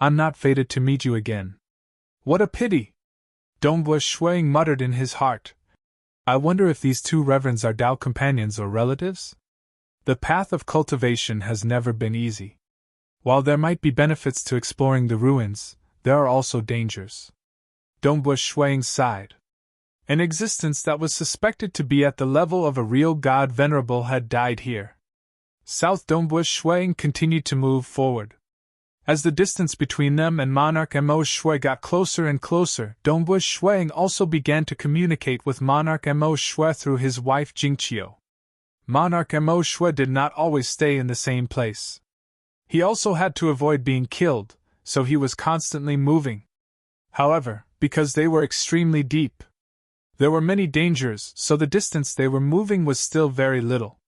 I'm not fated to meet you again. What a pity! Dongbua Shuang muttered in his heart. I wonder if these 2 reverends are Tao companions or relatives? The path of cultivation has never been easy. While there might be benefits to exploring the ruins, there are also dangers. Dongbu Shuang sighed. An existence that was suspected to be at the level of a real god venerable had died here. South Dongbu Shuang continued to move forward. As the distance between them and Monarch Mo Shui got closer and closer, Dongbu Shuang also began to communicate with Monarch Mo Shui through his wife Jingqiu. Monarch Mo Shui did not always stay in the same place. He also had to avoid being killed, so he was constantly moving. However, because they were extremely deep, there were many dangers, so the distance they were moving was still very little.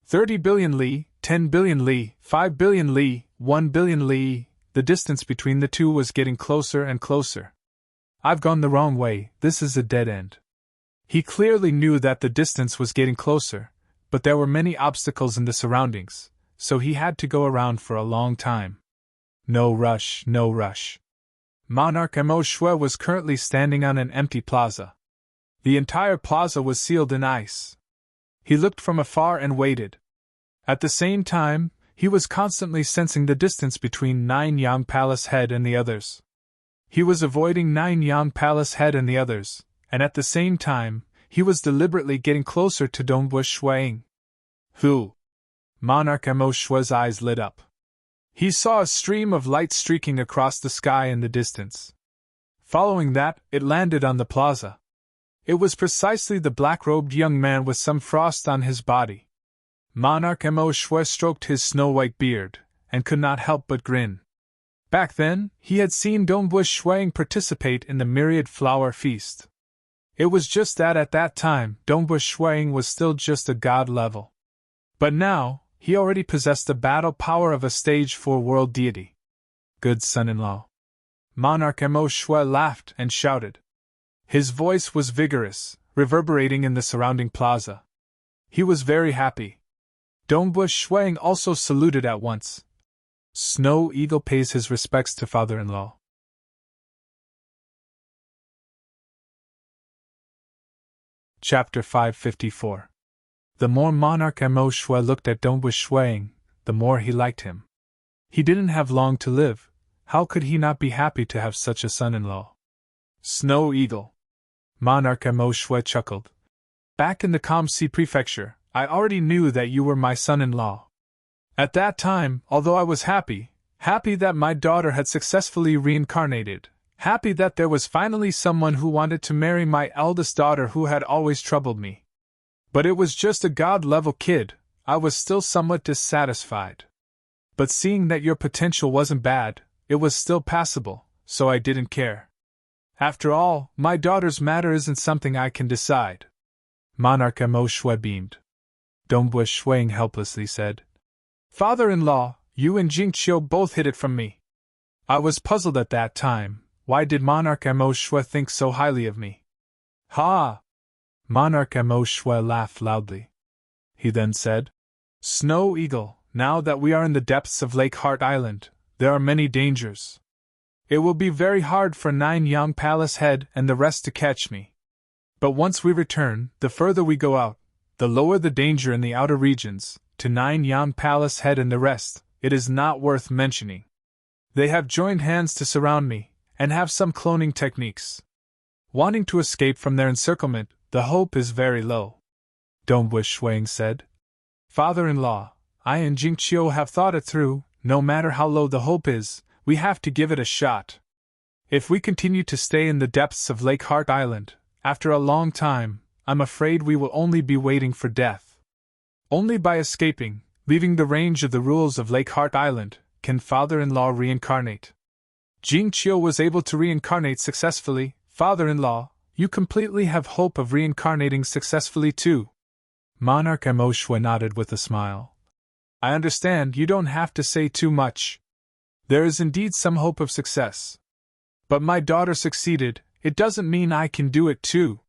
30 billion li, 10 billion li, 5 billion li, 1 billion li, the distance between the two was getting closer and closer. I've gone the wrong way, this is a dead end. He clearly knew that the distance was getting closer, but there were many obstacles in the surroundings, so he had to go around for a long time. No rush, no rush. Monarch Mo Shui was currently standing on an empty plaza. The entire plaza was sealed in ice. He looked from afar and waited. At the same time, he was constantly sensing the distance between Nine Yang Palace Head and the others. He was avoiding Nine Yang Palace Head and the others, and at the same time, he was deliberately getting closer to Dongbu Shuang. Who? Monarch Mo Shui's eyes lit up. He saw a stream of light streaking across the sky in the distance. Following that, it landed on the plaza. It was precisely the black-robed young man with some frost on his body. Monarch Mo Shui stroked his snow-white beard, and could not help but grin. Back then, he had seen Dongbu Shuang participate in the myriad flower feast. It was just that at that time, Dongbu Shuang was still just a god level. But now, he already possessed the battle power of a stage 4 world deity. Good son-in-law. Monarch Mo Shui laughed and shouted. His voice was vigorous, reverberating in the surrounding plaza. He was very happy. Dongbu Shuang also saluted at once. Snow Eagle pays his respects to father-in-law. Chapter 554. The more Monarch Mo Shui looked at Dongbu Shuang, the more he liked him. He didn't have long to live, how could he not be happy to have such a son-in-law? Snow Eagle. Monarch Mo Shui chuckled. Back in the Kamsi prefecture, I already knew that you were my son-in-law. At that time, although I was happy that my daughter had successfully reincarnated, happy that there was finally someone who wanted to marry my eldest daughter who had always troubled me. But it was just a god-level kid, I was still somewhat dissatisfied. But seeing that your potential wasn't bad, it was still passable, so I didn't care. After all, my daughter's matter isn't something I can decide. Monarch Mo Shui beamed. Dongbu Shuang helplessly said. Father-in-law, you and Jingqiu both hid it from me. I was puzzled at that time, why did Monarch Mo Shui think so highly of me? Ha! Monarch Mo Shui laughed loudly. He then said, Snow Eagle, now that we are in the depths of Lake Heart Island, there are many dangers. It will be very hard for Nine Yang Palace Head and the rest to catch me. But once we return, the further we go out, the lower the danger in the outer regions, to Nine Yang Palace Head and the rest, it is not worth mentioning. They have joined hands to surround me, and have some cloning techniques. Wanting to escape from their encirclement, the hope is very low. Dongbu Shuang said. Father-in-law, I and Jingqiu have thought it through, no matter how low the hope is, we have to give it a shot. If we continue to stay in the depths of Lake Heart Island, after a long time, I'm afraid we will only be waiting for death. Only by escaping, leaving the range of the rules of Lake Heart Island, can father-in-law reincarnate. Jingqiu was able to reincarnate successfully. Father-in-law, you completely have hope of reincarnating successfully too. Monarch Mo Shui nodded with a smile. I understand you don't have to say too much. There is indeed some hope of success. But my daughter succeeded, it doesn't mean I can do it too.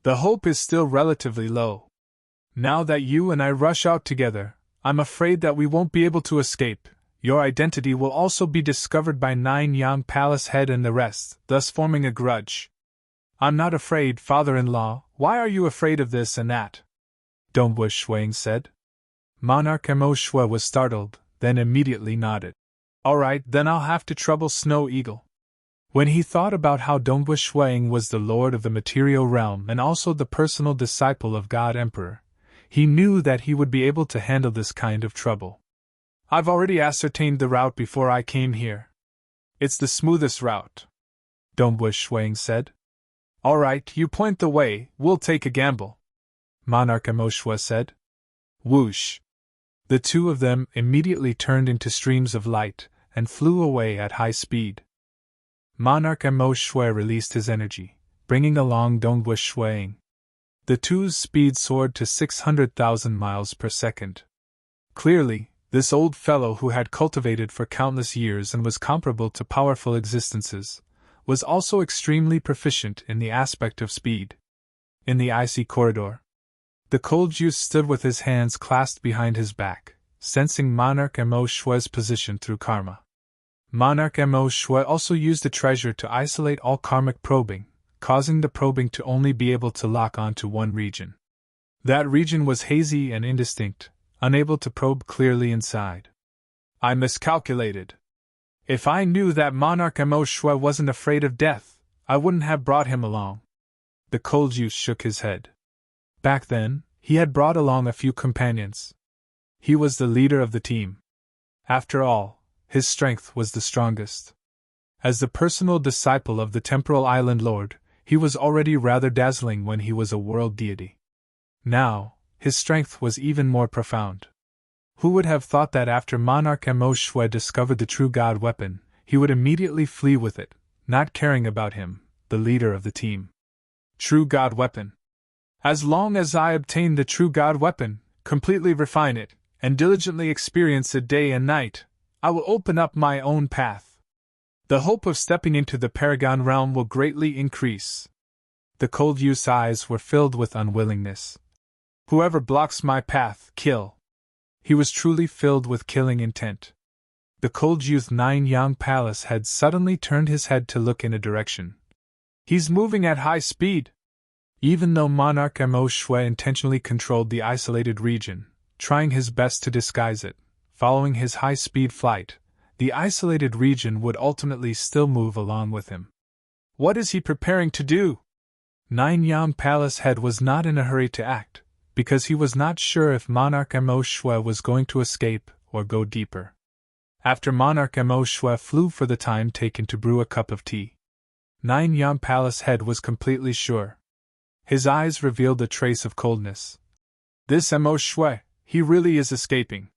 The hope is still relatively low. Now that you and I rush out together, I'm afraid that we won't be able to escape. Your identity will also be discovered by Nine Yang Palace Head and the rest, thus forming a grudge. I'm not afraid, father-in-law, why are you afraid of this and that? Dongbu Shuang said. Monarch Mo Shui was startled, then immediately nodded. Alright, then I'll have to trouble Snow Eagle. When he thought about how Dongwu Shuang was the lord of the material realm and also the personal disciple of God Emperor, he knew that he would be able to handle this kind of trouble. I've already ascertained the route before I came here. It's the smoothest route, Dongwu Shuang said. Alright, you point the way, we'll take a gamble, Monarch Emoshua said. Whoosh! The two of them immediately turned into streams of light and flew away at high speed. Monarch Emoshua released his energy, bringing along Dongwu Shuang. The two's speed soared to 600,000 miles per second. Clearly, this old fellow who had cultivated for countless years and was comparable to powerful existences, was also extremely proficient in the aspect of speed. In the icy corridor, the cold youth stood with his hands clasped behind his back, sensing Monarch Emoshua's position through karma. Monarch Emoshua also used the treasure to isolate all karmic probing, causing the probing to only be able to lock onto one region. That region was hazy and indistinct, unable to probe clearly inside. I miscalculated. If I knew that Monarch Emoshua wasn't afraid of death, I wouldn't have brought him along. The cold youth shook his head. Back then, he had brought along a few companions. He was the leader of the team. After all, his strength was the strongest. As the personal disciple of the Temporal Island Lord, he was already rather dazzling when he was a world deity. Now, his strength was even more profound. Who would have thought that after Monarch Emoshua discovered the true God weapon, he would immediately flee with it, not caring about him, the leader of the team. True God weapon. As long as I obtain the true God weapon, completely refine it, and diligently experience it day and night, I will open up my own path. The hope of stepping into the Paragon realm will greatly increase. The cold youth's eyes were filled with unwillingness. Whoever blocks my path, kill. He was truly filled with killing intent. The cold youth Nine Yang Palace had suddenly turned his head to look in a direction. He's moving at high speed. Even though Monarch Emoshua intentionally controlled the isolated region, trying his best to disguise it, following his high-speed flight, the isolated region would ultimately still move along with him. What is he preparing to do? Nine Yang Palace head was not in a hurry to act, because he was not sure if Monarch Emoshua was going to escape or go deeper. After Monarch Emoshua flew for the time taken to brew a cup of tea, Nine Yang Palace head was completely sure. His eyes revealed a trace of coldness. This Emoshua, he really is escaping.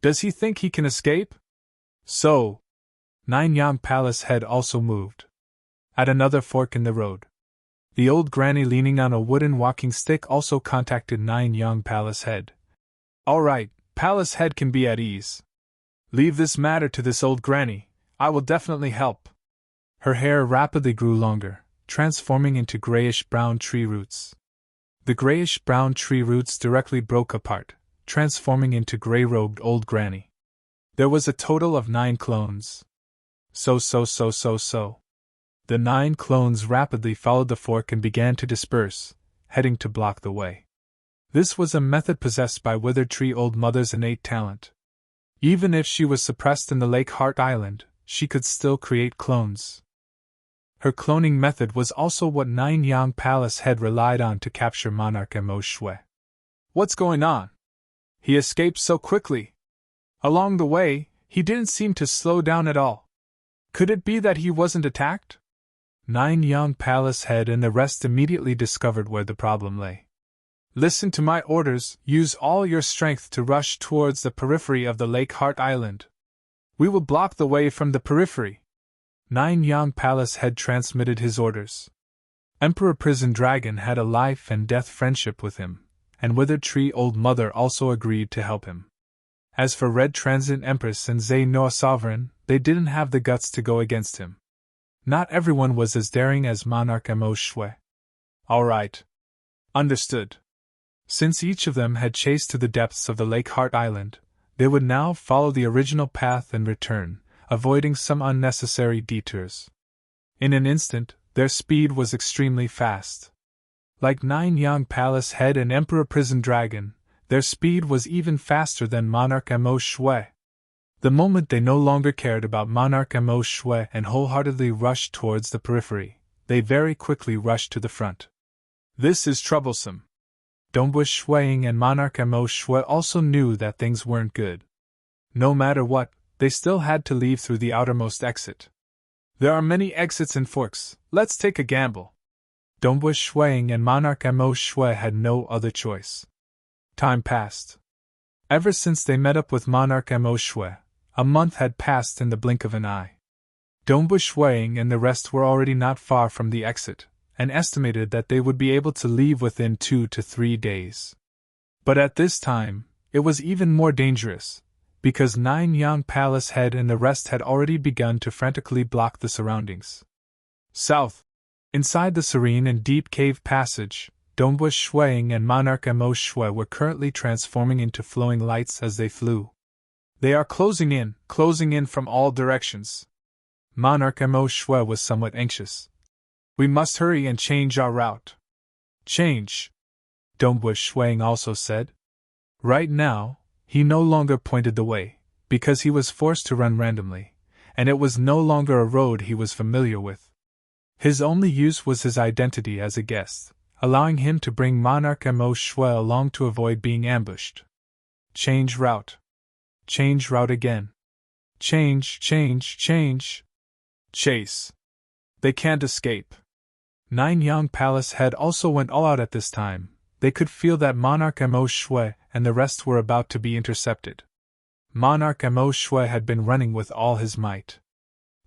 Does he think he can escape? So, Nine Yang Palace head also moved. At another fork in the road, the old granny leaning on a wooden walking stick also contacted Nine Yang Palace head. All right, Palace head can be at ease. Leave this matter to this old granny, I will definitely help. Her hair rapidly grew longer, transforming into grayish-brown tree roots. The grayish-brown tree roots directly broke apart, transforming into gray-robed old granny. There was a total of 9 clones. So. The 9 clones rapidly followed the fork and began to disperse, heading to block the way. This was a method possessed by Withered Tree Old Mother's innate talent. Even if she was suppressed in the Lake Heart Island, she could still create clones. Her cloning method was also what Nine Yang Palace head relied on to capture Monarch Emoshua. What's going on? He escaped so quickly. Along the way, he didn't seem to slow down at all. Could it be that he wasn't attacked? Nine Yang Palace head and the rest immediately discovered where the problem lay. Listen to my orders, use all your strength to rush towards the periphery of the Lake Heart Island. We will block the way from the periphery. Nine Yang Palace head transmitted his orders. Emperor Prison Dragon had a life and death friendship with him, and Withered Tree Old Mother also agreed to help him. As for Red Transit Empress and Zay Noah Sovereign, they didn't have the guts to go against him. Not everyone was as daring as Monarch Emoshua. All right. Understood. Since each of them had chased to the depths of the Lake Heart Island, they would now follow the original path and return, avoiding some unnecessary detours. In an instant, their speed was extremely fast. Like Nine Yang Palace head and Emperor Prison Dragon, their speed was even faster than Monarch Emoshua. The moment they no longer cared about Monarch Mo Shui and wholeheartedly rushed towards the periphery, they very quickly rushed to the front. This is troublesome. Dongbu Shuiying and Monarch Mo Shui also knew that things weren't good. No matter what, they still had to leave through the outermost exit. There are many exits and forks, let's take a gamble. Dongbu Shuiying and Monarch Mo Shui had no other choice. Time passed. Ever since they met up with Monarch Mo Shui, a month had passed in the blink of an eye. Dongbu Shuiying and the rest were already not far from the exit, and estimated that they would be able to leave within 2 to 3 days. But at this time, it was even more dangerous, because Nine Yang Palace Head and the rest had already begun to frantically block the surroundings. South. Inside the serene and deep cave passage, Dongbu Shuiying and Monarch Mo Shui were currently transforming into flowing lights as they flew. They are closing in from all directions. Monarch Mo Shui was somewhat anxious. We must hurry and change our route. Change, Dongbu Shuiying also said. Right now, he no longer pointed the way, because he was forced to run randomly, and it was no longer a road he was familiar with. His only use was his identity as a guest, allowing him to bring Monarch Mo Shui along to avoid being ambushed. Change route. Change route again. Change. Chase. They can't escape. Nine Yang Palace Head also went all out at this time. They could feel that Monarch Mo Shui and the rest were about to be intercepted. Monarch Mo Shui had been running with all his might.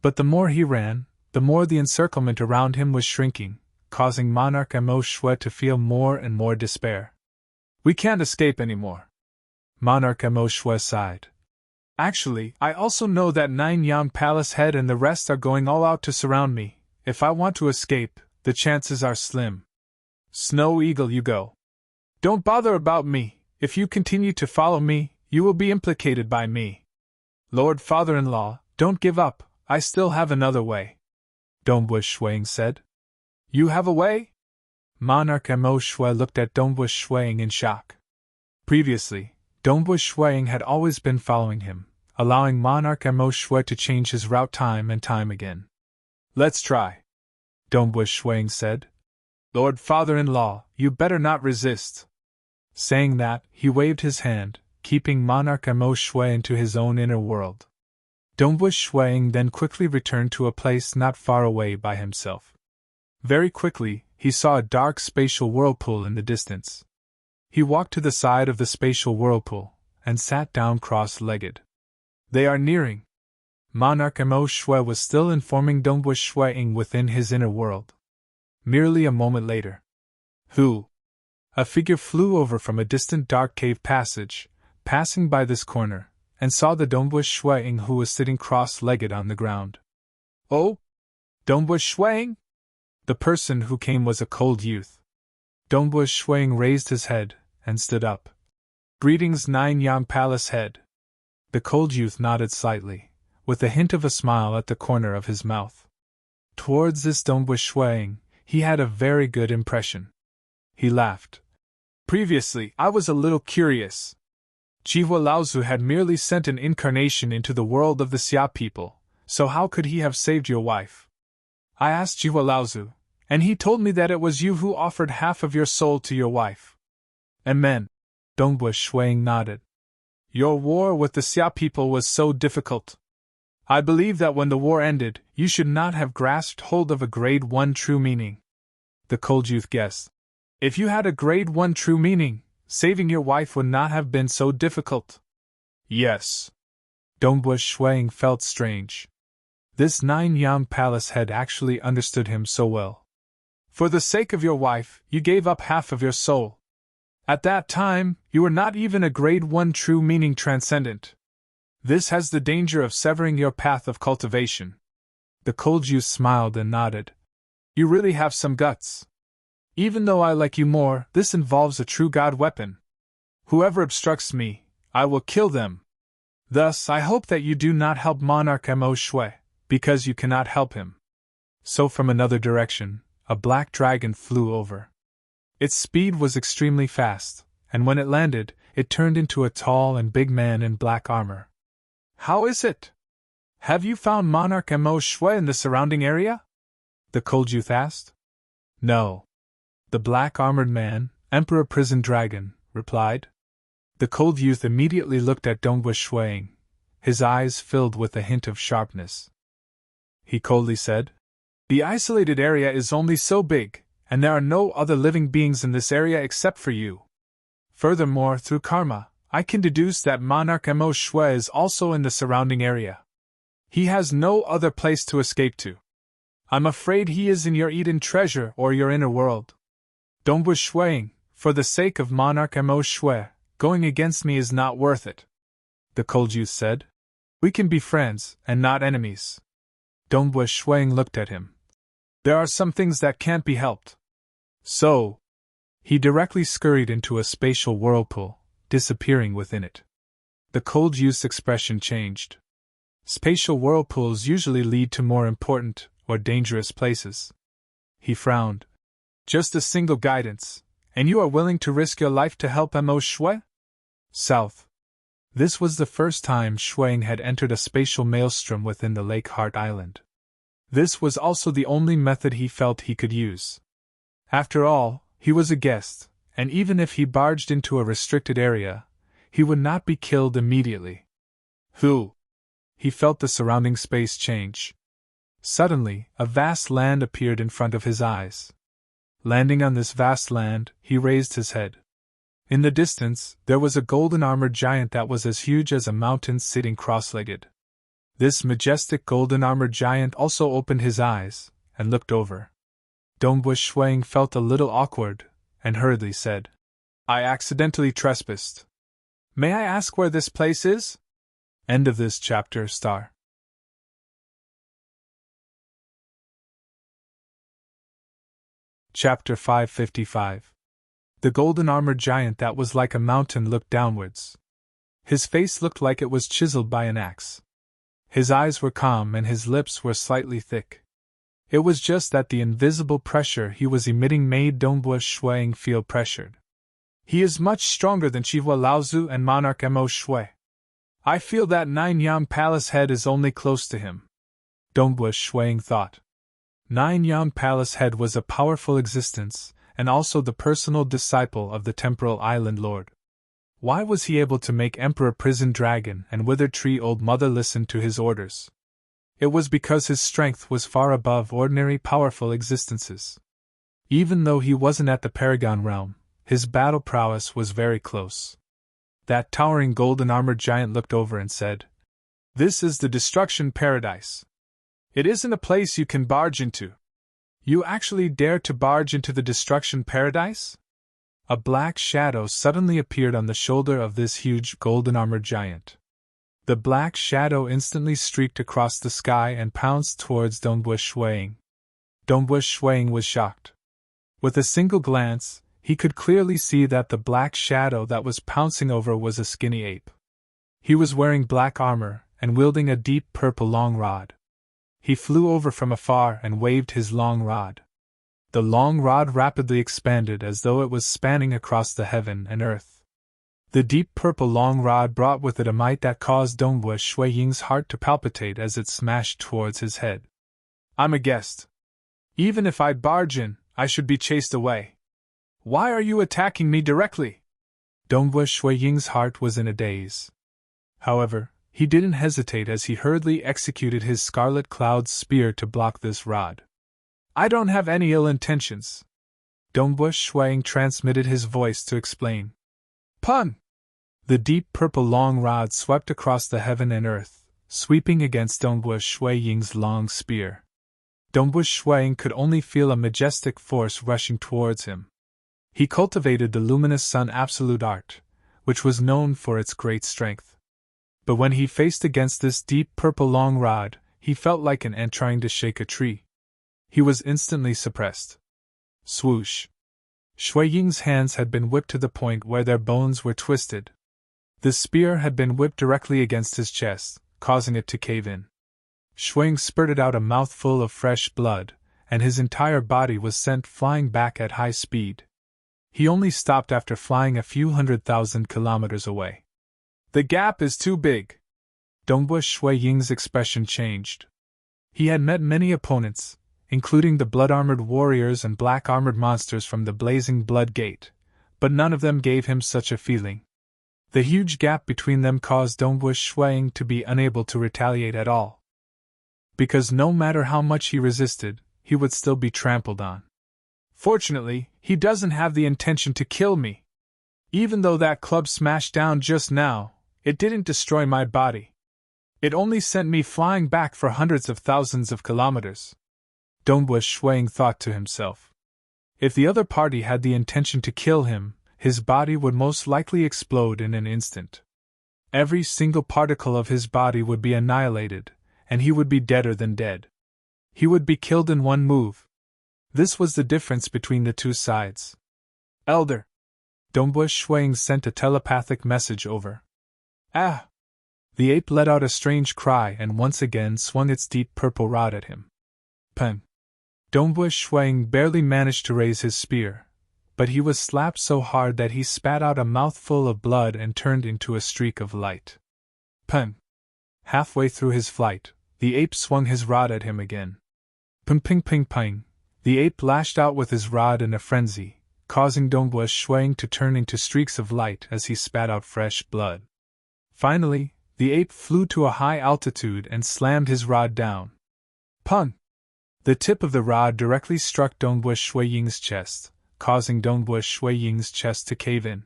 But the more he ran, the more the encirclement around him was shrinking, causing Monarch Mo Shui to feel more and more despair. We can't escape anymore. Monarch Mo Shui sighed. Actually, I also know that Nine Yang Palace Head and the rest are going all out to surround me. If I want to escape, the chances are slim. Snow Eagle, you go. Don't bother about me. If you continue to follow me, you will be implicated by me. Lord Father-in-law, don't give up, I still have another way. Dongbu Shuiying said. You have a way? Monarch Mo Shui looked at Dongbu Shuiying in shock. Previously, Dongbu Shuiying had always been following him, allowing Monarch Mo Shui to change his route time and time again. Let's try, Dongbu Shuiying said. Lord Father-in-law, you better not resist. Saying that, he waved his hand, keeping Monarch Mo Shui into his own inner world. Dongbu Shuiying then quickly returned to a place not far away by himself. Very quickly, he saw a dark spatial whirlpool in the distance. He walked to the side of the spatial whirlpool, and sat down cross-legged. They are nearing. Monarch Mo Shui was still informing Dongbu Shuiying within his inner world. Merely a moment later. Who? A figure flew over from a distant dark cave passage, passing by this corner, and saw the Dongbu Shuiying who was sitting cross-legged on the ground. Oh? Dongbu Shuiying? The person who came was a cold youth. Dongbu Shuiying raised his head, and stood up. Greetings, Nine Yang Palace Head. The cold youth nodded slightly, with a hint of a smile at the corner of his mouth. Towards this Dongbu Shuiying, he had a very good impression. He laughed. Previously, I was a little curious. Jihua Laozu had merely sent an incarnation into the world of the Xia people, so how could he have saved your wife? I asked Jihua Laozu, and he told me that it was you who offered half of your soul to your wife. Amen. Dongbu Shuiying nodded. Your war with the Xia people was so difficult. I believe that when the war ended, you should not have grasped hold of a grade 1 true meaning. The cold youth guessed. If you had a grade 1 true meaning, saving your wife would not have been so difficult. Yes. Dongbu Shuiying felt strange. This Nine Yang Palace Head actually understood him so well. For the sake of your wife, you gave up half of your soul. At that time, you were not even a grade 1 true meaning transcendent. This has the danger of severing your path of cultivation. The cold youth smiled and nodded. You really have some guts. Even though I like you more, this involves a true god weapon. Whoever obstructs me, I will kill them. Thus, I hope that you do not help Monarch Mo Shui, because you cannot help him. So from another direction, a black dragon flew over. Its speed was extremely fast, and when it landed, it turned into a tall and big man in black armor. How is it? Have you found Monarch Mo Shui in the surrounding area? The cold youth asked. No. The black armored man, Emperor Prison Dragon, replied. The cold youth immediately looked at Dongwu Shuang, his eyes filled with a hint of sharpness. He coldly said, The isolated area is only so big, and there are no other living beings in this area except for you. Furthermore, through karma, I can deduce that Monarch Mo Shui is also in the surrounding area. He has no other place to escape to. I'm afraid he is in your Eden treasure or your inner world. Dongwu Shuang, for the sake of Monarch Mo Shui, going against me is not worth it. The cold youth said. We can be friends, and not enemies. Dongwu Shuang looked at him. There are some things that can't be helped. So, he directly scurried into a spatial whirlpool, disappearing within it. The cold youth's expression changed. Spatial whirlpools usually lead to more important or dangerous places. He frowned. Just a single guidance, and you are willing to risk your life to help Mo Shui? South. This was the first time Shuang had entered a spatial maelstrom within the Lake Heart Island. This was also the only method he felt he could use. After all, he was a guest, and even if he barged into a restricted area, he would not be killed immediately. Who? He felt the surrounding space change. Suddenly, a vast land appeared in front of his eyes. Landing on this vast land, he raised his head. In the distance, there was a golden armored giant that was as huge as a mountain sitting cross-legged. This majestic golden armored giant also opened his eyes and looked over. Dongwu Shuang felt a little awkward and hurriedly said, I accidentally trespassed. May I ask where this place is? End of this chapter. Chapter 555. The golden armored giant that was like a mountain looked downwards. His face looked like it was chiseled by an axe. His eyes were calm and his lips were slightly thick. It was just that the invisible pressure he was emitting made Dongwu Shuang feel pressured. He is much stronger than Chihua Laozu and Monarch Mo Shui. I feel that Nine Yam Palace Head is only close to him. Dongwu Shuang thought. Nine Yam Palace Head was a powerful existence, and also the personal disciple of the Temporal Island Lord. Why was he able to make Emperor Prison Dragon and Withered Tree Old Mother listen to his orders? It was because his strength was far above ordinary powerful existences. Even though he wasn't at the Paragon realm, his battle prowess was very close. That towering golden armored giant looked over and said, This is the Destruction Paradise. It isn't a place you can barge into. You actually dare to barge into the Destruction Paradise? A black shadow suddenly appeared on the shoulder of this huge golden armored giant. The black shadow instantly streaked across the sky and pounced towards Dongwu Shuang. Dongwu Shuang was shocked. With a single glance, he could clearly see that the black shadow that was pouncing over was a skinny ape. He was wearing black armor and wielding a deep purple long rod. He flew over from afar and waved his long rod. The long rod rapidly expanded as though it was spanning across the heaven and earth. The deep purple long rod brought with it a might that caused Dongwu Shuang's heart to palpitate as it smashed towards his head. I'm a guest. Even if I barge in, I should be chased away. Why are you attacking me directly? Dongwu Shuang's heart was in a daze. However, he didn't hesitate as he hurriedly executed his Scarlet Cloud's spear to block this rod. I don't have any ill intentions. Dongwu Shuang transmitted his voice to explain. Pun! The deep purple long rod swept across the heaven and earth, sweeping against Dongwu Shuang's long spear. Dongwu Shuang could only feel a majestic force rushing towards him. He cultivated the luminous sun absolute art, which was known for its great strength. But when he faced against this deep purple long rod, he felt like an ant trying to shake a tree. He was instantly suppressed. Swoosh! Shui Ying's hands had been whipped to the point where their bones were twisted. The spear had been whipped directly against his chest, causing it to cave in. Shui Ying spurted out a mouthful of fresh blood, and his entire body was sent flying back at high speed. He only stopped after flying a few 100,000 kilometers away. The gap is too big. Dongbu Shui Ying's expression changed. He had met many opponents, including the blood-armored warriors and black-armored monsters from the Blazing Blood Gate, but none of them gave him such a feeling. The huge gap between them caused Dongbu Shui to be unable to retaliate at all. Because no matter how much he resisted, he would still be trampled on. Fortunately, he doesn't have the intention to kill me. Even though that club smashed down just now, it didn't destroy my body. It only sent me flying back for hundreds of thousands of kilometers. Dongbu Shui thought to himself. If the other party had the intention to kill him, his body would most likely explode in an instant. Every single particle of his body would be annihilated, and he would be deader than dead. He would be killed in one move. This was the difference between the two sides. Elder! Dongbu Shui sent a telepathic message over. Ah! The ape let out a strange cry and once again swung its deep purple rod at him. Peng! Dongbu Shui barely managed to raise his spear, but he was slapped so hard that he spat out a mouthful of blood and turned into a streak of light. Peng! Halfway through his flight, the ape swung his rod at him again. Ping ping ping ping! The ape lashed out with his rod in a frenzy, causing Dongbu Shui to turn into streaks of light as he spat out fresh blood. Finally, the ape flew to a high altitude and slammed his rod down. Pung! The tip of the rod directly struck Dongbu Shui chest, causing Dongbu Shui chest to cave in.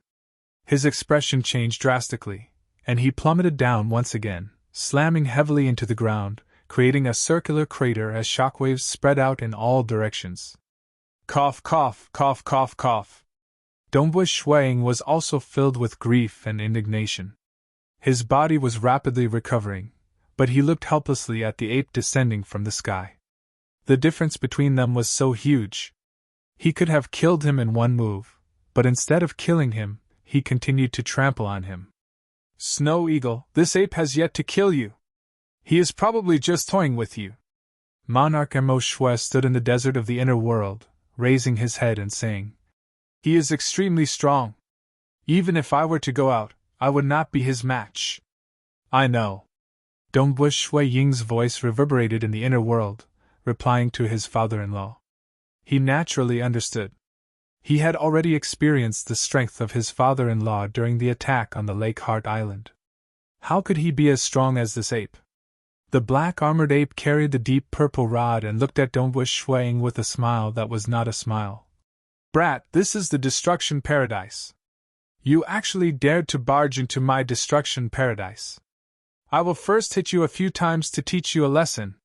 His expression changed drastically, and he plummeted down once again, slamming heavily into the ground, creating a circular crater as shockwaves spread out in all directions. Cough, cough, cough, cough, cough. Dongbu Shui was also filled with grief and indignation. His body was rapidly recovering, but he looked helplessly at the ape descending from the sky. The difference between them was so huge. He could have killed him in one move, but instead of killing him, he continued to trample on him. Snow Eagle, this ape has yet to kill you. He is probably just toying with you. Monarch Mo Shui stood in the desert of the inner world, raising his head and saying, He is extremely strong. Even if I were to go out, I would not be his match. I know. Dongbu Shui voice reverberated in the inner world, replying to his father-in-law. He naturally understood. He had already experienced the strength of his father-in-law during the attack on the Lake Heart Island. How could he be as strong as this ape? The black-armored ape carried the deep purple rod and looked at Dongbu Shui with a smile that was not a smile. Brat, this is the destruction paradise. You actually dared to barge into my destruction paradise. I will first hit you a few times to teach you a lesson.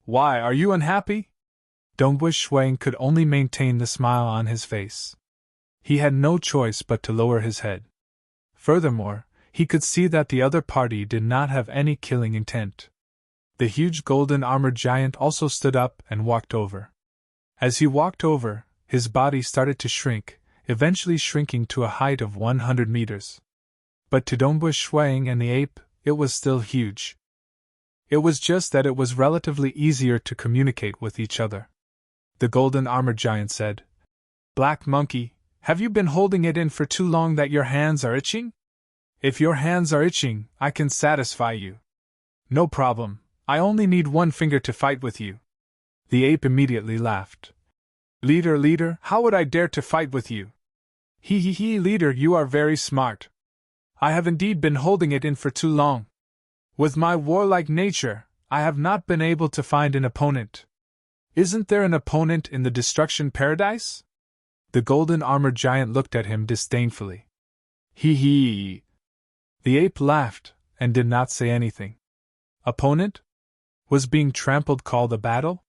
Why, are you unhappy? Dongbu Shui could only maintain the smile on his face. He had no choice but to lower his head. Furthermore, he could see that the other party did not have any killing intent. The huge golden armored giant also stood up and walked over. As he walked over, his body started to shrink, eventually shrinking to a height of 100 meters. But to Dongbu Shui and the ape, it was still huge. It was just that it was relatively easier to communicate with each other. The golden armored giant said, Black Monkey, have you been holding it in for too long that your hands are itching? If your hands are itching, I can satisfy you. No problem, I only need one finger to fight with you. The ape immediately laughed. Leader, how would I dare to fight with you? He, leader, you are very smart. I have indeed been holding it in for too long. With my warlike nature, I have not been able to find an opponent. Isn't there an opponent in the destruction paradise? The golden armored giant looked at him disdainfully. He. The ape laughed, and did not say anything. Opponent? Was being trampled called a battle?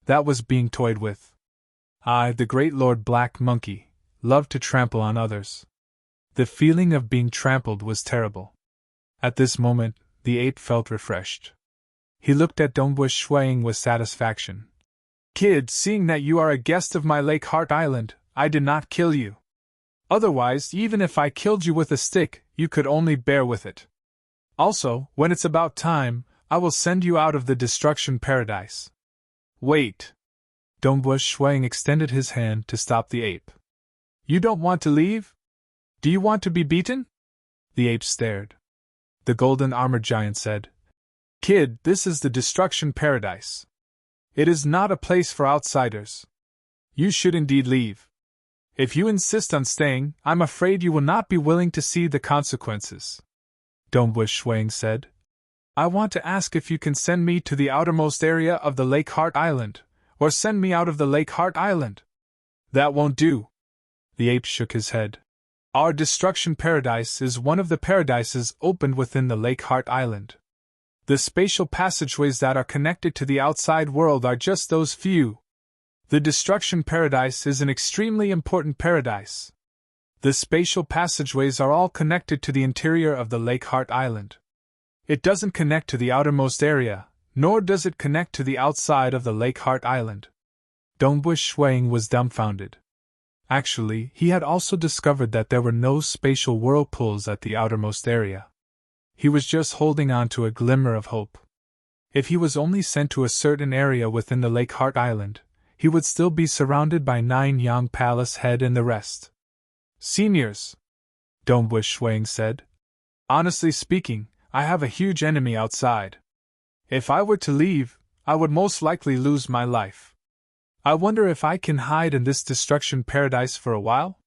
That was being toyed with. I, the great Lord Black Monkey, loved to trample on others. The feeling of being trampled was terrible. At this moment, the ape felt refreshed. He looked at Dongbu Shui with satisfaction. Kid, seeing that you are a guest of my Lake Heart Island, I did not kill you. Otherwise, even if I killed you with a stick, you could only bear with it. Also, when it's about time, I will send you out of the destruction paradise. Wait. Dongbu Shui extended his hand to stop the ape. You don't want to leave? Do you want to be beaten? The ape stared. The golden armored giant said, Kid, this is the destruction paradise. It is not a place for outsiders. You should indeed leave. If you insist on staying, I'm afraid you will not be willing to see the consequences. Dombush Shuang said. I want to ask if you can send me to the outermost area of the Lake Heart Island, or send me out of the Lake Heart Island. That won't do. The ape shook his head. Our destruction paradise is one of the paradises opened within the Lake Heart Island. The spatial passageways that are connected to the outside world are just those few. The destruction paradise is an extremely important paradise. The spatial passageways are all connected to the interior of the Lake Heart Island. It doesn't connect to the outermost area, nor does it connect to the outside of the Lake Heart Island. Dombush Shuang was dumbfounded. Actually, he had also discovered that there were no spatial whirlpools at the outermost area. He was just holding on to a glimmer of hope. If he was only sent to a certain area within the Lake Heart Island, he would still be surrounded by 9 Yang Palace Head and the rest. Seniors, Dombush Shuang said. Honestly speaking, I have a huge enemy outside. If I were to leave, I would most likely lose my life. I wonder if I can hide in this destruction paradise for a while?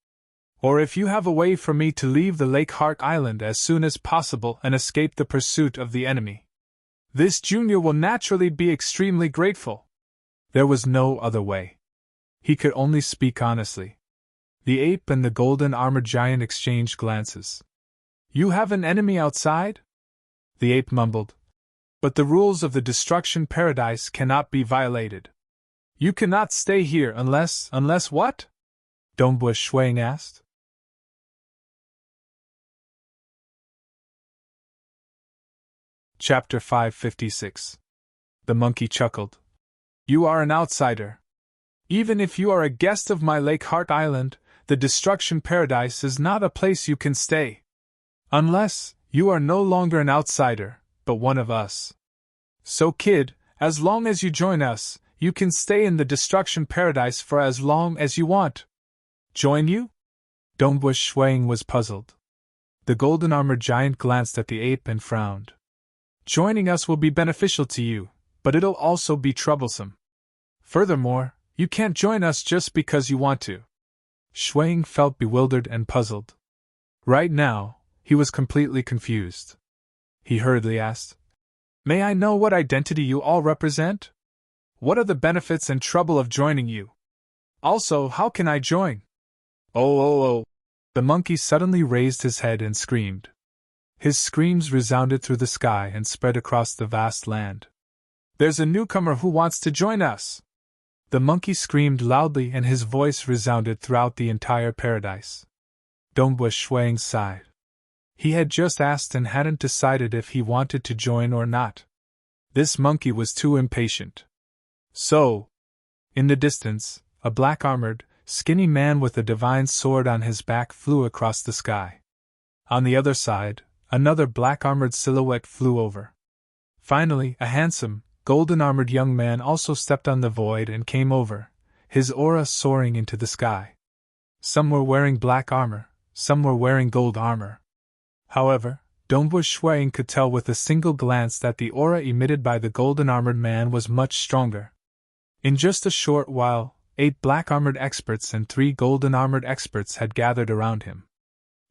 Or if you have a way for me to leave the Lake Heart Island as soon as possible and escape the pursuit of the enemy. This junior will naturally be extremely grateful. There was no other way. He could only speak honestly. The ape and the golden-armored giant exchanged glances. You have an enemy outside? The ape mumbled. But the rules of the destruction paradise cannot be violated. You cannot stay here unless what? Dombush Shuang asked. Chapter 556. The monkey chuckled. You are an outsider. Even if you are a guest of my Lake Heart Island, the destruction paradise is not a place you can stay. Unless, you are no longer an outsider, but one of us. So kid, as long as you join us, you can stay in the destruction paradise for as long as you want. Join you? Dombush Shuang was puzzled. The golden-armored giant glanced at the ape and frowned. Joining us will be beneficial to you, but it'll also be troublesome. Furthermore, you can't join us just because you want to. Shuang felt bewildered and puzzled. Right now, he was completely confused. He hurriedly asked, May I know what identity you all represent? What are the benefits and trouble of joining you? Also, how can I join? Oh. The monkey suddenly raised his head and screamed. His screams resounded through the sky and spread across the vast land. There's a newcomer who wants to join us! The monkey screamed loudly and his voice resounded throughout the entire paradise. Dombush Shuang sighed. He had just asked and hadn't decided if he wanted to join or not. This monkey was too impatient. So, in the distance, a black-armored, skinny man with a divine sword on his back flew across the sky. On the other side, another black-armored silhouette flew over. Finally, a handsome, golden-armored young man also stepped on the void and came over, his aura soaring into the sky. Some were wearing black armor, some were wearing gold armor. However, Dombush Shuang could tell with a single glance that the aura emitted by the golden-armored man was much stronger. In just a short while, 8 black-armored experts and 3 golden-armored experts had gathered around him.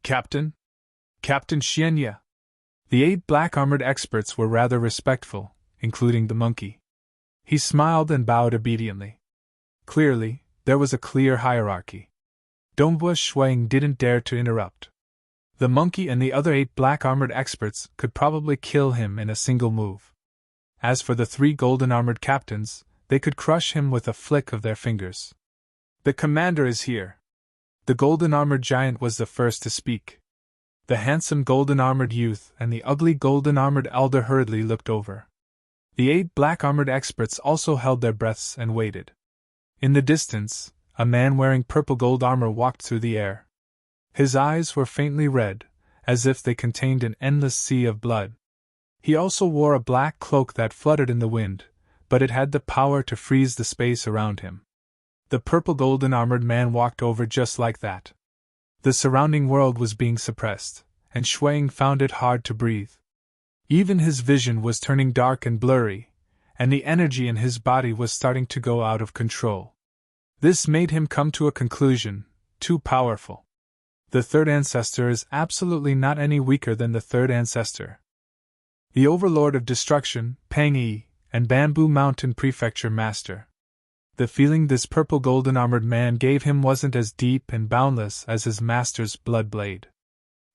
Captain Xianya. The 8 black-armored experts were rather respectful, including the monkey. He smiled and bowed obediently. Clearly, there was a clear hierarchy. Dombush Shuang didn't dare to interrupt. The monkey and the other 8 black-armored experts could probably kill him in a single move. As for the 3 golden-armored captains, they could crush him with a flick of their fingers. The commander is here. The golden-armored giant was the first to speak. The handsome golden-armored youth and the ugly golden-armored elder hurriedly looked over. The 8 black-armored experts also held their breaths and waited. In the distance, a man wearing purple gold armor walked through the air. His eyes were faintly red, as if they contained an endless sea of blood. He also wore a black cloak that fluttered in the wind, but it had the power to freeze the space around him. The purple golden-armored man walked over just like that. The surrounding world was being suppressed, and Shuang found it hard to breathe. Even his vision was turning dark and blurry, and the energy in his body was starting to go out of control. This made him come to a conclusion: too powerful. The third ancestor is absolutely not any weaker than the third ancestor. The overlord of destruction, Pang Yi, and Bamboo Mountain Prefecture Master. The feeling this purple golden armored man gave him wasn't as deep and boundless as his master's blood blade.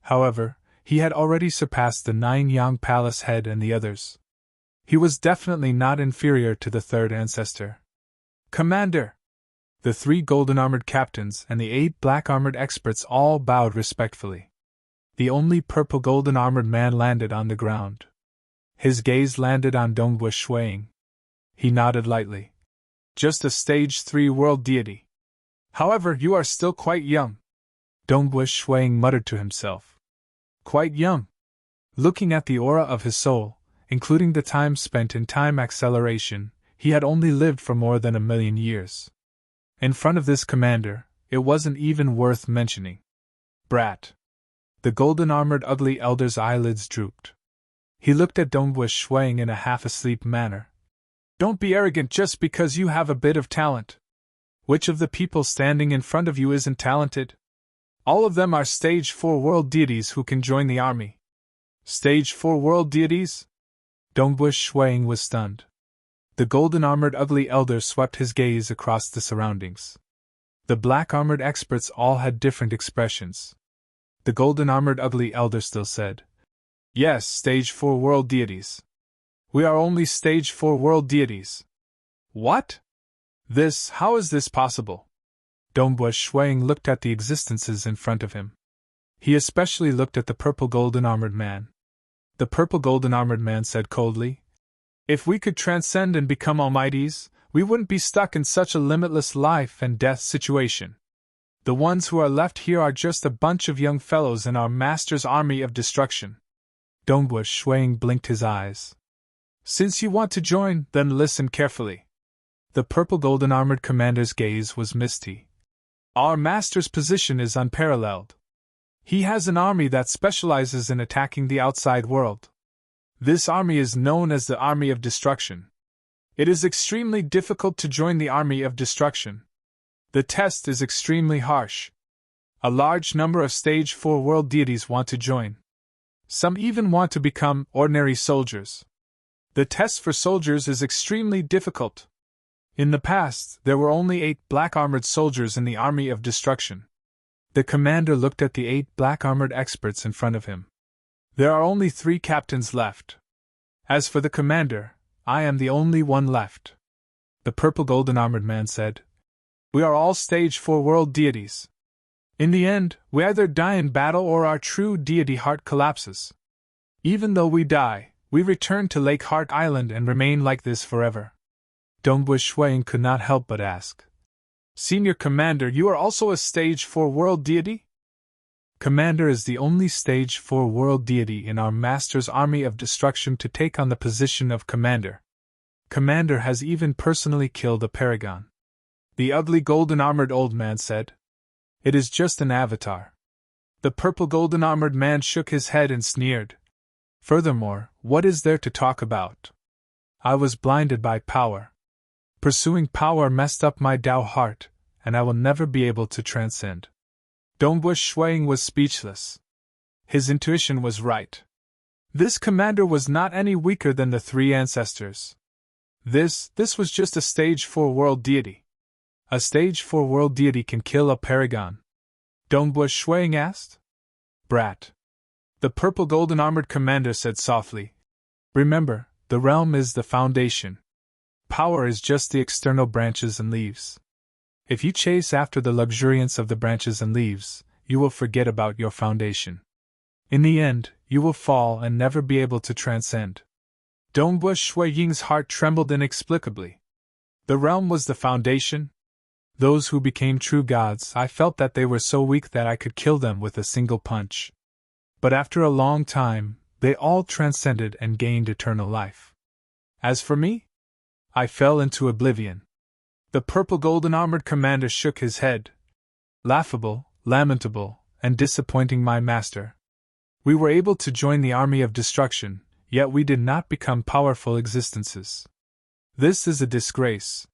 However, he had already surpassed the 9 Yang Palace head and the others. He was definitely not inferior to the third ancestor. Commander! The 3 golden-armored captains and the 8 black-armored experts all bowed respectfully. The only purple golden-armored man landed on the ground. His gaze landed on Dongbua Shuiying. He nodded lightly. Just a stage 3 world deity. However, you are still quite young. Dongbua Shuiying muttered to himself. Quite young. Looking at the aura of his soul, including the time spent in time acceleration, he had only lived for more than 1,000,000 years. In front of this commander, it wasn't even worth mentioning. Brat. The golden-armored ugly elder's eyelids drooped. He looked at Dongbua Shuiying in a half-asleep manner. Don't be arrogant just because you have a bit of talent. Which of the people standing in front of you isn't talented? All of them are stage 4 world deities who can join the army. Stage 4 world deities? Dongbua Shuiying was stunned. The golden-armored ugly elder swept his gaze across the surroundings. The black-armored experts all had different expressions. The golden-armored ugly elder still said, Yes, stage 4 world deities. We are only stage 4 world deities. What? How is this possible? Dongbua Shuiying looked at the existences in front of him. He especially looked at the purple golden-armored man. The purple golden-armored man said coldly, If we could transcend and become almighties, we wouldn't be stuck in such a limitless life and death situation. The ones who are left here are just a bunch of young fellows in our master's army of destruction. Dongbua Shuiying blinked his eyes. Since you want to join, then listen carefully. The purple golden-armored commander's gaze was misty. Our master's position is unparalleled. He has an army that specializes in attacking the outside world. This army is known as the Army of Destruction. It is extremely difficult to join the Army of Destruction. The test is extremely harsh. A large number of stage 4 world deities want to join. Some even want to become ordinary soldiers. The test for soldiers is extremely difficult. In the past, there were only 8 black-armored soldiers in the Army of Destruction. The commander looked at the 8 black-armored experts in front of him. There are only 3 captains left. As for the commander, I am the only one left. The purple golden-armored man said, We are all stage 4 world deities. In the end, we either die in battle or our true deity heart collapses. Even though we die, we return to Lake Heart Island and remain like this forever. Dongbua Shuiying could not help but ask, Senior Commander, you are also a stage 4 world deity? Commander is the only stage 4 world deity in our master's army of destruction to take on the position of commander. Commander has even personally killed a paragon. The ugly golden-armored old man said. It is just an avatar. The purple golden-armored man shook his head and sneered. Furthermore, what is there to talk about? I was blinded by power. Pursuing power messed up my Tao heart, and I will never be able to transcend. Dongbua Shuiying was speechless. His intuition was right. This commander was not any weaker than the 3 ancestors. This was just a stage 4 world deity. A stage 4 world deity can kill a paragon. Dongbua Shuiying asked. Brat. The purple golden-armored commander said softly. Remember, the realm is the foundation. Power is just the external branches and leaves. If you chase after the luxuriance of the branches and leaves, you will forget about your foundation. In the end, you will fall and never be able to transcend. Dongbua Shuiying's heart trembled inexplicably. The realm was the foundation? Those who became true gods, I felt that they were so weak that I could kill them with a single punch. But after a long time, they all transcended and gained eternal life. As for me, I fell into oblivion. The purple golden-armored commander shook his head. Laughable, lamentable, and disappointing, my master. We were able to join the army of destruction, yet we did not become powerful existences. This is a disgrace.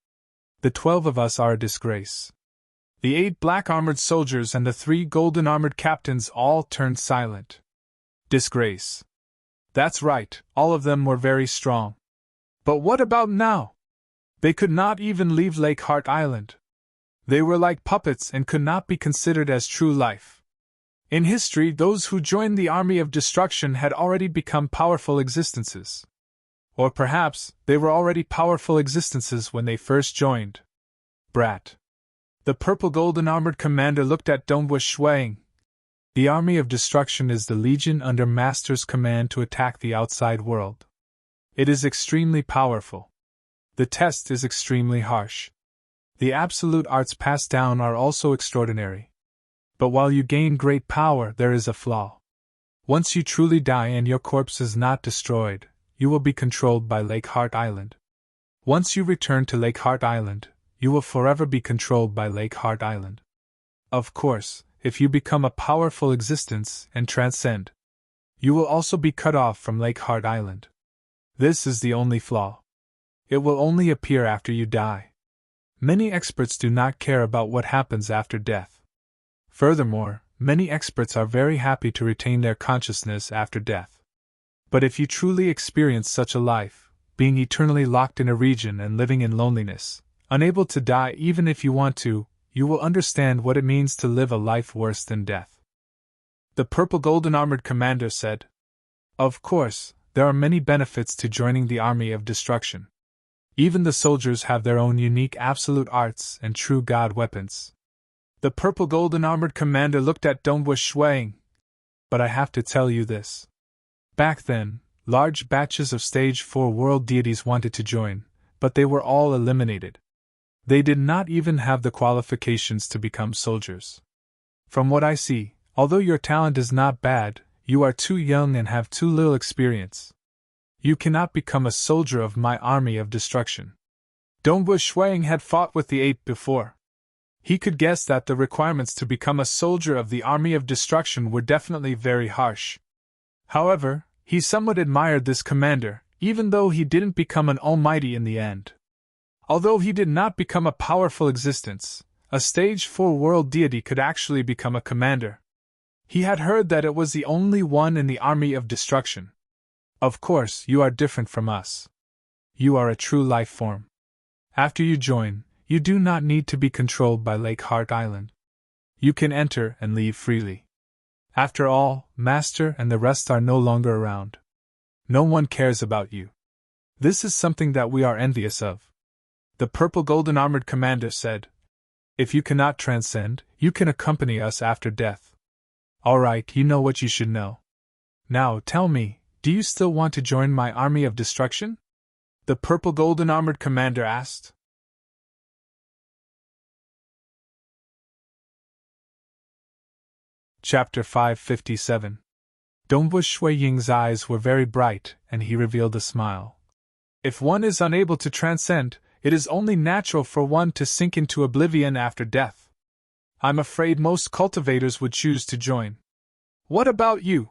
The 12 of us are a disgrace. The 8 black-armored soldiers and the 3 golden-armored captains all turned silent. Disgrace. That's right, all of them were very strong. But what about now? They could not even leave Lake Heart Island. They were like puppets and could not be considered as true life. In history, those who joined the army of destruction had already become powerful existences. Or perhaps, they were already powerful existences when they first joined. Brat. The purple golden armored commander looked at Dongwu Shuang. The army of destruction is the legion under Master's command to attack the outside world. It is extremely powerful. The test is extremely harsh. The absolute arts passed down are also extraordinary. But while you gain great power, there is a flaw. Once you truly die and your corpse is not destroyed, you will be controlled by Lake Heart Island. Once you return to Lake Heart Island, you will forever be controlled by Lake Heart Island. Of course, if you become a powerful existence and transcend, you will also be cut off from Lake Heart Island. This is the only flaw. It will only appear after you die. Many experts do not care about what happens after death. Furthermore, many experts are very happy to retain their consciousness after death. But if you truly experience such a life, being eternally locked in a region and living in loneliness, unable to die even if you want to, you will understand what it means to live a life worse than death. The purple golden armored commander said, Of course, there are many benefits to joining the army of destruction. Even the soldiers have their own unique absolute arts and true god weapons. The purple golden armored commander looked at Dongwu Shuang. But I have to tell you this. Back then, large batches of Stage 4 world deities wanted to join, but they were all eliminated. They did not even have the qualifications to become soldiers. From what I see, although your talent is not bad, you are too young and have too little experience. You cannot become a soldier of my army of destruction. Dongwu Shuang had fought with the 8 before. He could guess that the requirements to become a soldier of the army of destruction were definitely very harsh. However, he somewhat admired this commander, even though he didn't become an almighty in the end. Although he did not become a powerful existence, a Stage 4 world deity could actually become a commander. He had heard that it was the only one in the army of destruction. Of course, you are different from us. You are a true life form. After you join, you do not need to be controlled by Lake Heart Island. You can enter and leave freely. After all, Master and the rest are no longer around. No one cares about you. This is something that we are envious of. The purple golden armored commander said, If you cannot transcend, you can accompany us after death. Alright, you know what you should know. Now tell me, do you still want to join my army of destruction? The purple golden armored commander asked. Chapter 557. Dongwu Shuiying's eyes were very bright, and he revealed a smile. If one is unable to transcend, it is only natural for one to sink into oblivion after death. I'm afraid most cultivators would choose to join. What about you?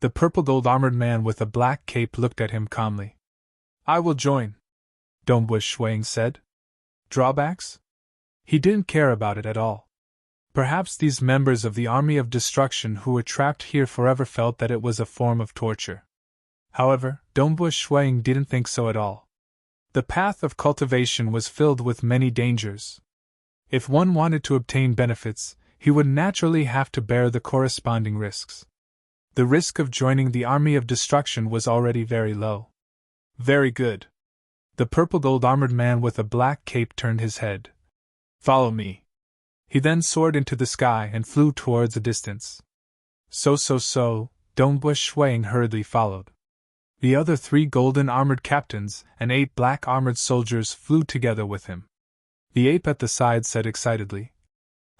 The purple gold armored man with a black cape looked at him calmly. I will join, Dongwu Shuiying said. Drawbacks? He didn't care about it at all. Perhaps these members of the army of destruction who were trapped here forever felt that it was a form of torture. However, Dongwu Shuiying didn't think so at all. The path of cultivation was filled with many dangers. If one wanted to obtain benefits, he would naturally have to bear the corresponding risks. The risk of joining the army of destruction was already very low. Very good. The purple gold armored man with a black cape turned his head. Follow me. He then soared into the sky and flew towards a distance. So, Dongwu Shuiying hurriedly followed. The other 3 golden armored captains and 8 black armored soldiers flew together with him. The ape at the side said excitedly,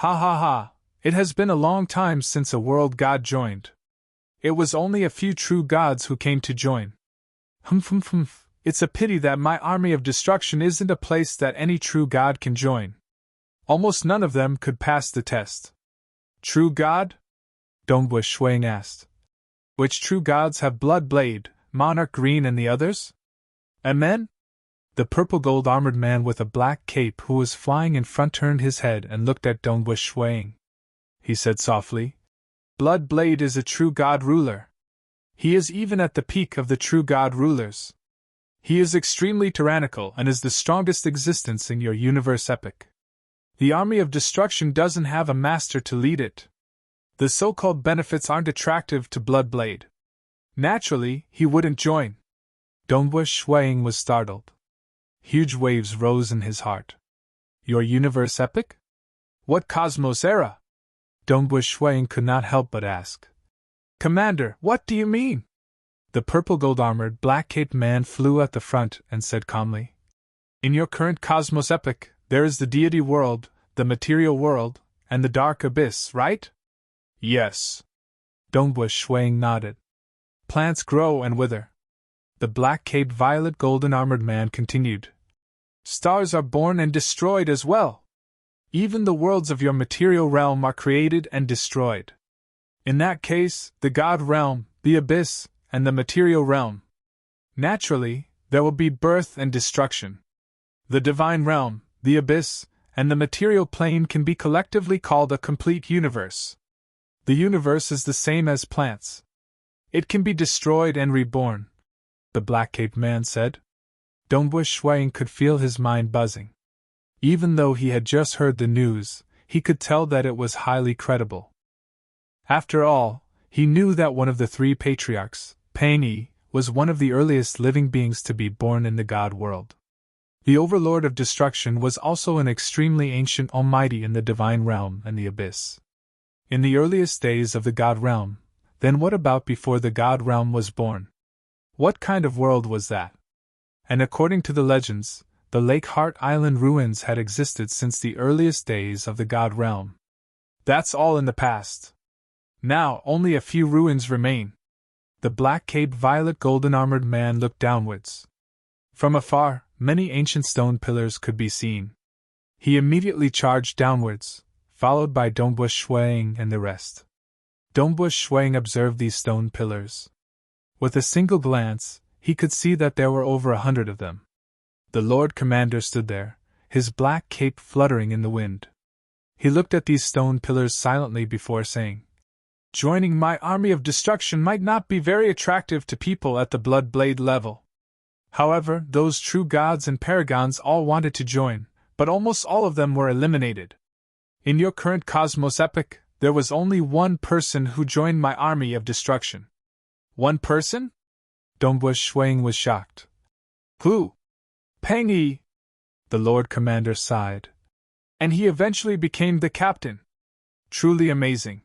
Ha ha ha, it has been a long time since a world god joined. It was only a few true gods who came to join. Humph, it's a pity that my army of destruction isn't a place that any true god can join. Almost none of them could pass the test. True god? Dongwu Shuiying asked. Which true gods have blood blade, Monarch Green and the others? Amen? The purple-gold armored man with a black cape who was flying in front turned his head and looked at Dongbush Shuang. He said softly, Bloodblade is a true god ruler. He is even at the peak of the true god rulers. He is extremely tyrannical and is the strongest existence in your universe epic. The army of destruction doesn't have a master to lead it. The so-called benefits aren't attractive to Bloodblade. Naturally, he wouldn't join. Dongbush Shuang was startled. Huge waves rose in his heart. Your universe epic? What cosmos era? Dongbush Shuang could not help but ask. Commander, what do you mean? The purple-gold-armored, black-caped man flew at the front and said calmly, In your current cosmos epic, there is the deity world, the material world, and the dark abyss, right? Yes. Dongbush Shuang nodded. Plants grow and wither. The black-caped violet-golden-armored man continued. Stars are born and destroyed as well. Even the worlds of your material realm are created and destroyed. In that case, the God realm, the abyss, and the material realm. Naturally, there will be birth and destruction. The divine realm, the abyss, and the material plane can be collectively called a complete universe. The universe is the same as plants. It can be destroyed and reborn, the black-caped man said. Dongbush Shuang could feel his mind buzzing. Even though he had just heard the news, he could tell that it was highly credible. After all, he knew that one of the three patriarchs, Pang Yi, was one of the earliest living beings to be born in the God world. The overlord of destruction was also an extremely ancient almighty in the divine realm and the abyss. In the earliest days of the God realm, then what about before the God realm was born? What kind of world was that? And according to the legends, the Lake Heart Island ruins had existed since the earliest days of the God realm. That's all in the past. Now only a few ruins remain. The black-caped violet-golden-armored man looked downwards. From afar, many ancient stone pillars could be seen. He immediately charged downwards, followed by Dongbush Shuang and the rest. Dongbush Shuang observed these stone pillars. With a single glance, he could see that there were over 100 of them. The Lord Commander stood there, his black cape fluttering in the wind. He looked at these stone pillars silently before saying, Joining my army of destruction might not be very attractive to people at the Bloodblade level. However, those true gods and paragons all wanted to join, but almost all of them were eliminated. In your current cosmos epic, there was only one person who joined my army of destruction. One person? Dongbush Shuang was shocked. Who? Pang Yi. The Lord Commander sighed. And he eventually became the captain. Truly amazing.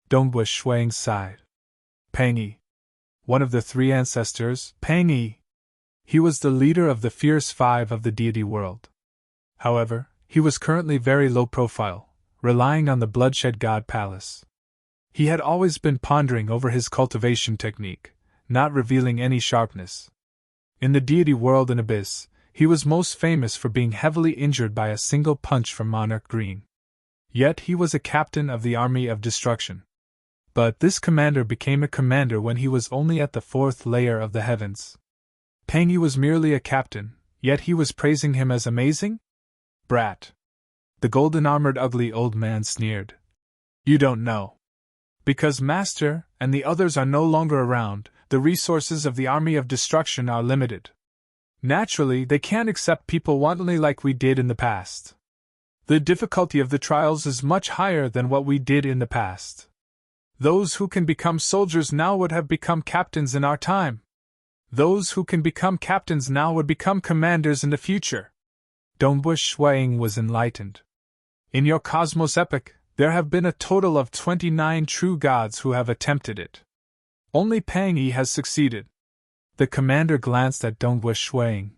Dongbush Shuang sighed. Pang Yi. One of the three ancestors, Pang Yi. He was the leader of the Fierce Five of the deity world. However, he was currently very low profile, relying on the Bloodshed God Palace. He had always been pondering over his cultivation technique, not revealing any sharpness. In the deity world and abyss, he was most famous for being heavily injured by a single punch from Monarch Green. Yet he was a captain of the army of destruction. But this commander became a commander when he was only at the fourth layer of the heavens. Pang Yi was merely a captain, yet he was praising him as amazing? Brat. The golden-armored ugly old man sneered. You don't know. Because Master and the others are no longer around, the resources of the army of destruction are limited. Naturally, they can't accept people wantonly like we did in the past. The difficulty of the trials is much higher than what we did in the past. Those who can become soldiers now would have become captains in our time. Those who can become captains now would become commanders in the future. Dongbush Shuang was enlightened. In your cosmos epic, there have been a total of 29 true gods who have attempted it. Only Pang Yi has succeeded. The commander glanced at Dongbush Shuang.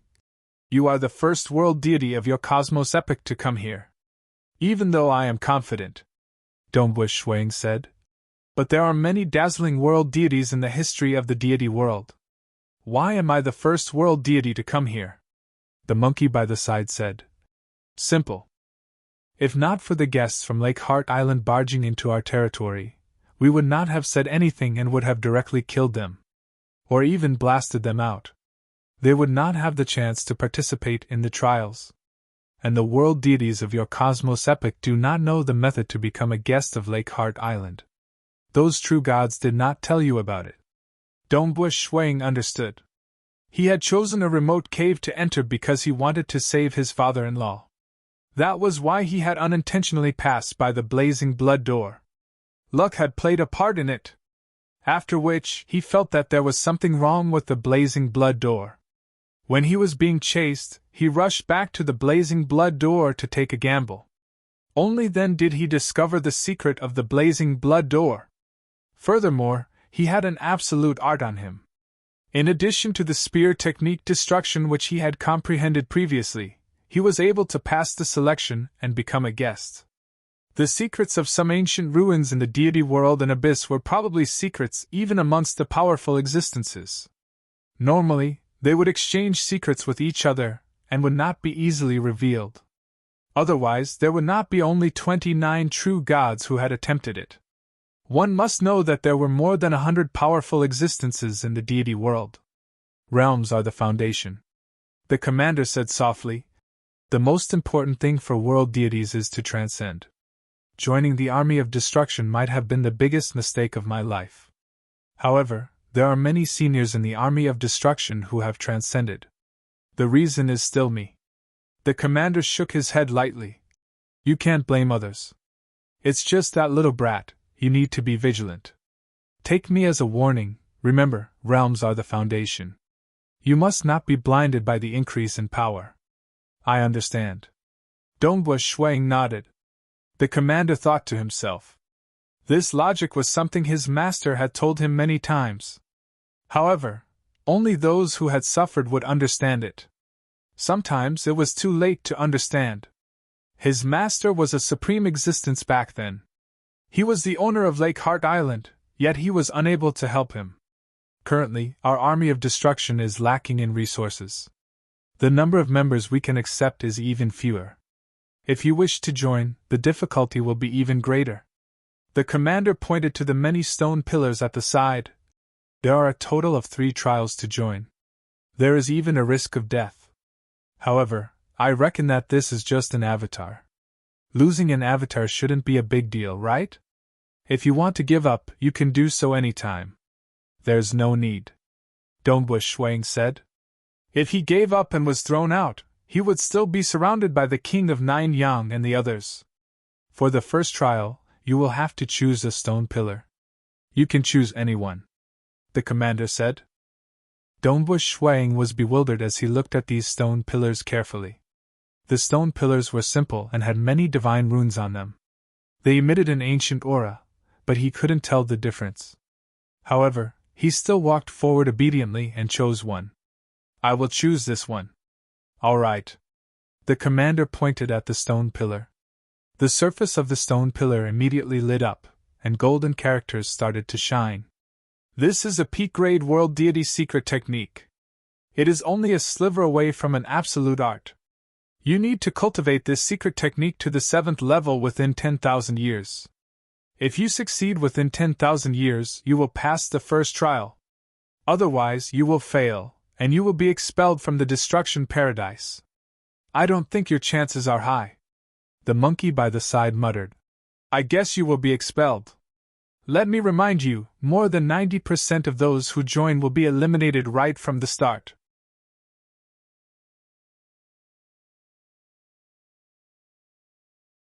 You are the first world deity of your cosmos epic to come here. Even though I am confident, Dongbush Shuang said. But there are many dazzling world deities in the history of the deity world. Why am I the first world deity to come here? The monkey by the side said. Simple. If not for the guests from Lake Heart Island barging into our territory, we would not have said anything and would have directly killed them. or even blasted them out. They would not have the chance to participate in the trials. And the world deities of your cosmos epoch do not know the method to become a guest of Lake Heart Island. Those true gods did not tell you about it. Dongbush Shuang understood. He had chosen a remote cave to enter because he wanted to save his father-in-law. That was why he had unintentionally passed by the blazing blood door. Luck had played a part in it. After which, he felt that there was something wrong with the blazing blood door. When he was being chased, he rushed back to the blazing blood door to take a gamble. Only then did he discover the secret of the blazing blood door. Furthermore, he had an absolute art on him. In addition to the spear technique destruction which he had comprehended previously, he was able to pass the selection and become a guest. The secrets of some ancient ruins in the deity world and abyss were probably secrets even amongst the powerful existences. Normally, they would exchange secrets with each other, and would not be easily revealed. Otherwise, there would not be only 29 true gods who had attempted it. One must know that there were more than 100 powerful existences in the deity world. Realms are the foundation. The commander said softly, "The most important thing for world deities is to transcend. Joining the army of destruction might have been the biggest mistake of my life. However, there are many seniors in the army of destruction who have transcended. The reason is still me." The commander shook his head lightly. "You can't blame others. It's just that little brat, you need to be vigilant. Take me as a warning, remember, realms are the foundation. You must not be blinded by the increase in power." "I understand." Dongbush Shuang nodded. The commander thought to himself. This logic was something his master had told him many times. However, only those who had suffered would understand it. Sometimes it was too late to understand. His master was a supreme existence back then. He was the owner of Lake Heart Island, yet he was unable to help him. Currently, our army of destruction is lacking in resources. The number of members we can accept is even fewer. If you wish to join, the difficulty will be even greater. The commander pointed to the many stone pillars at the side. There are a total of 3 trials to join. There is even a risk of death. However, I reckon that this is just an avatar. Losing an avatar shouldn't be a big deal, right? If you want to give up, you can do so anytime. There's no need. Dongbush Shuang said. If he gave up and was thrown out, he would still be surrounded by the King of Nine Yang and the others. For the first trial, you will have to choose a stone pillar. You can choose anyone, the commander said. Dongbush Shuang was bewildered as he looked at these stone pillars carefully. The stone pillars were simple and had many divine runes on them. They emitted an ancient aura, but he couldn't tell the difference. However, he still walked forward obediently and chose one. I will choose this one. All right. The commander pointed at the stone pillar. The surface of the stone pillar immediately lit up, and golden characters started to shine. This is a peak-grade world deity secret technique. It is only a sliver away from an absolute art. You need to cultivate this secret technique to the 7th level within 10,000 years. If you succeed within 10,000 years, you will pass the first trial. Otherwise, you will fail, and you will be expelled from the destruction paradise. I don't think your chances are high. The monkey by the side muttered. I guess you will be expelled. Let me remind you, more than 90% of those who join will be eliminated right from the start.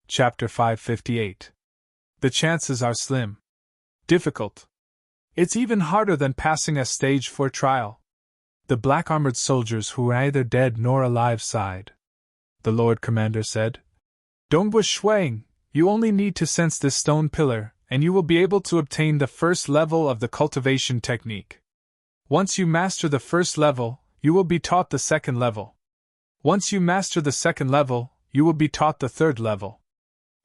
Chapter 558. The chances are slim. Difficult. It's even harder than passing a stage 4 trial. The black-armored soldiers who were neither dead nor alive sighed. The Lord Commander said, Dongbush Shuang, you only need to sense this stone pillar, and you will be able to obtain the first level of the cultivation technique. Once you master the first level, you will be taught the second level. Once you master the second level, you will be taught the third level.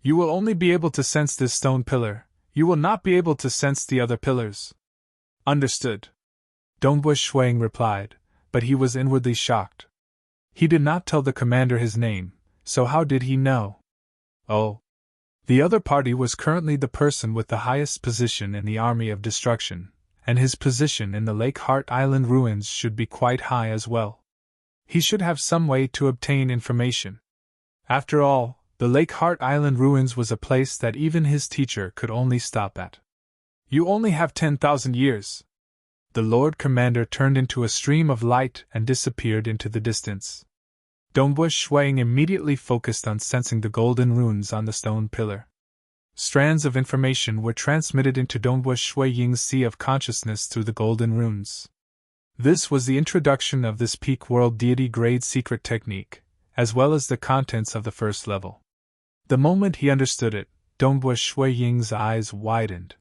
You will only be able to sense this stone pillar, you will not be able to sense the other pillars. Understood. Dongbush Shuang replied, but he was inwardly shocked. He did not tell the commander his name, so how did he know? Oh. The other party was currently the person with the highest position in the army of destruction, and his position in the Lake Heart Island ruins should be quite high as well. He should have some way to obtain information. After all, the Lake Heart Island ruins was a place that even his teacher could only stop at. You only have 10,000 years. The Lord Commander turned into a stream of light and disappeared into the distance. Dongbu Shuang immediately focused on sensing the golden runes on the stone pillar. Strands of information were transmitted into Dongbu Shuang's sea of consciousness through the golden runes. This was the introduction of this peak world deity grade secret technique, as well as the contents of the first level. The moment he understood it, Dongbu Shuang's eyes widened.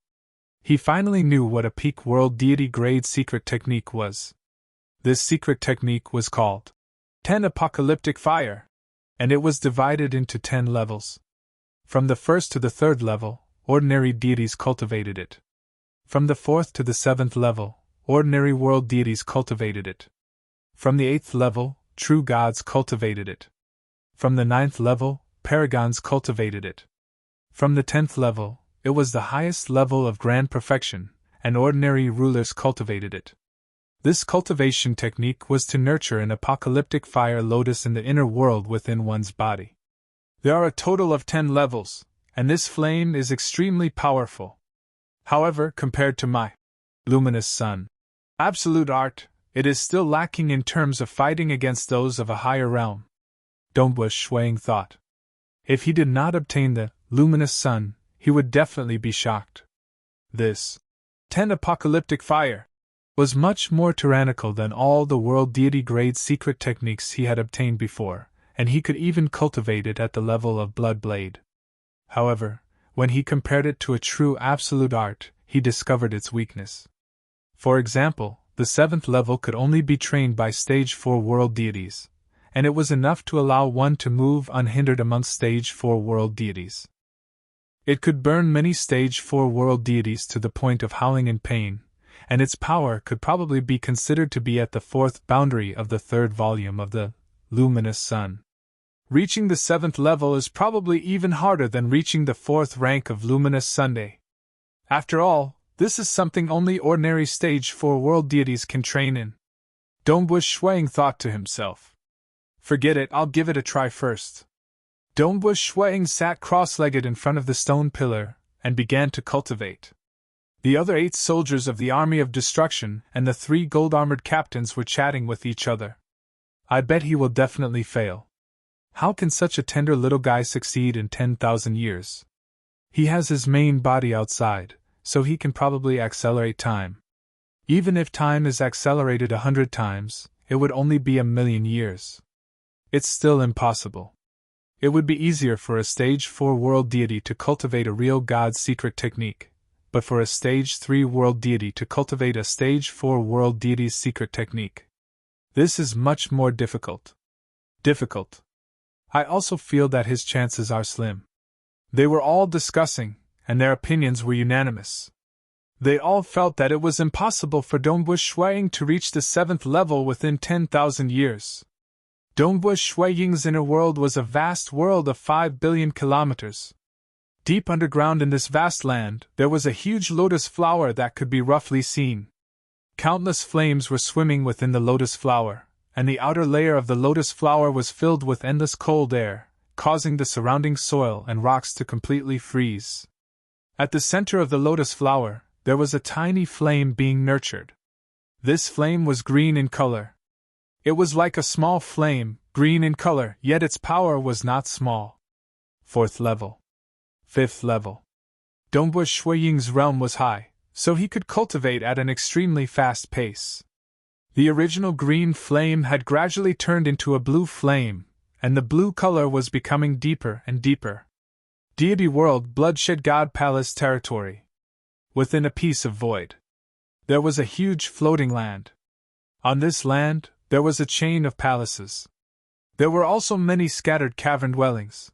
He finally knew what a peak world deity grade secret technique was. This secret technique was called 10 Apocalyptic Fire, and it was divided into 10 levels. From the first to the third level, ordinary deities cultivated it. From the fourth to the seventh level, ordinary world deities cultivated it. From the eighth level, true gods cultivated it. From the ninth level, paragons cultivated it. From the 10th level, it was the highest level of grand perfection, and ordinary rulers cultivated it. This cultivation technique was to nurture an apocalyptic fire lotus in the inner world within one's body. There are a total of 10 levels, and this flame is extremely powerful. However, compared to my luminous sun, absolute art, it is still lacking in terms of fighting against those of a higher realm. Dongbu Shuang thought. If he did not obtain the luminous sun, he would definitely be shocked. This 10 apocalyptic fire was much more tyrannical than all the world deity grade secret techniques he had obtained before, and he could even cultivate it at the level of blood blade. However, when he compared it to a true absolute art, he discovered its weakness. For example, the 7th level could only be trained by stage 4 world deities, and it was enough to allow one to move unhindered amongst stage 4 world deities. It could burn many stage 4 world deities to the point of howling in pain, and its power could probably be considered to be at the 4th boundary of the 3rd volume of the luminous sun. Reaching the 7th level is probably even harder than reaching the 4th rank of luminous Sunday. After all, this is something only ordinary stage 4 world deities can train in. Dongbu Shuang thought to himself. Forget it, I'll give it a try first. Dongbu Shuang sat cross-legged in front of the stone pillar and began to cultivate. The other 8 soldiers of the Army of Destruction and the 3 gold-armored captains were chatting with each other. I bet he will definitely fail. How can such a tender little guy succeed in 10,000 years? He has his main body outside, so he can probably accelerate time. Even if time is accelerated 100 times, it would only be 1,000,000 years. It's still impossible. It would be easier for a stage 4 world deity to cultivate a real god's secret technique, but for a stage 3 world deity to cultivate a stage 4 world deity's secret technique. This is much more difficult. I also feel that his chances are slim. They were all discussing, and their opinions were unanimous. They all felt that it was impossible for Dongbu Shuang to reach the 7th level within 10,000 years. Dongbu Shuang's inner world was a vast world of 5 billion kilometers. Deep underground in this vast land, there was a huge lotus flower that could be roughly seen. Countless flames were swimming within the lotus flower, and the outer layer of the lotus flower was filled with endless cold air, causing the surrounding soil and rocks to completely freeze. At the center of the lotus flower, there was a tiny flame being nurtured. This flame was green in color. It was like a small flame, green in color, yet its power was not small. 4th level. 5th level. Dongbu Shuang's realm was high, so he could cultivate at an extremely fast pace. The original green flame had gradually turned into a blue flame, and the blue color was becoming deeper and deeper. Deity World, Bloodshed God Palace territory. Within a piece of void, there was a huge floating land. On this land, there was a chain of palaces. There were also many scattered cavern dwellings.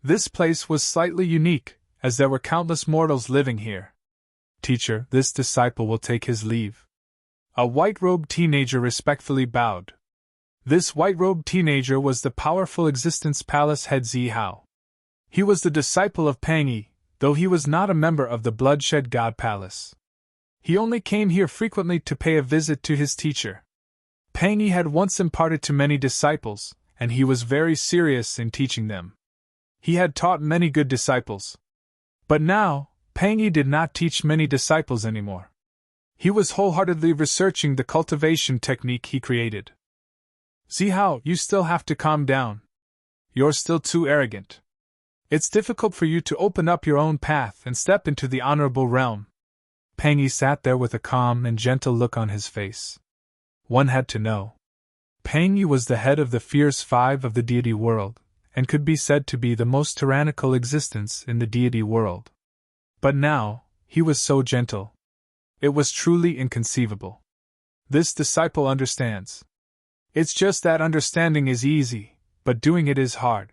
This place was slightly unique, as there were countless mortals living here. Teacher, this disciple will take his leave. A white-robed teenager respectfully bowed. This white-robed teenager was the powerful Existence Palace head Zihao. He was the disciple of Pang Yi, though he was not a member of the Bloodshed God Palace. He only came here frequently to pay a visit to his teacher. Peng Yi had once imparted to many disciples, and he was very serious in teaching them. He had taught many good disciples. But now, Peng Yi did not teach many disciples anymore. He was wholeheartedly researching the cultivation technique he created. Zihao, you still have to calm down. You're still too arrogant. It's difficult for you to open up your own path and step into the honorable realm. Peng Yi sat there with a calm and gentle look on his face. One had to know. Peng Yi was the head of the fierce five of the deity world, and could be said to be the most tyrannical existence in the deity world. But now, he was so gentle. It was truly inconceivable. This disciple understands. It's just that understanding is easy, but doing it is hard.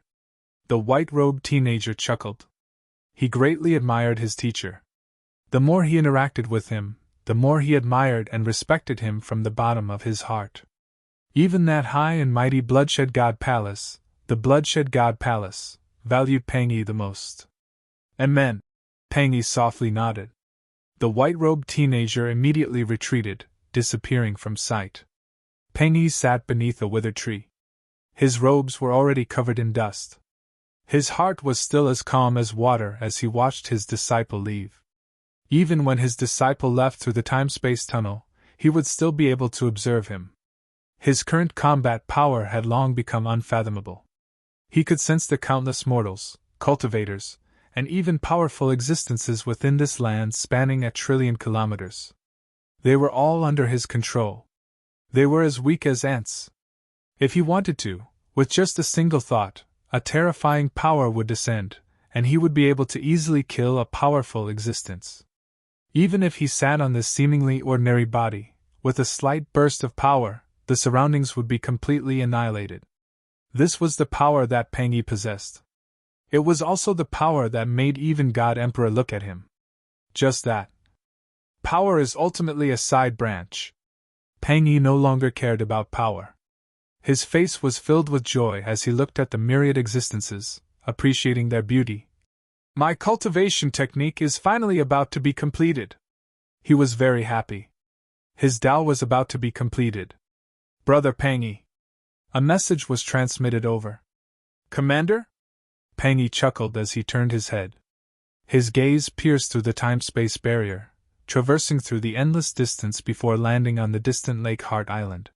The white-robed teenager chuckled. He greatly admired his teacher. The more he interacted with him, the more he admired and respected him from the bottom of his heart. Even that high and mighty Bloodshed God Palace, the Bloodshed God Palace, valued Peng Yi the most. Amen. Peng Yi softly nodded. The white-robed teenager immediately retreated, disappearing from sight. Peng Yi sat beneath a withered tree. His robes were already covered in dust. His heart was still as calm as water as he watched his disciple leave. Even when his disciple left through the time-space tunnel, he would still be able to observe him. His current combat power had long become unfathomable. He could sense the countless mortals, cultivators, and even powerful existences within this land spanning a trillion kilometers. They were all under his control. They were as weak as ants. If he wanted to, with just a single thought, a terrifying power would descend, and he would be able to easily kill a powerful existence. Even if he sat on this seemingly ordinary body, with a slight burst of power, the surroundings would be completely annihilated. This was the power that Peng Yi possessed. It was also the power that made even God Emperor look at him. Just that. Power is ultimately a side branch. Peng Yi no longer cared about power. His face was filled with joy as he looked at the myriad existences, appreciating their beauty. My cultivation technique is finally about to be completed. He was very happy. His Tao was about to be completed. Brother Peng Yi. A message was transmitted over. Commander? Peng Yi chuckled as he turned his head. His gaze pierced through the time-space barrier, traversing through the endless distance before landing on the distant Lake Heart Island.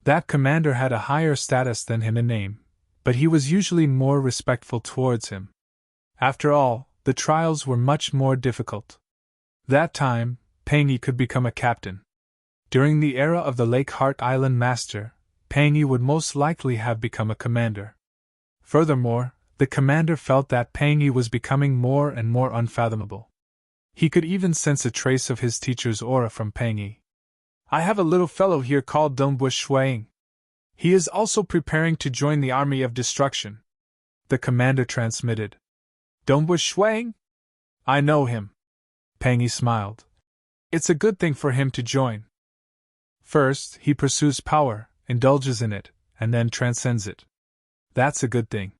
That commander had a higher status than him in name, but he was usually more respectful towards him. After all, the trials were much more difficult. That time, Peng Yi could become a captain. During the era of the Lake Heart Island Master, Peng Yi would most likely have become a commander. Furthermore, the commander felt that Peng Yi was becoming more and more unfathomable. He could even sense a trace of his teacher's aura from Peng Yi. I have a little fellow here called Dongbush Shuang. He is also preparing to join the army of destruction. The commander transmitted. Dongbush Shuang? I know him. Peng Yi smiled. It's a good thing for him to join. First, he pursues power, indulges in it, and then transcends it. That's a good thing.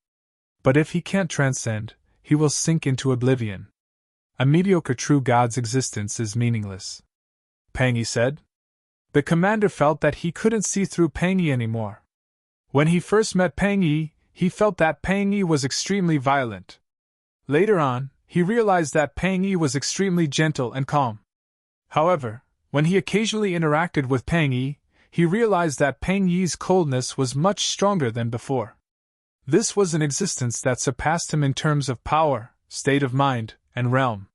But if he can't transcend, he will sink into oblivion. A mediocre true god's existence is meaningless. Peng Yi said. The commander felt that he couldn't see through Peng Yi anymore. When he first met Peng Yi, he felt that Peng Yi was extremely violent. Later on, he realized that Peng Yi was extremely gentle and calm. However, when he occasionally interacted with Peng Yi, he realized that Peng Yi's coldness was much stronger than before. This was an existence that surpassed him in terms of power, state of mind, and realm.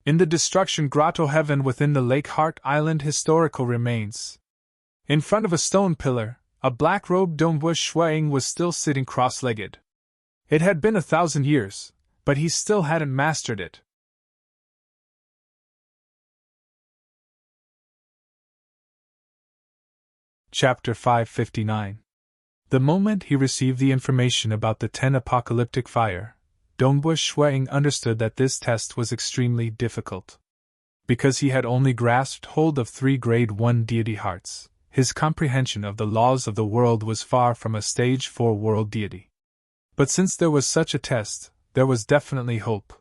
In the Destruction Grotto heaven within the Lake Heart Island historical remains. In front of a stone pillar, a black-robed Dongbush Shuang was still sitting cross-legged. It had been 1,000 years, but he still hadn't mastered it. Chapter 559. The moment he received the information about the 10 apocalyptic fire, Dongbush Shuang understood that this test was extremely difficult. Because he had only grasped hold of 3 grade 1 deity hearts, his comprehension of the laws of the world was far from a stage 4 world deity. But since there was such a test, there was definitely hope.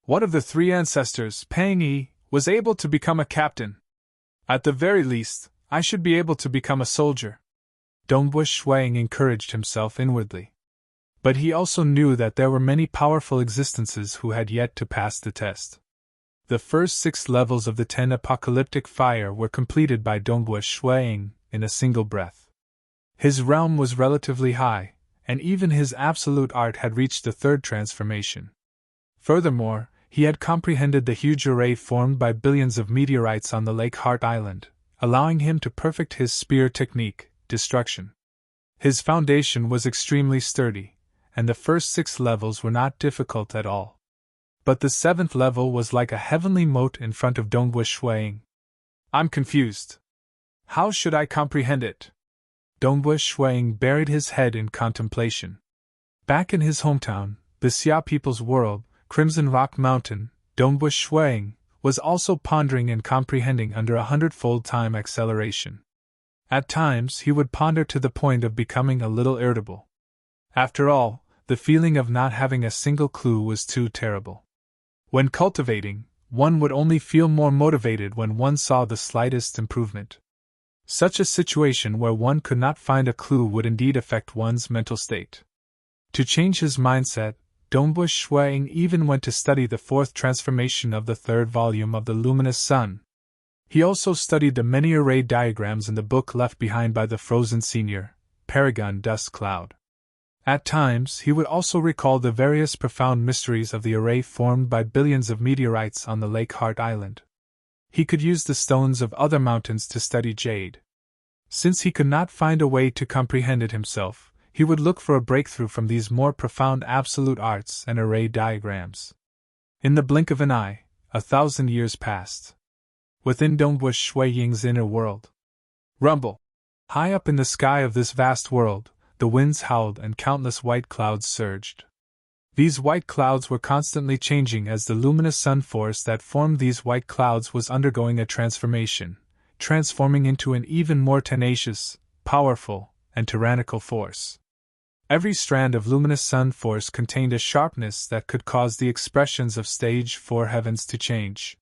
What of the 3 ancestors, Peng Yi, was able to become a captain. At the very least, I should be able to become a soldier. Dongbu Shuang encouraged himself inwardly. But he also knew that there were many powerful existences who had yet to pass the test. The first 6 levels of the 10 apocalyptic fire were completed by Dongbu Shuang in a single breath. His realm was relatively high, and even his absolute art had reached the 3rd transformation. Furthermore, he had comprehended the huge array formed by billions of meteorites on the Lake Heart Island, allowing him to perfect his spear technique, destruction. His foundation was extremely sturdy, and the first 6 levels were not difficult at all. But the 7th level was like a heavenly moat in front of Dongbu Shuang. I'm confused. How should I comprehend it? Dongbu Shuang buried his head in contemplation. Back in his hometown, the Xia people's world, Crimson Rock Mountain, Dongbu Shuang was also pondering and comprehending under 100-fold time acceleration. At times he would ponder to the point of becoming a little irritable. After all, the feeling of not having a single clue was too terrible. When cultivating, one would only feel more motivated when one saw the slightest improvement. Such a situation where one could not find a clue would indeed affect one's mental state. To change his mindset, Dongbu Shuang even went to study the 4th transformation of the 3rd volume of the Luminous Sun. He also studied the many array diagrams in the book left behind by the frozen senior, Paragon Dust Cloud. At times, he would also recall the various profound mysteries of the array formed by billions of meteorites on the Lake Heart Island. He could use the stones of other mountains to study jade. Since he could not find a way to comprehend it himself, he would look for a breakthrough from these more profound absolute arts and array diagrams. In the blink of an eye, 1,000 years passed. Within Dongbu Shuang's inner world. Rumble! High up in the sky of this vast world, the winds howled and countless white clouds surged. These white clouds were constantly changing as the luminous sun force that formed these white clouds was undergoing a transformation, transforming into an even more tenacious, powerful, and tyrannical force. Every strand of luminous sun force contained a sharpness that could cause the expressions of stage 4 heavens to change.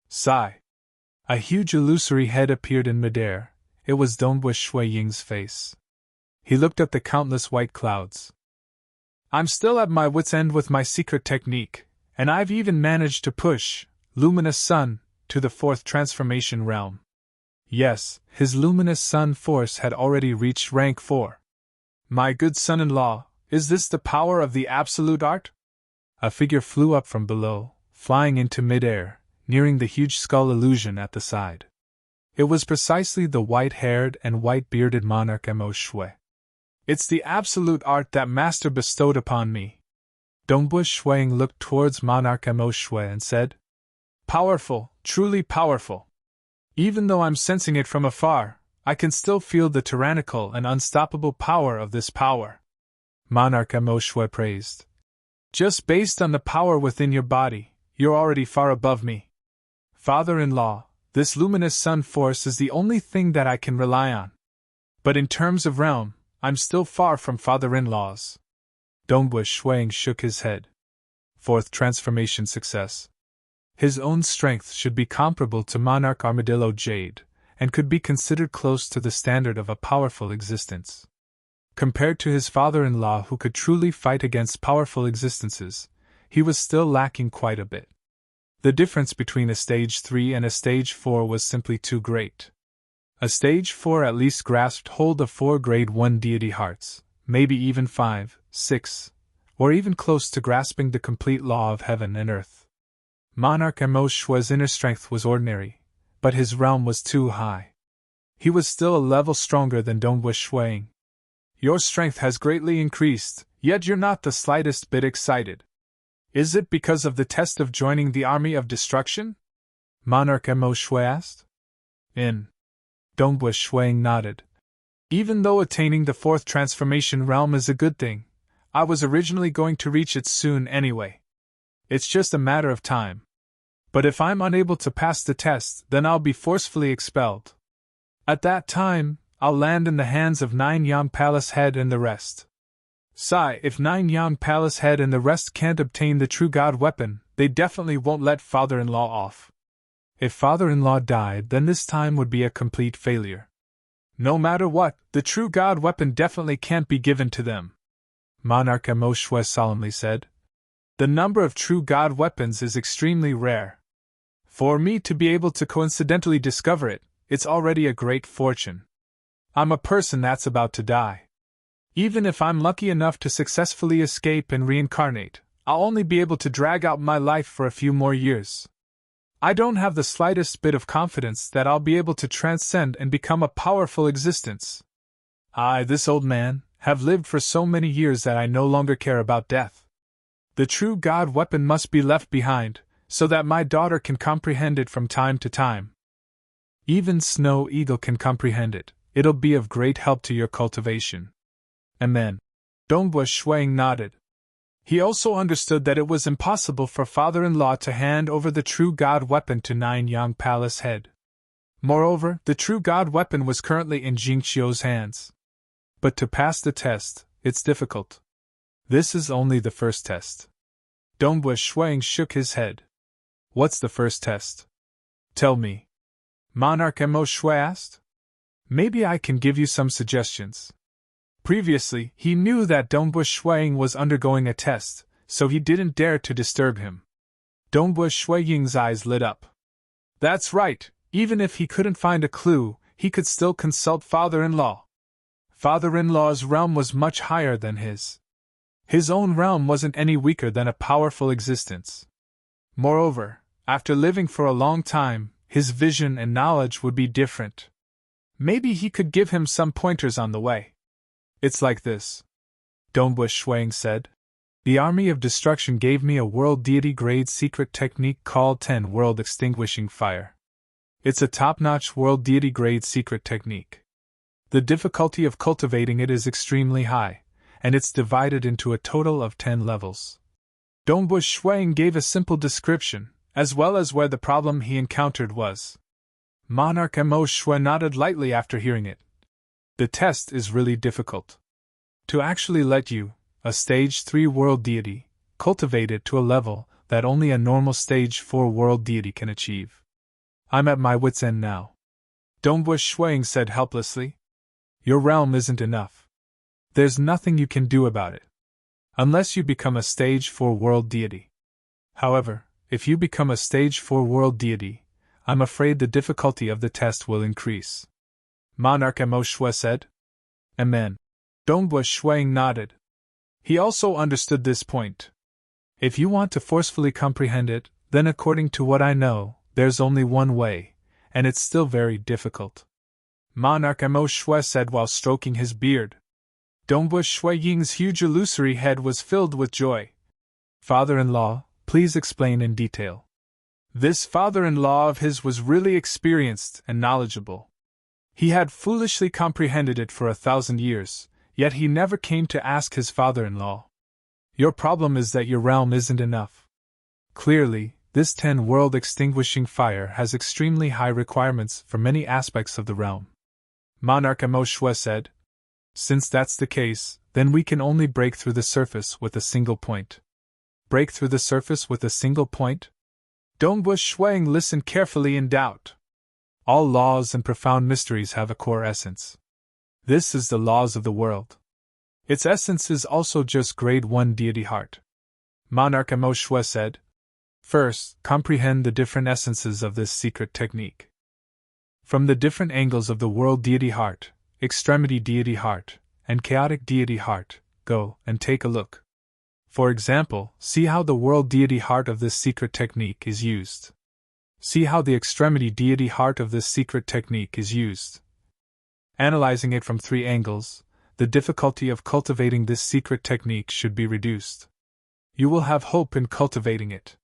Sigh. A huge illusory head appeared in midair. It was Dongbu Shuang's face. He looked at the countless white clouds. I'm still at my wit's end with my secret technique, and I've even managed to push Luminous Sun to the 4th transformation realm. Yes, his Luminous Sun force had already reached rank 4. My good son-in-law, is this the power of the absolute art? A figure flew up from below, flying into midair, nearing the huge skull illusion at the side. It was precisely the white-haired and white-bearded monarch Mo Shui. It's the absolute art that Master bestowed upon me. Dongbu Shuang looked towards monarch Mo Shui and said, Powerful, truly powerful. Even though I'm sensing it from afar, I can still feel the tyrannical and unstoppable power of this power. Monarch Mo Shui praised. Just based on the power within your body, you're already far above me. Father-in-law, this luminous sun force is the only thing that I can rely on. But in terms of realm, I'm still far from father-in-laws. Dongbu Shuang shook his head. 4th transformation success. His own strength should be comparable to Monarch Armadillo Jade, and could be considered close to the standard of a powerful existence. Compared to his father-in-law who could truly fight against powerful existences, he was still lacking quite a bit. The difference between a stage 3 and a stage 4 was simply too great. A stage 4 at least grasped hold of 4 grade 1 deity hearts, maybe even 5, 6, or even close to grasping the complete law of heaven and earth. Monarch Mo Shui's inner strength was ordinary, but his realm was too high. He was still a level stronger than Dongbu Shuang. Your strength has greatly increased, yet you're not the slightest bit excited. Is it because of the test of joining the army of destruction? Monarch Mo Shui asked. Dongbu Shuang nodded. Even though attaining the 4th transformation realm is a good thing, I was originally going to reach it soon anyway. It's just a matter of time. But if I'm unable to pass the test, then I'll be forcefully expelled. At that time, I'll land in the hands of 9 Yan Palace Head and the rest. Sigh, if 9 Yan Palace Head and the rest can't obtain the true God weapon, they definitely won't let father-in-law off. If father-in-law died, then this time would be a complete failure. No matter what, the true god weapon definitely can't be given to them. Monarch Mo Shui solemnly said. The number of true god weapons is extremely rare. For me to be able to coincidentally discover it, it's already a great fortune. I'm a person that's about to die. Even if I'm lucky enough to successfully escape and reincarnate, I'll only be able to drag out my life for a few more years. I don't have the slightest bit of confidence that I'll be able to transcend and become a powerful existence. I, this old man, have lived for so many years that I no longer care about death. The true god weapon must be left behind, so that my daughter can comprehend it from time to time. Even Snow Eagle can comprehend it. It'll be of great help to your cultivation. And then, Dongbua Shuang nodded. He also understood that it was impossible for father-in-law to hand over the true god weapon to Nine Yang Palace head. Moreover, the true god weapon was currently in Jingqiu's hands. But to pass the test, it's difficult. This is only the first test. Dongbua Shuang shook his head. What's the first test? Tell me. Monarch Mo Shui asked. Maybe I can give you some suggestions. Previously, he knew that Dongbua Shuang was undergoing a test, so he didn't dare to disturb him. Dongbua Shuang's eyes lit up. That's right, even if he couldn't find a clue, he could still consult father-in-law. Father-in-law's realm was much higher than his. His own realm wasn't any weaker than a powerful existence. Moreover, after living for a long time, his vision and knowledge would be different. Maybe he could give him some pointers on the way. It's like this. Dongbua Shuang said. The Army of Destruction gave me a world deity grade secret technique called 10 World Extinguishing Fire. It's a top-notch world deity grade secret technique. The difficulty of cultivating it is extremely high, and it's divided into a total of 10 levels. Dongbua Shuang gave a simple description, as well as where the problem he encountered was. Monarch Mo Shui nodded lightly after hearing it. The test is really difficult. To actually let you, a stage 3 world deity, cultivate it to a level that only a normal stage 4 world deity can achieve. I'm at my wit's end now. Dongbua Shuang said helplessly. Your realm isn't enough. There's nothing you can do about it. Unless you become a stage 4 world deity. However, if you become a stage 4 world deity, I'm afraid the difficulty of the test will increase. Monarch Mo Shui said. Amen. Dongbua Shuang nodded. He also understood this point. If you want to forcefully comprehend it, then according to what I know, there's only one way, and it's still very difficult. Monarch Mo Shui said while stroking his beard. Dongbua Shuiying's huge illusory head was filled with joy. Father-in-law, please explain in detail. This father-in-law of his was really experienced and knowledgeable. He had foolishly comprehended it for 1,000 years, yet he never came to ask his father-in-law. Your problem is that your realm isn't enough. Clearly, this 10 world extinguishing fire has extremely high requirements for many aspects of the realm. Monarch Mo Shui said. Since that's the case, then we can only break through the surface with a single point. Break through the surface with a single point? Dongbua Shuang listened carefully in doubt. All laws and profound mysteries have a core essence. This is the laws of the world. Its essence is also just grade 1 deity heart. Monarch Mo Shui said. First, comprehend the different essences of this secret technique. From the different angles of the world deity heart, extremity deity heart, and chaotic deity heart, go and take a look. For example, see how the world deity heart of this secret technique is used. See how the extremity deity heart of this secret technique is used. Analyzing it from 3 angles, the difficulty of cultivating this secret technique should be reduced. You will have hope in cultivating it.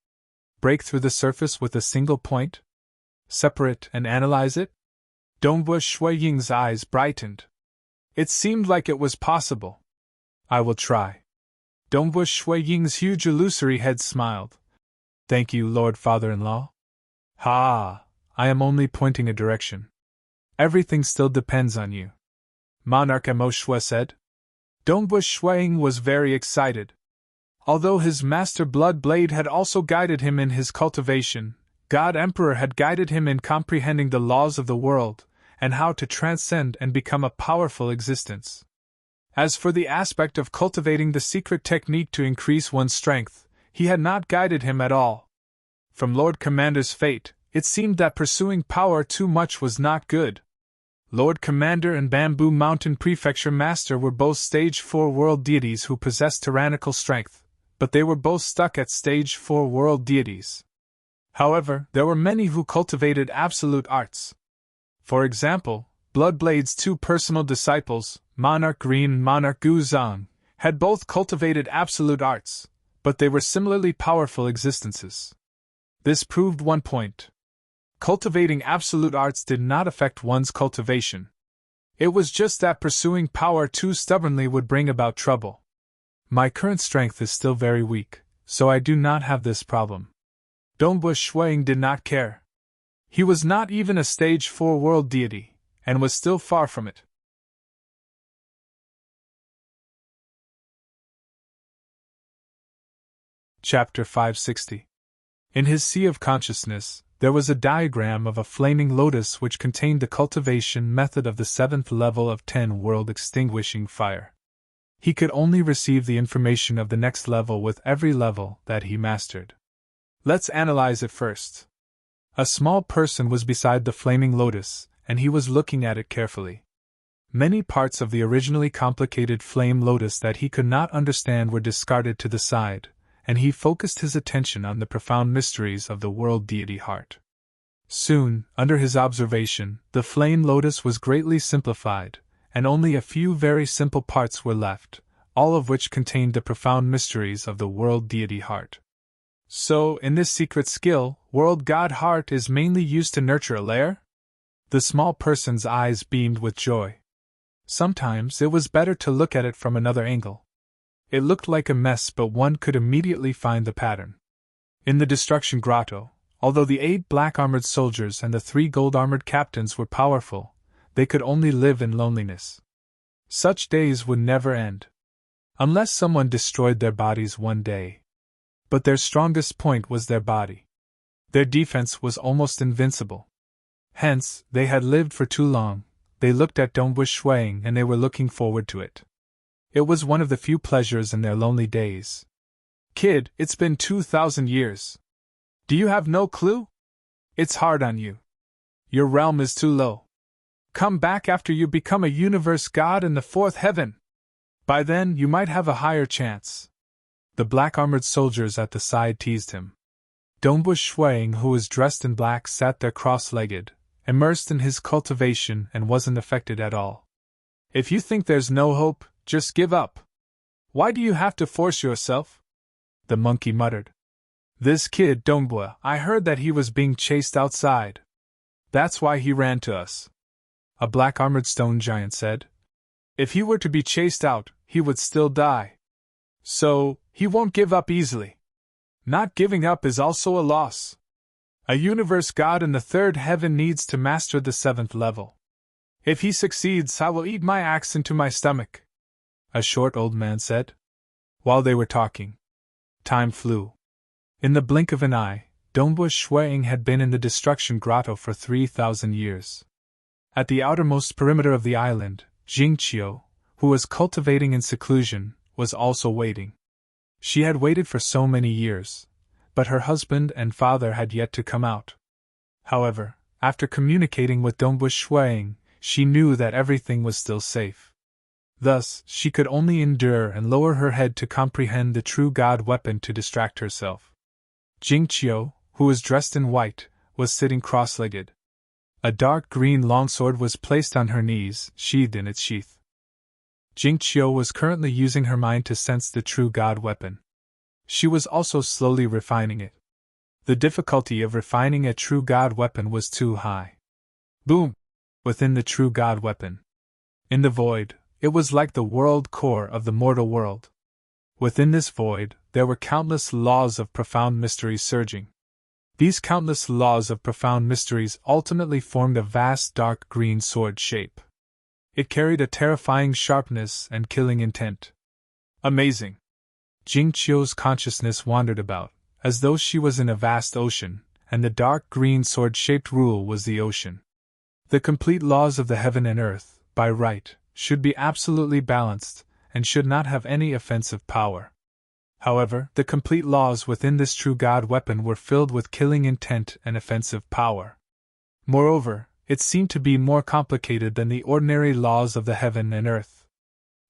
Break through the surface with a single point? Separate and analyze it? Dongbua Shuiying's eyes brightened. It seemed like it was possible. I will try. Dongbua Shuiying's huge illusory head smiled. Thank you, Lord Father-in-law. Ha! I am only pointing a direction. Everything still depends on you. Monarch Mo Shui said. Dongbua Shuiying was very excited. Although his master blood blade had also guided him in his cultivation, God Emperor had guided him in comprehending the laws of the world, and how to transcend and become a powerful existence. As for the aspect of cultivating the secret technique to increase one's strength, he had not guided him at all. From Lord Commander's fate, it seemed that pursuing power too much was not good. Lord Commander and Bamboo Mountain Prefecture Master were both Stage 4 world deities who possessed tyrannical strength, but they were both stuck at Stage 4 world deities. However, there were many who cultivated absolute arts. For example, Bloodblade's two personal disciples, Monarch Green and Monarch Guzang, had both cultivated absolute arts, but they were similarly powerful existences. This proved one point. Cultivating absolute arts did not affect one's cultivation. It was just that pursuing power too stubbornly would bring about trouble. My current strength is still very weak, so I do not have this problem. Dongbu Shuang did not care. He was not even a Stage 4 world deity, and was still far from it. Chapter 560. In his Sea of Consciousness, there was a diagram of a flaming lotus which contained the cultivation method of the 7th level of 10 world extinguishing fire. He could only receive the information of the next level with every level that he mastered. Let's analyze it first. A small person was beside the flaming lotus, and he was looking at it carefully. Many parts of the originally complicated flame lotus that he could not understand were discarded to the side, and he focused his attention on the profound mysteries of the world deity heart. Soon, under his observation, the flame lotus was greatly simplified, and only a few very simple parts were left, all of which contained the profound mysteries of the world deity heart. So, in this secret skill, World God Heart is mainly used to nurture a lair? The small person's eyes beamed with joy. Sometimes it was better to look at it from another angle. It looked like a mess, but one could immediately find the pattern. In the Destruction Grotto, although the 8 black-armored soldiers and the 3 gold-armored captains were powerful, they could only live in loneliness. Such days would never end. Unless someone destroyed their bodies one day. But their strongest point was their body. Their defense was almost invincible. Hence, they had lived for too long. They looked at Dongbu Shuang and they were looking forward to it. It was one of the few pleasures in their lonely days. Kid, it's been 2,000 years. Do you have no clue? It's hard on you. Your realm is too low. Come back after you become a universe god in the 4th heaven. By then, you might have a higher chance. The black-armored soldiers at the side teased him. Dongbu Shuang, who was dressed in black, sat there cross-legged, immersed in his cultivation and wasn't affected at all. If you think there's no hope, just give up. Why do you have to force yourself? The monkey muttered. This kid, Dongbu, I heard that he was being chased outside. That's why he ran to us. A black-armored stone giant said. If he were to be chased out, he would still die. So, he won't give up easily. Not giving up is also a loss. A universe god in the 3rd heaven needs to master the 7th level. If he succeeds, I will eat my axe into my stomach. A short old man said. While they were talking, time flew. In the blink of an eye, Dongbu Shuang had been in the Destruction Grotto for 3,000 years. At the outermost perimeter of the island, Jingqiu, who was cultivating in seclusion, was also waiting. She had waited for so many years, but her husband and father had yet to come out. However, after communicating with Dongbu Shuang, she knew that everything was still safe. Thus, she could only endure and lower her head to comprehend the true god weapon to distract herself. Jingqiu, who was dressed in white, was sitting cross-legged. A dark green longsword was placed on her knees, sheathed in its sheath. Jingqiu was currently using her mind to sense the true god weapon. She was also slowly refining it. The difficulty of refining a true god weapon was too high. Boom! Within the true god weapon. In the void, it was like the world core of the mortal world. Within this void, there were countless laws of profound mysteries surging. These countless laws of profound mysteries ultimately formed a vast dark green sword shape. It carried a terrifying sharpness and killing intent. Amazing! Jingqiu's consciousness wandered about, as though she was in a vast ocean, and the dark green sword-shaped rule was the ocean. The complete laws of the heaven and earth, by right, should be absolutely balanced, and should not have any offensive power. However, the complete laws within this true God weapon were filled with killing intent and offensive power. Moreover, it seemed to be more complicated than the ordinary laws of the heaven and earth.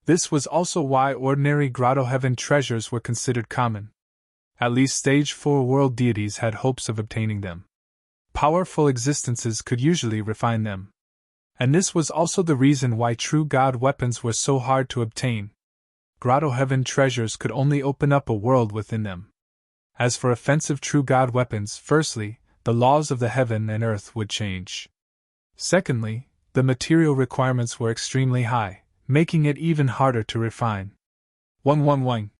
This was also why ordinary grotto heaven treasures were considered common. At least stage 4 world deities had hopes of obtaining them. Powerful existences could usually refine them. And this was also the reason why true God weapons were so hard to obtain. Grotto heaven treasures could only open up a world within them. As for offensive true God weapons, firstly, the laws of the heaven and earth would change. Secondly, the material requirements were extremely high, making it even harder to refine. 111.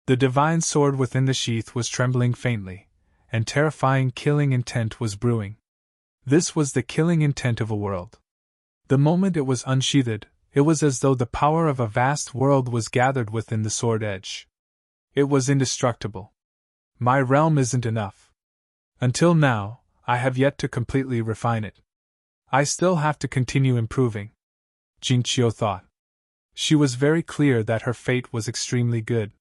The divine sword within the sheath was trembling faintly, and terrifying killing intent was brewing. This was the killing intent of a world. The moment it was unsheathed, it was as though the power of a vast world was gathered within the sword edge. It was indestructible. My realm isn't enough. Until now, I have yet to completely refine it. I still have to continue improving. Jingqiu thought. She was very clear that her fate was extremely good.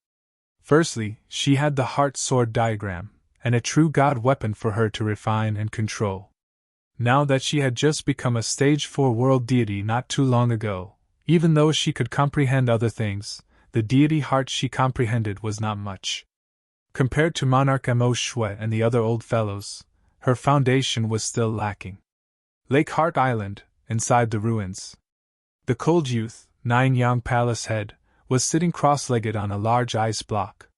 Firstly, she had the heart sword diagram, and a true God weapon for her to refine and control. Now that she had just become a stage 4 world deity not too long ago, even though she could comprehend other things, the deity heart she comprehended was not much. Compared to Monarch Mo Shui and the other old fellows, her foundation was still lacking. Lake Heart Island, inside the ruins. The cold youth, Nine Yang Palace head, was sitting cross-legged on a large ice block.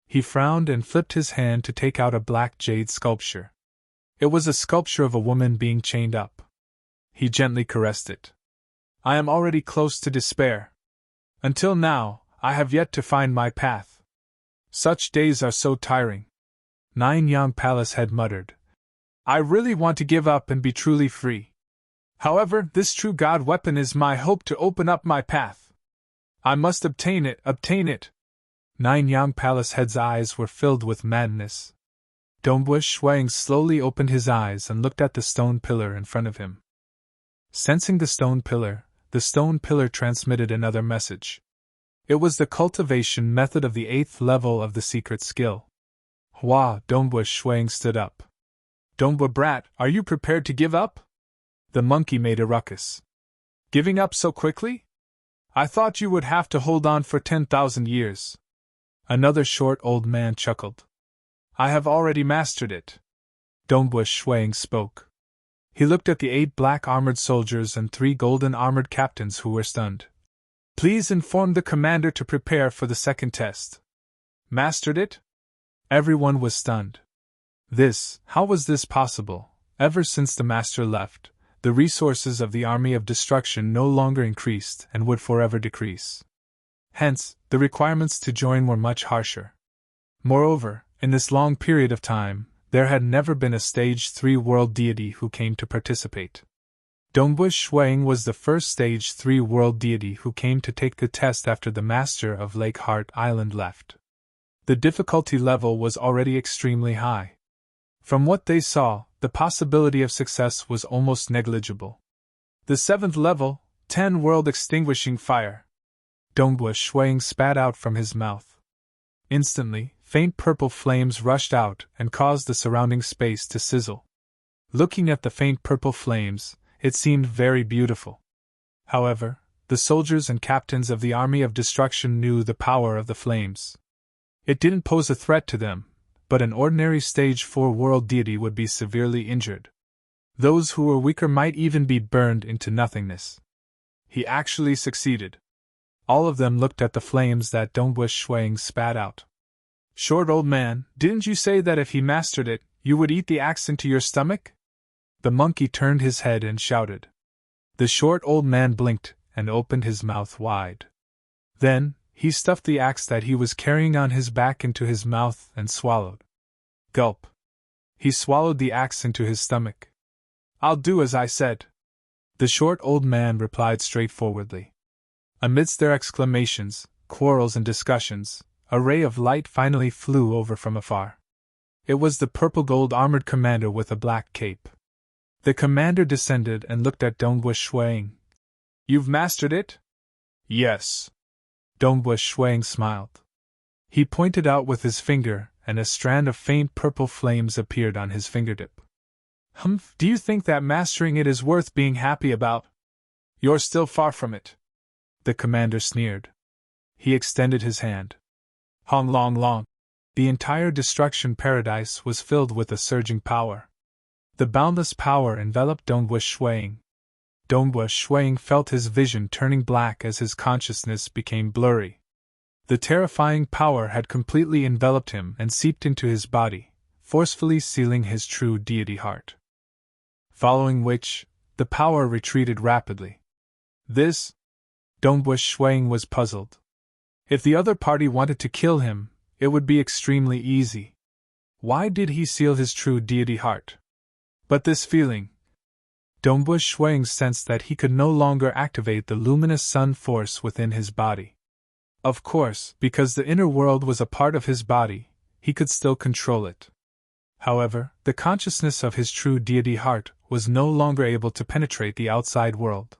He frowned and flipped his hand to take out a black jade sculpture. It was a sculpture of a woman being chained up. He gently caressed it. I am already close to despair. Until now, I have yet to find my path. Such days are so tiring. Nine Yang Palace head muttered. I really want to give up and be truly free. However, this true God weapon is my hope to open up my path. I must obtain it, obtain it. Nine Yang Palace head's eyes were filled with madness. Dongbu Shuang slowly opened his eyes and looked at the stone pillar in front of him. Sensing the stone pillar transmitted another message. It was the cultivation method of the 8th level of the secret skill. Hua, Dongbu Shuang stood up. Dongbu brat, are you prepared to give up? The monkey made a ruckus. Giving up so quickly? I thought you would have to hold on for 10,000 years. Another short old man chuckled. I have already mastered it. Dongbu Shuang spoke. He looked at the 8 black armored soldiers and 3 golden armored captains who were stunned. Please inform the commander to prepare for the second test. Mastered it? Everyone was stunned. How was this possible? Ever since the master left, the resources of the army of destruction no longer increased and would forever decrease. Hence, the requirements to join were much harsher. Moreover, in this long period of time, there had never been a stage 3 world deity who came to participate. Dongbu Shuang was the first stage 3 world deity who came to take the test after the master of Lake Heart Island left. The difficulty level was already extremely high. From what they saw, the possibility of success was almost negligible. The 7th level, 10 world extinguishing fire. Dongbu Shuang spat out from his mouth. Instantly, faint purple flames rushed out and caused the surrounding space to sizzle. Looking at the faint purple flames, it seemed very beautiful. However, the soldiers and captains of the army of destruction knew the power of the flames. It didn't pose a threat to them, but an ordinary stage 4 world deity would be severely injured. Those who were weaker might even be burned into nothingness. He actually succeeded. All of them looked at the flames that Dongbu Shuang spat out. Short old man, didn't you say that if he mastered it, you would eat the axe into your stomach? The monkey turned his head and shouted. The short old man blinked and opened his mouth wide. Then, he stuffed the axe that he was carrying on his back into his mouth and swallowed. Gulp. He swallowed the axe into his stomach. I'll do as I said. The short old man replied straightforwardly. Amidst their exclamations, quarrels and discussions, a ray of light finally flew over from afar. It was the purple-gold armored commander with a black cape. The commander descended and looked at Dongwu Shuang. "You've mastered it?" "Yes." Dongwu Shuang smiled. He pointed out with his finger, and a strand of faint purple flames appeared on his fingertip. "Humph, do you think that mastering it is worth being happy about?" "You're still far from it," the commander sneered. He extended his hand. Hong long long. The entire destruction paradise was filled with a surging power. The boundless power enveloped Dongwu Shuang. Dongwu Shuang felt his vision turning black as his consciousness became blurry. The terrifying power had completely enveloped him and seeped into his body, forcefully sealing his true deity heart. Following which, the power retreated rapidly. This? Dongwu Shuang was puzzled. If the other party wanted to kill him, it would be extremely easy. Why did he seal his true deity heart? But this feeling. Dongwu Shuang sensed that he could no longer activate the luminous sun force within his body. Of course, because the inner world was a part of his body, he could still control it. However, the consciousness of his true deity heart was no longer able to penetrate the outside world.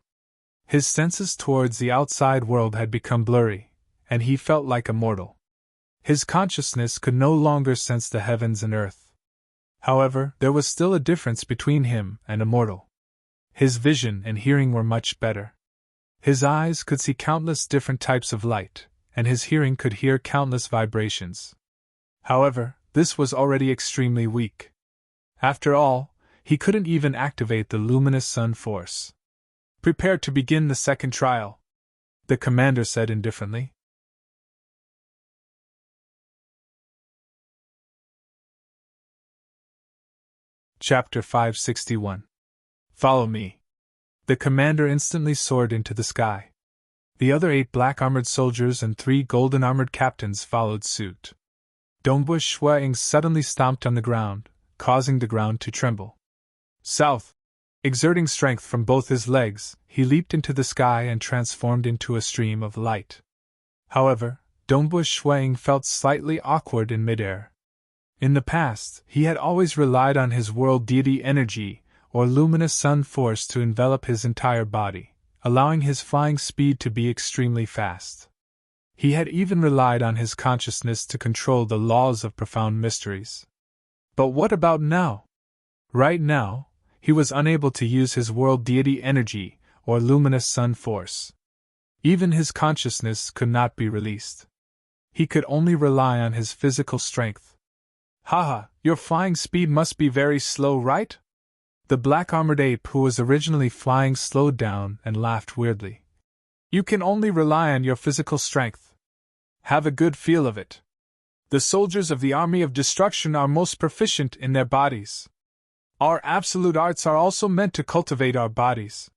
His senses towards the outside world had become blurry, and he felt like a mortal. His consciousness could no longer sense the heavens and earth. However, there was still a difference between him and a mortal. His vision and hearing were much better. His eyes could see countless different types of light, and his hearing could hear countless vibrations. However, this was already extremely weak. After all, he couldn't even activate the luminous sun force. "Prepare to begin the second trial," the commander said indifferently. Chapter 561. Follow me. The commander instantly soared into the sky. The other 8 black-armored soldiers and 3 golden-armored captains followed suit. Dongwu Shuang suddenly stomped on the ground, causing the ground to tremble. South! Exerting strength from both his legs, he leaped into the sky and transformed into a stream of light. However, Dongwu Shuang felt slightly awkward in midair. In the past, he had always relied on his world deity energy, or luminous sun force, to envelop his entire body, allowing his flying speed to be extremely fast. He had even relied on his consciousness to control the laws of profound mysteries. But what about now? Right now, he was unable to use his world deity energy, or luminous sun force. Even his consciousness could not be released. He could only rely on his physical strength. "Haha, your flying speed must be very slow, right?" The black-armored ape who was originally flying slowed down and laughed weirdly. "You can only rely on your physical strength. Have a good feel of it. The soldiers of the army of destruction are most proficient in their bodies. Our absolute arts are also meant to cultivate our bodies.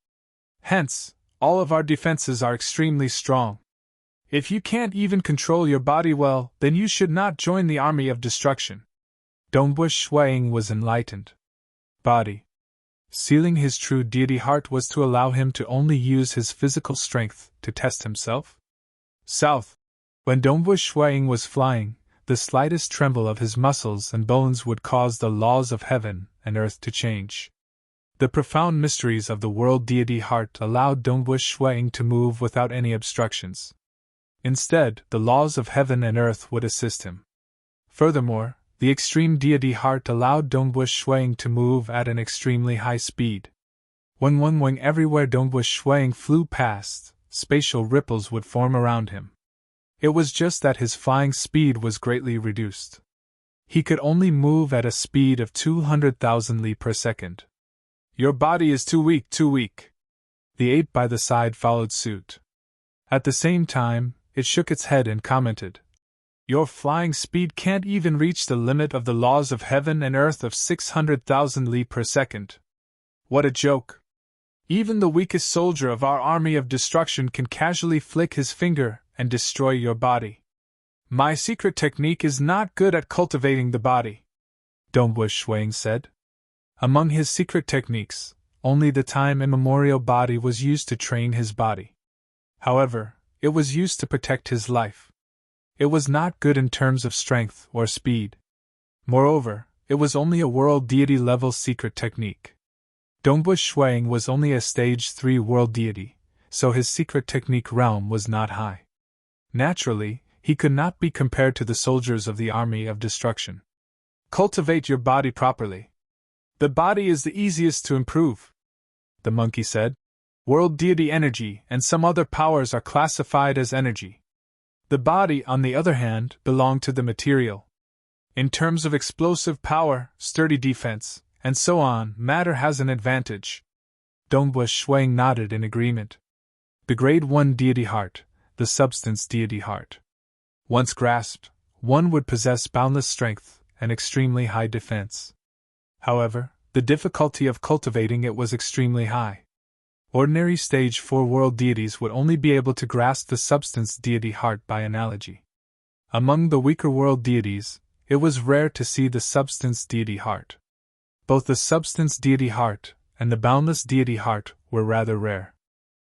Hence, all of our defenses are extremely strong. If you can't even control your body well, then you should not join the army of destruction." Dongwu Shuang was enlightened. Body. Sealing his true deity heart was to allow him to only use his physical strength to test himself. South. When Dongwu Shuang was flying, the slightest tremble of his muscles and bones would cause the laws of heaven and earth to change. The profound mysteries of the world deity heart allowed Dongwu Shuang to move without any obstructions. Instead, the laws of heaven and earth would assist him. Furthermore, the extreme deity heart allowed Dongwu Shuang to move at an extremely high speed. When everywhere Dongwu Shuang flew past, spatial ripples would form around him. It was just that his flying speed was greatly reduced. He could only move at a speed of 200,000 li per second. "Your body is too weak. The ape by the side followed suit. At the same time, it shook its head and commented, "Your flying speed can't even reach the limit of the laws of heaven and earth of 600,000 li per second. What a joke! Even the weakest soldier of our army of destruction can casually flick his finger and destroy your body. My secret technique is not good at cultivating the body," Dongwu Shuang said. Among his secret techniques, only the time immemorial body was used to train his body. However, it was used to protect his life. It was not good in terms of strength or speed. Moreover, it was only a world deity level secret technique. Dongbu Shuang was only a stage 3 world deity, so his secret technique realm was not high. Naturally, he could not be compared to the soldiers of the army of destruction. Cultivate your body properly. The body is the easiest to improve, the monkey said. World deity energy and some other powers are classified as energy. The body, on the other hand, belonged to the material. In terms of explosive power, sturdy defense, and so on, matter has an advantage. Dongbu Shuang nodded in agreement. The Grade 1 deity heart, the substance deity heart. Once grasped, one would possess boundless strength and extremely high defense. However, the difficulty of cultivating it was extremely high. Ordinary stage 4 world deities would only be able to grasp the substance deity heart by analogy. Among the weaker world deities, it was rare to see the substance deity heart. Both the substance deity heart and the boundless deity heart were rather rare.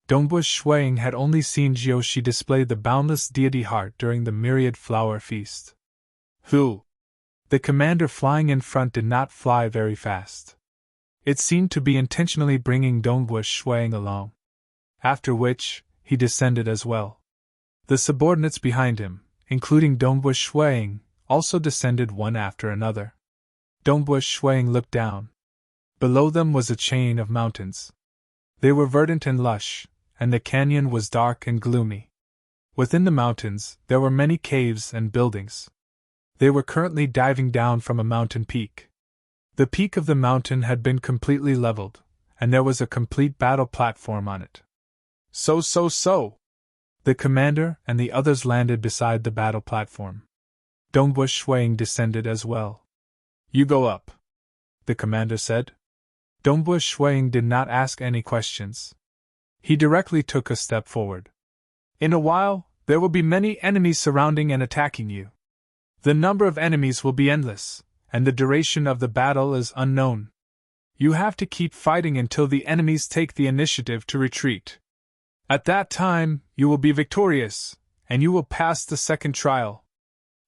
Dongbu Shuang had only seen Jiushi display the boundless deity heart during the myriad flower feast. Who? The commander flying in front did not fly very fast. It seemed to be intentionally bringing Dongbu Shuang along. After which, he descended as well. The subordinates behind him, including Dongbu Shuang, also descended one after another. Dongbu Shuang looked down. Below them was a chain of mountains. They were verdant and lush, and the canyon was dark and gloomy. Within the mountains, there were many caves and buildings. They were currently diving down from a mountain peak. The peak of the mountain had been completely leveled, and there was a complete battle platform on it. So. The commander and the others landed beside the battle platform. Dongbu Shuang descended as well. You go up, the commander said. Dongbu Shuang did not ask any questions. He directly took a step forward. In a while, there will be many enemies surrounding and attacking you. The number of enemies will be endless, and the duration of the battle is unknown. You have to keep fighting until the enemies take the initiative to retreat. At that time, you will be victorious, and you will pass the second trial.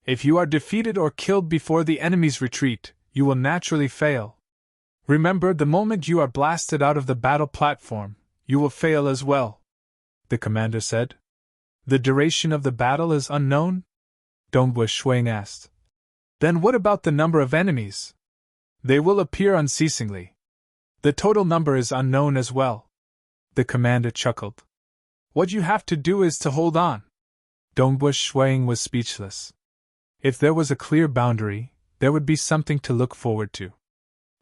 If you are defeated or killed before the enemies retreat, you will naturally fail. Remember, the moment you are blasted out of the battle platform, you will fail as well, the commander said. The duration of the battle is unknown? Dongbu Shuang asked. Then what about the number of enemies? They will appear unceasingly. The total number is unknown as well. The commander chuckled. What you have to do is to hold on. Dongbu Shuang was speechless. If there was a clear boundary, there would be something to look forward to.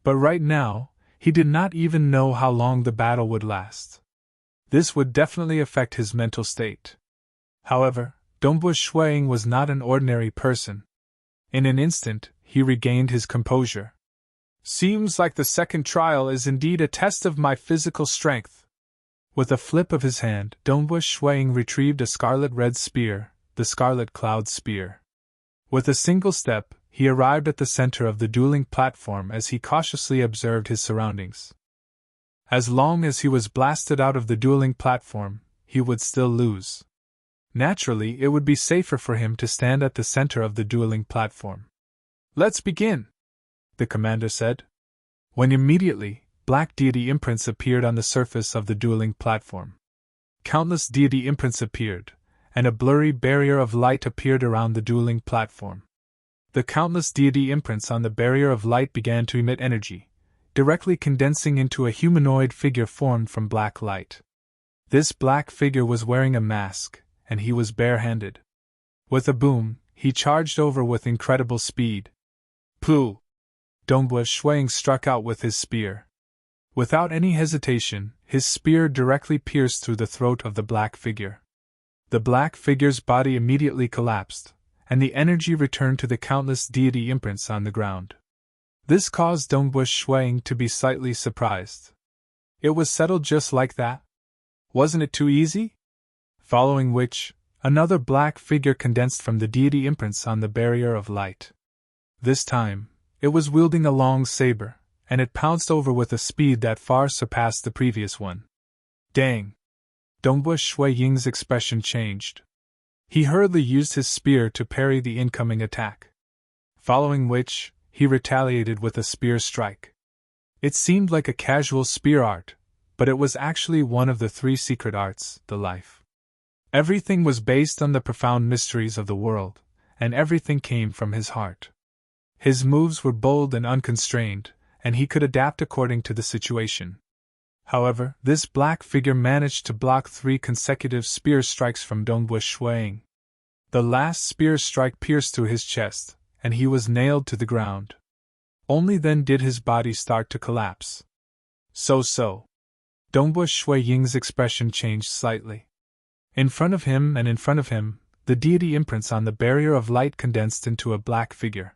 But right now, he did not even know how long the battle would last. This would definitely affect his mental state. However, Dongbu Shuang was not an ordinary person. In an instant, he regained his composure. Seems like the second trial is indeed a test of my physical strength. With a flip of his hand, Dongbu Shuang retrieved a scarlet-red spear, the Scarlet Cloud Spear. With a single step, he arrived at the center of the dueling platform as he cautiously observed his surroundings. As long as he was blasted out of the dueling platform, he would still lose. Naturally, it would be safer for him to stand at the center of the dueling platform. Let's begin, the commander said. When immediately, black deity imprints appeared on the surface of the dueling platform. Countless deity imprints appeared, and a blurry barrier of light appeared around the dueling platform. The countless deity imprints on the barrier of light began to emit energy, directly condensing into a humanoid figure formed from black light. This black figure was wearing a mask, and he was barehanded. With a boom, he charged over with incredible speed. Pooh! Dongbu Shuang struck out with his spear. Without any hesitation, his spear directly pierced through the throat of the black figure. The black figure's body immediately collapsed, and the energy returned to the countless deity imprints on the ground. This caused Dongbu Shuang to be slightly surprised. It was settled just like that? Wasn't it too easy? Following which, another black figure condensed from the deity imprints on the barrier of light. This time, it was wielding a long saber, and it pounced over with a speed that far surpassed the previous one. Dang! Dongbu Ying's expression changed. He hurriedly used his spear to parry the incoming attack. Following which, he retaliated with a spear strike. It seemed like a casual spear art, but it was actually one of the 3 secret arts, the life. Everything was based on the profound mysteries of the world, and everything came from his heart. His moves were bold and unconstrained, and he could adapt according to the situation. However, this black figure managed to block 3 consecutive spear strikes from Dongbu Shuang. The last spear strike pierced through his chest, and he was nailed to the ground. Only then did his body start to collapse. So. Dongbu Shuang's expression changed slightly. In front of him, the deity imprints on the barrier of light condensed into a black figure.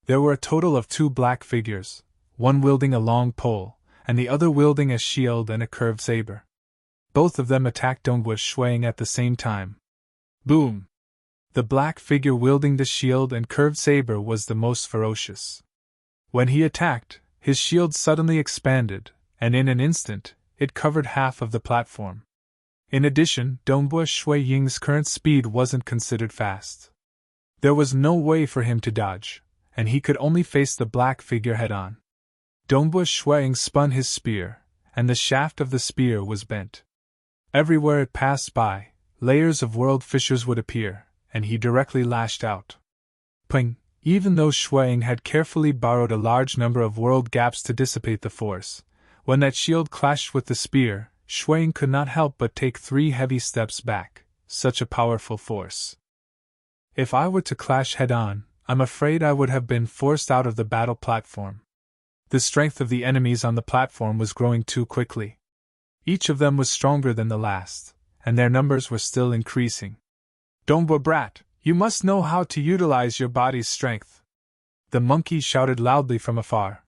There were a total of 2 black figures, one wielding a long pole, and the other wielding a shield and a curved saber. Both of them attacked Dongbu Shuang at the same time. Boom! The black figure wielding the shield and curved saber was the most ferocious. When he attacked, his shield suddenly expanded, and in an instant, it covered half of the platform. In addition, Dongbu Shuang's current speed wasn't considered fast. There was no way for him to dodge, and he could only face the black figure head-on. Dongbu Shuang spun his spear, and the shaft of the spear was bent. Everywhere it passed by, layers of world fissures would appear, and he directly lashed out. Ping! Even though Shuang had carefully borrowed a large number of world gaps to dissipate the force, when that shield clashed with the spear, Shuang could not help but take 3 heavy steps back. Such a powerful force. If I were to clash head-on, I'm afraid I would have been forced out of the battle platform. The strength of the enemies on the platform was growing too quickly. Each of them was stronger than the last, and their numbers were still increasing. Dongbu brat, you must know how to utilize your body's strength. The monkey shouted loudly from afar.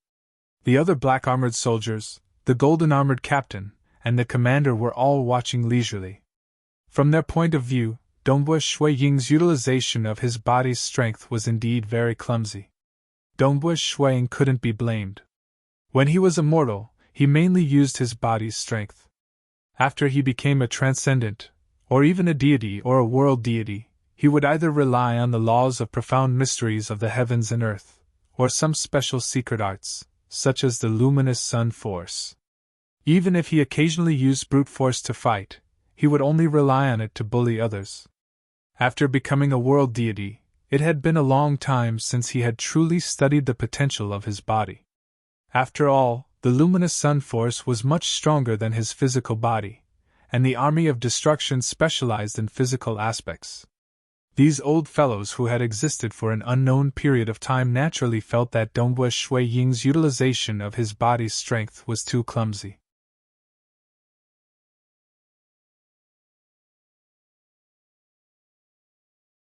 The other black-armored soldiers, the golden-armored captain, and the commander were all watching leisurely. From their point of view, Dongbu Shuang's utilization of his body's strength was indeed very clumsy. Dongbu Shuang couldn't be blamed. When he was a mortal, he mainly used his body's strength. After he became a transcendent, or even a deity or a world deity, he would either rely on the laws of profound mysteries of the heavens and earth, or some special secret arts, such as the luminous sun force. Even if he occasionally used brute force to fight, he would only rely on it to bully others. After becoming a world deity, it had been a long time since he had truly studied the potential of his body. After all, the luminous sun force was much stronger than his physical body, and the army of destruction specialized in physical aspects. These old fellows who had existed for an unknown period of time naturally felt that Dongbu Shuang's utilization of his body's strength was too clumsy.